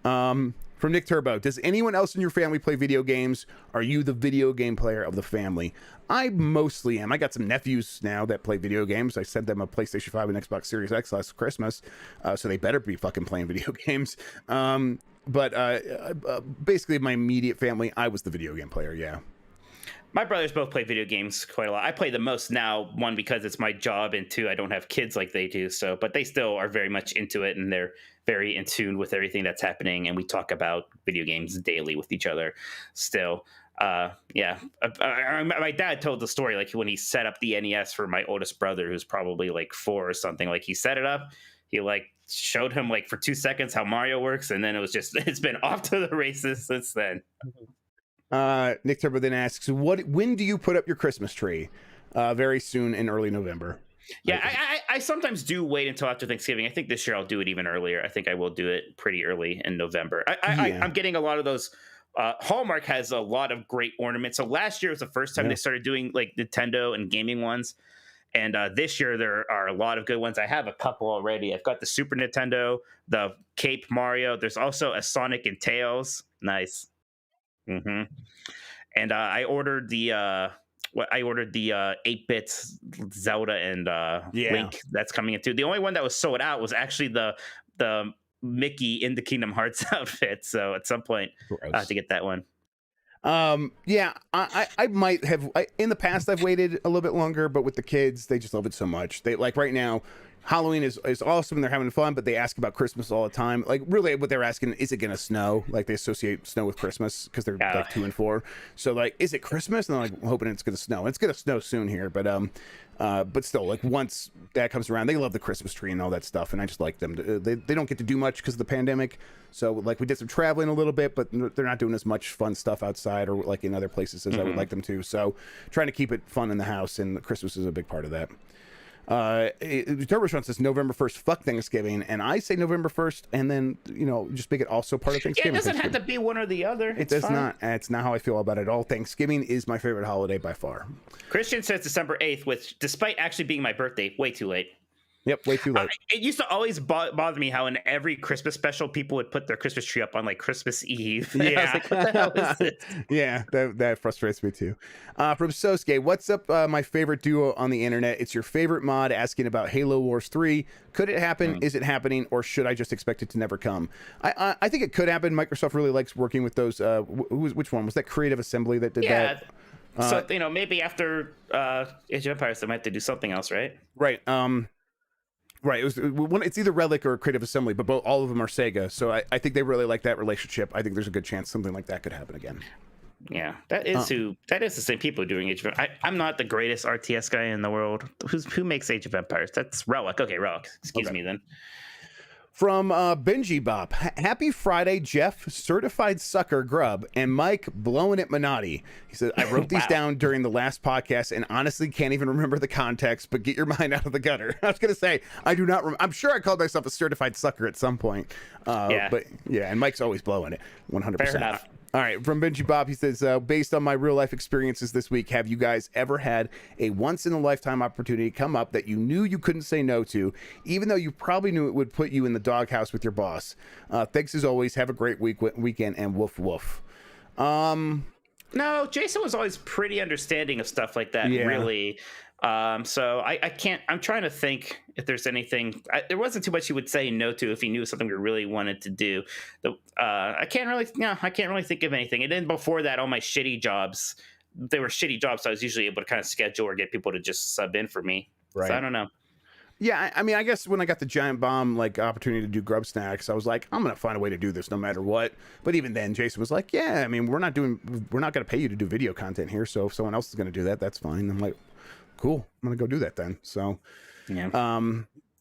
From Nick Turbo, does anyone else in your family play video games? Are you the video game player of the family? I mostly am. I got some nephews now that play video games. I sent them a PlayStation 5 and Xbox Series X last Christmas, so they better be fucking playing video games. But basically, my immediate family, I was the video game player, yeah. My brothers both play video games quite a lot. I play the most now, one, because it's my job, and two, I don't have kids like they do. So, but they still are very much into it, and they're very in tune with everything that's happening. And we talk about video games daily with each other still. My dad told the story, like when he set up the NES for my oldest brother, who's probably like 4 or something. Like he set it up, he like showed him like for 2 seconds how Mario works, and then it's been off to the races since then. Nick Turbo then asks, when do you put up your Christmas tree? Very soon, in early November. Yeah, I sometimes do wait until after Thanksgiving. I think this year I'll do it even earlier. I think I will do it pretty early in November. I'm getting a lot of those. Hallmark has a lot of great ornaments. So last year was the first time they started doing like Nintendo and gaming ones. And this year there are a lot of good ones. I have a couple already. I've got the Super Nintendo, the Cape Mario. There's also a Sonic and Tails. Nice. Mm-hmm. And I ordered the 8-bit Zelda and Link that's coming in too. The only one that was sold out was actually the Mickey in the Kingdom Hearts outfit. So at some point I have to get that one. I might have in the past. I've waited a little bit longer, but with the kids, they just love it so much. They like right now. Halloween is awesome. They're having fun, but they ask about Christmas all the time. Like, really, what they're asking, is it going to snow? Like, they associate snow with Christmas because they're like 2 and 4. So, like, is it Christmas? And they're like, hoping it's going to snow. It's going to snow soon here, but still, like, once that comes around, they love the Christmas tree and all that stuff. And I just like them. They don't get to do much because of the pandemic. So, like, we did some traveling a little bit, but they're not doing as much fun stuff outside or like in other places as I would like them to. So, trying to keep it fun in the house, and Christmas is a big part of that. Turbo says November 1st, fuck Thanksgiving, and I say November 1st, and then just make it also part of Thanksgiving. It doesn't have to be one or the other. It does not. It's not how I feel about it at all. Thanksgiving is my favorite holiday by far. Christian says December 8th, which, despite actually being my birthday, way too late. Yep, way too late. It used to always bother me how in every Christmas special, people would put their Christmas tree up on like Christmas Eve. Yeah, I was like, what the hell is this? Yeah, that frustrates me too. From Sosuke, what's up? My favorite duo on the internet. It's your favorite mod asking about Halo Wars 3. Could it happen? Is it happening? Or should I just expect it to never come? I think it could happen. Microsoft really likes working with those. Which one was that? Creative Assembly that did that. So maybe after Age of Empires, they might have to do something else, right? Right. Right. It's either Relic or Creative Assembly, but all of them are Sega. So I think they really like that relationship. I think there's a good chance something like that could happen again. Yeah, that is the same people doing Age of Empires. I'm not the greatest RTS guy in the world. Who makes Age of Empires? That's Relic. Okay, Relic. Excuse me then. From Benji Bop, happy Friday, Jeff, certified sucker Grubb, and Mike blowing it Minotti. He said, I wrote these down during the last podcast and honestly can't even remember the context, but get your mind out of the gutter. I was going to say, I do not I'm sure I called myself a certified sucker at some point. But yeah, and Mike's always blowing it, 100%. Fair enough. All right, from Benji Bob, he says, based on my real life experiences this week, have you guys ever had a once in a lifetime opportunity come up that you knew you couldn't say no to, even though you probably knew it would put you in the doghouse with your boss? Thanks as always. Have a great weekend, and woof woof. No, Jason was always pretty understanding of stuff like that, really. So I can't, I'm trying to think if there's anything, there wasn't too much he would say no to if he knew something we really wanted to do. I can't really think of anything. And then before that, all my shitty jobs, they were shitty jobs. So I was usually able to kind of schedule or get people to just sub in for me. Right. So I don't know. Yeah, I mean, I guess when I got the Giant Bomb opportunity to do Grub Snacks, I was like, I'm gonna find a way to do this no matter what. But even then, Jason was like, yeah, I mean, we're not gonna pay you to do video content here, so if someone else is gonna do that, that's fine. I'm like, cool, I'm gonna go do that then. So, yeah.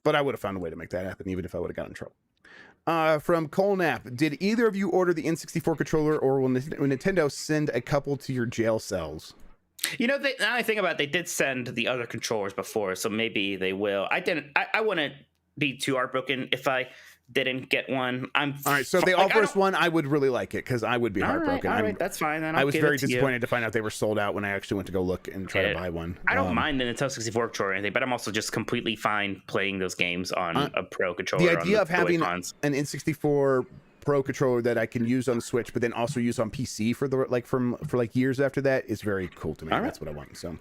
But I would have found a way to make that happen, even if I would have gotten in trouble. From Cole Knapp, did either of you order the N64 controller, or will Nintendo send a couple to your jail cells? Now I think about it, they did send the other controllers before, so maybe they will. I wouldn't be too heartbroken if I didn't get one. All right, so the all-first one, I would really like it because I would be heartbroken. All right, that's fine. Then I was very disappointed to find out they were sold out when I actually went to go look and try to buy one. I don't mind the Nintendo 64 controller or anything, but I'm also just completely fine playing those games on a Pro controller. The idea of having an N64 Pro controller that I can use on Switch, but then also use on PC for years after that is very cool to me. That's what I want. So.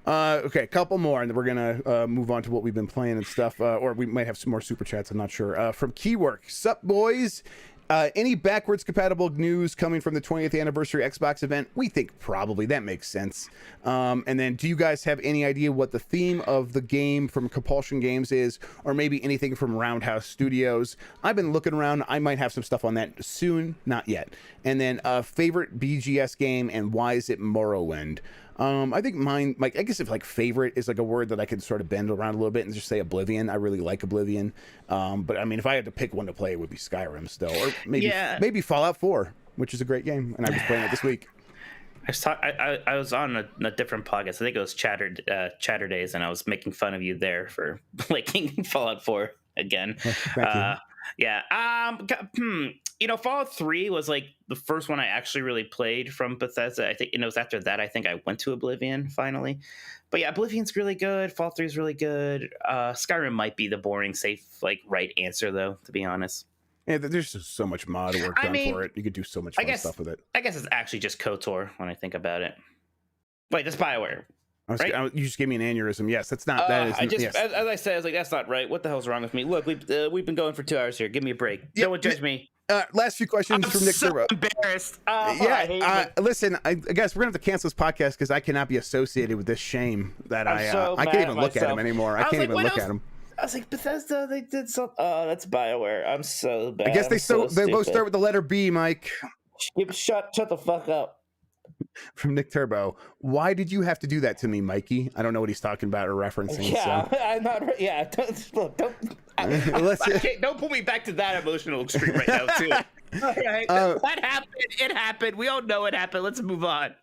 Okay, a couple more, and then we're gonna move on to what we've been playing and stuff, or we might have some more super chats. I'm not sure. From Keywork, sup boys? Any backwards compatible news coming from the 20th anniversary Xbox event? We think probably. That makes sense. And then, do you guys have any idea what the theme of the game from Compulsion Games is, or maybe anything from Roundhouse Studios? I've been looking around. I might have some stuff on that soon. Not yet. And then, favorite BGS game, and why is it Morrowind? I think mine, I guess if favorite is a word that I could sort of bend around a little bit and just say Oblivion. I really like Oblivion. But I mean, if I had to pick one to play, it would be Skyrim still, or maybe Fallout 4, which is a great game, and I was playing it this week. I was on a different podcast. I think it was Chatter Days, and I was making fun of you there for liking Fallout 4 again. Thank you. Yeah. Fallout 3 was the first one I actually really played from Bethesda. I think it was after that I think I went to Oblivion finally. But yeah, Oblivion's really good. Fallout 3 is really good. Skyrim might be the boring, safe, right answer though, to be honest. Yeah, there's just so much mod work done for it. You could do so much fun stuff with it. I guess it's actually just KOTOR when I think about it. Wait, that's BioWare. Right? You just gave me an aneurysm. Yes, that's not. That is. Yes. As I said, I was like, that's not right. What the hell's wrong with me? Look, we've been going for 2 hours here. Give me a break. Don't judge me. Last few questions from Nick Turbo. Embarrassed. Listen, I guess we're gonna have to cancel this podcast because I cannot be associated with this shame that I can't even look at him anymore. I can't even look at him. I was like, Bethesda, they did something. Oh, that's BioWare. I'm so bad. I guess they both start with the letter B, Mike. Shut the fuck up. From Nick Turbo, why did you have to do that to me, Mikey? I don't know what he's talking about or referencing. Yeah, so. I'm not. Yeah, don't pull me back to that emotional extreme right now, too. All right, that happened. It happened. We all know it happened. Let's move on.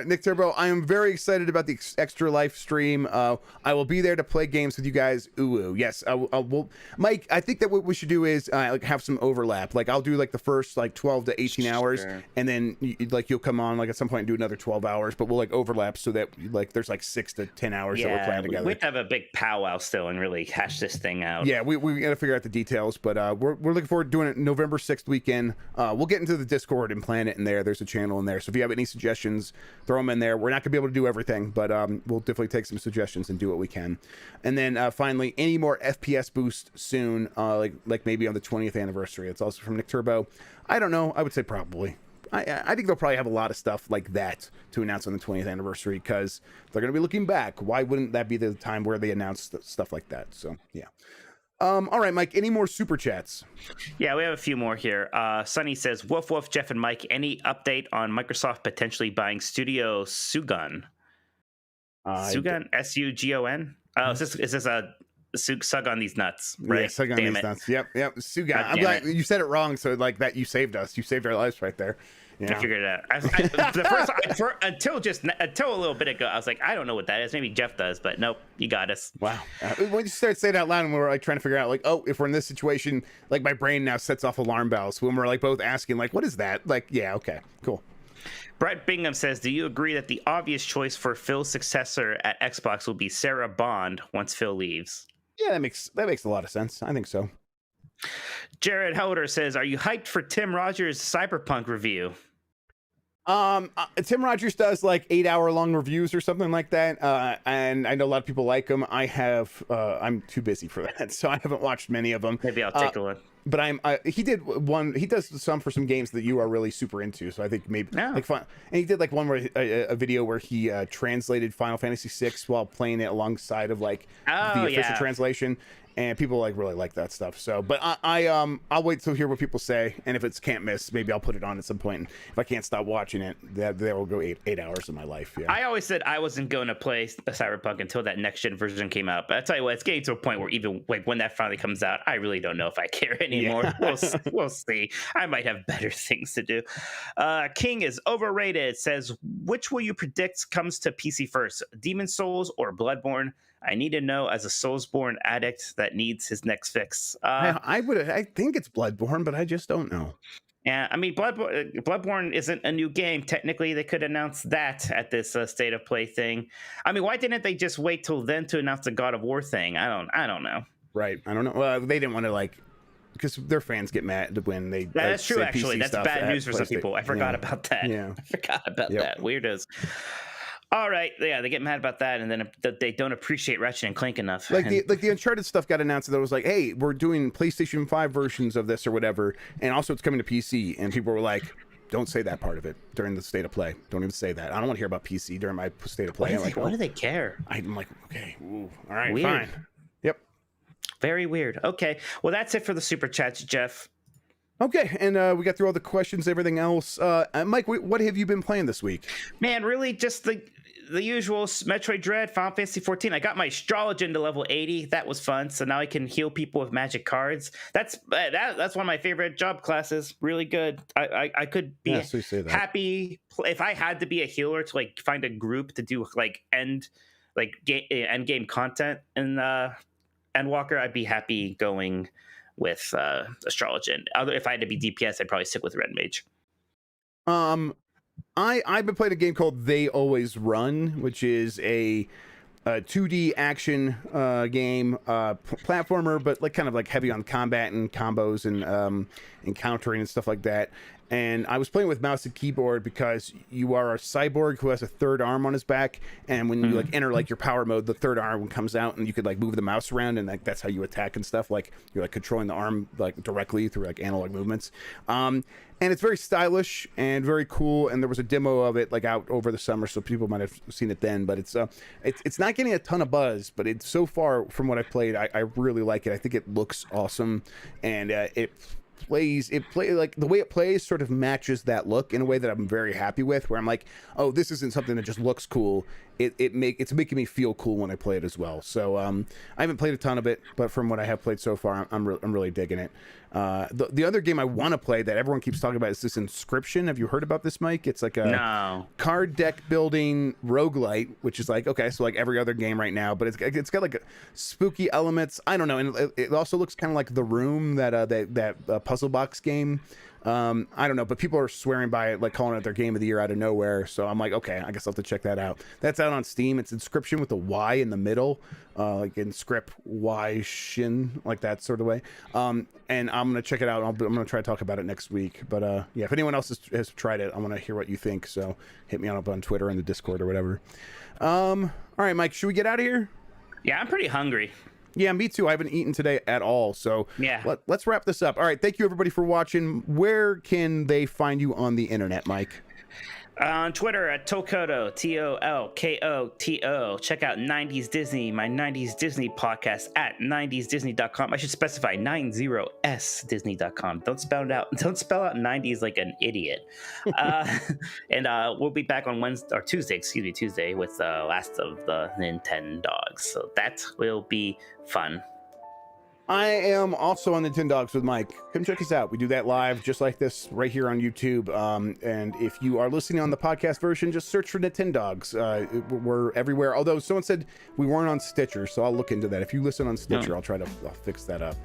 Nick Turbo, I am very excited about the Extra Life stream. I will be there to play games with you guys. Ooh, yes. Mike, I think that what we should do is have some overlap. I'll do the first 12 to 18 hours, and then you'll come on at some point and do another 12 hours. But we'll overlap so that there's 6 to 10 hours that we're playing together. We have to have a big powwow still and really hash this thing out. Yeah, we got to figure out the details, but we're looking forward to doing it November 6th weekend. We'll get into the Discord and plan it in there. There's a channel in there. So if you have any suggestions, throw them in there. We're not going to be able to do everything, but we'll definitely take some suggestions and do what we can. And then finally, any more FPS boost soon, maybe on the 20th anniversary. It's also from Nick Turbo. I don't know. I would say probably. I think they'll probably have a lot of stuff like that to announce on the 20th anniversary, because they're going to be looking back. Why wouldn't that be the time where they announce stuff like that? So yeah. All right, Mike, any more super chats? Yeah, we have a few more here. Sonny says, woof woof, Jeff and Mike, any update on Microsoft potentially buying Studio Sugun? Sugun? Sugon? Oh, is this a Sug on these nuts, right? Yeah, Sug on Damn these it. nuts. Yep. Sugan. God I'm damn glad it. you said it wrong, so like that you saved us. You saved our lives right there. I figured it out. Until a little bit ago, I was like, I don't know what that is. Maybe Jeff does, but nope, you got us. Wow. When you started saying it out loud and we were like trying to figure out like, oh, if we're in this situation, like my brain now sets off alarm bells when we're like both asking like, what is that? Like, yeah, okay, cool. Brett Bingham says, do you agree that the obvious choice for Phil's successor at Xbox will be Sarah Bond once Phil leaves? Yeah, that makes a lot of sense. I think so. Jared Helder says, are you hyped for Tim Rogers' Cyberpunk review? Tim Rogers does like 8-hour long reviews or something like that. And I know a lot of people like him. I'm too busy for that, so I haven't watched many of them. Maybe I'll take a look. But he does some for some games that you are really super into. So I think maybe like fun. And he did like one where a video where he translated Final Fantasy VI while playing it alongside of like the official translation. And people like really like that stuff. So, but I'll wait to hear what people say, and if it's can't miss, maybe I'll put it on at some point. And if I can't stop watching it, that will go eight hours of my life. Yeah. I always said I wasn't going to play a Cyberpunk until that next gen version came out. But I tell you what, it's getting to a point where even like when that finally comes out, I really don't know if I care anymore. Yeah. We'll see. I might have better things to do. King is overrated. Says, which will you predict comes to PC first, Demon Souls or Bloodborne? I need to know as a Soulsborne addict that needs his next fix. I think it's Bloodborne, but I just don't know. Yeah, I mean, Bloodborne isn't a new game. Technically, they could announce that at this State of Play thing. I mean, why didn't they just wait till then to announce the God of War thing? I don't know. Right, I don't know. Well, they didn't want to like, because their fans get mad when they. That's true. Actually, that's bad news for some people. I forgot about that. Yeah, I forgot about that. Weirdos. All right, yeah, they get mad about that, and then they don't appreciate Ratchet and Clank enough. Like the Uncharted stuff got announced that was like, hey, we're doing PlayStation 5 versions of this or whatever, and also it's coming to PC, and people were like, don't say that part of it during the State of Play. Don't even say that. I don't want to hear about PC during my State of Play. Why do they care? I'm like, okay, ooh, all right, weird. Fine. Yep. Very weird. Okay, well, that's it for the super chats, Jeff. Okay, and we got through all the questions, everything else. Mike, what have you been playing this week? Man, really just the usual Metroid Dread, Final Fantasy 14. I got my Astrologian to level 80. That was fun. So now I can heal people with magic cards. That's one of my favorite job classes. Really good. I could be happy if I had to be a healer to like find a group to do like end game content in Endwalker. I'd be happy going with Astrologian. If I had to be DPS, I'd probably stick with Red Mage. I've been playing a game called They Always Run, which is a 2D action game, platformer, but like kind of like heavy on combat and combos and countering and stuff like that. And I was playing with mouse and keyboard because you are a cyborg who has a third arm on his back, and when you like enter like your power mode, the third arm comes out, and you could like move the mouse around, and like that's how you attack and stuff. Like you're like controlling the arm like directly through like analog movements. And it's very stylish and very cool. And there was a demo of it like out over the summer, so people might have seen it then. But it's not getting a ton of buzz, but it's so far from what I played, I really like it. I think it looks awesome, and it like the way it plays sort of matches that look in a way that I'm very happy with, where I'm like, oh, this isn't something that just looks cool. It's making me feel cool when I play it as well. So I haven't played a ton of it, but from what I have played so far, I'm really digging it. The other game I want to play that everyone keeps talking about is this Inscription. Have you heard about this, Mike? It's like a card deck building roguelite, which is like, okay, so like every other game right now, but it's got like spooky elements. I don't know, and it also looks kind of like The Room, that puzzle box game. I don't know, but people are swearing by it, like calling it their game of the year out of nowhere. So I'm like, okay, I guess I'll have to check that out. That's out on Steam. It's Inscription with a Y in the middle, like Inscript Y Shin, like that sort of way. And I'm gonna check it out. I'm gonna try to talk about it next week. But yeah, if anyone else has tried it, I want to hear what you think. So hit me up on Twitter and the Discord or whatever. All right, Mike, should we get out of here? Yeah, I'm pretty hungry. Yeah, me too. I haven't eaten today at all. So Yeah. let's wrap this up. All right. Thank you, everybody, for watching. Where can they find you on the internet, Mike? On Twitter at Tokoto, TOLKOTO. Check out 90s Disney, my 90s Disney podcast at 90sdisney.com. I should specify 90sdisney.com. Don't spell out 90s like an idiot. And we'll be back on Tuesday with the last of the Nintendogs. So that will be fun. I am also on Nintendogs with Mike. Come check us out. We do that live just like this right here on YouTube. And if you are listening on the podcast version, just search for Nintendogs. We're everywhere. Although someone said we weren't on Stitcher, so I'll look into that. If you listen on Stitcher, I'll fix that up.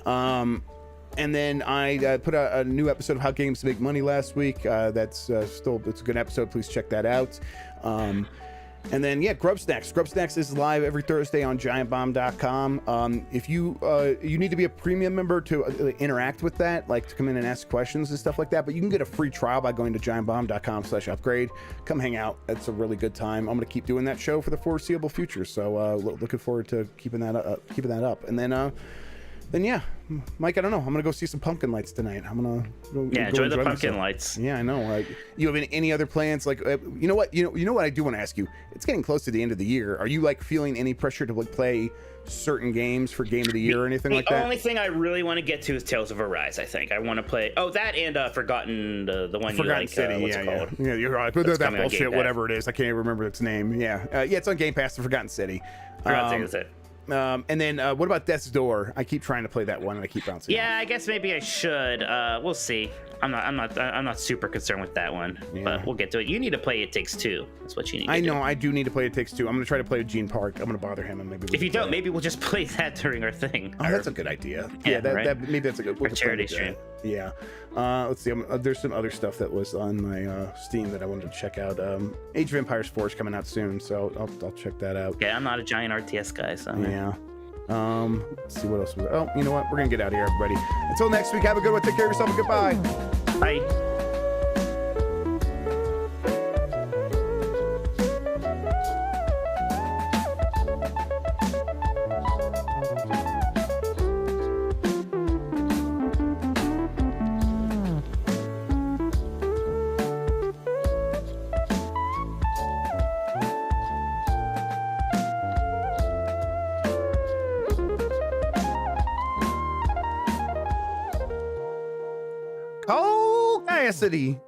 And then I put a new episode of How Games Make Money last week. It's a good episode. Please check that out. And then, Grub Snacks. Grub Snacks is live every Thursday on GiantBomb.com. If you need to be a premium member to interact with that, like to come in and ask questions and stuff like that, but you can get a free trial by going to GiantBomb.com/upgrade. Come hang out. It's a really good time. I'm going to keep doing that show for the foreseeable future. So looking forward to keeping that up. And then Mike, I don't know. I'm gonna go see some pumpkin lights tonight. I'm gonna enjoy the pumpkin lights. Yeah, I know. You have any other plans? Like, you know what? You know what? I do want to ask you. It's getting close to the end of the year. Are you like feeling any pressure to like play certain games for Game of the Year or anything like that? The only thing I really want to get to is Tales of Arise. I think I want to play. Oh, that and Forgotten, the one Forgotten you like. City. What's it called? Yeah, you're right. But that bullshit, whatever it is, I can't even remember its name. Yeah, it's on Game Pass. The Forgotten City. Forgotten City is it. And then what about Death's Door? I keep trying to play that one and I keep bouncing. Yeah, I guess maybe I should. We'll see. I'm not super concerned with that one, but we'll get to it. You need to play It Takes Two. That's what you need. I know. I do need to play It Takes Two. I'm gonna try to play with Gene Park. I'm gonna bother him and maybe. If you don't, maybe we'll just play that during our thing. Oh, that's a good idea. Yeah, that maybe that's a good. Our charity stream. Yeah. Let's see. There's some other stuff that was on my Steam that I wanted to check out. Age of Empires 4 is coming out soon, so I'll check that out. Yeah, I'm not a giant RTS guy, so yeah. Let's see what else was. Oh, you know what? We're gonna get out of here, everybody. Until next week, have a good one. Take care of yourself and goodbye. Bye. Oh, CASSIDY.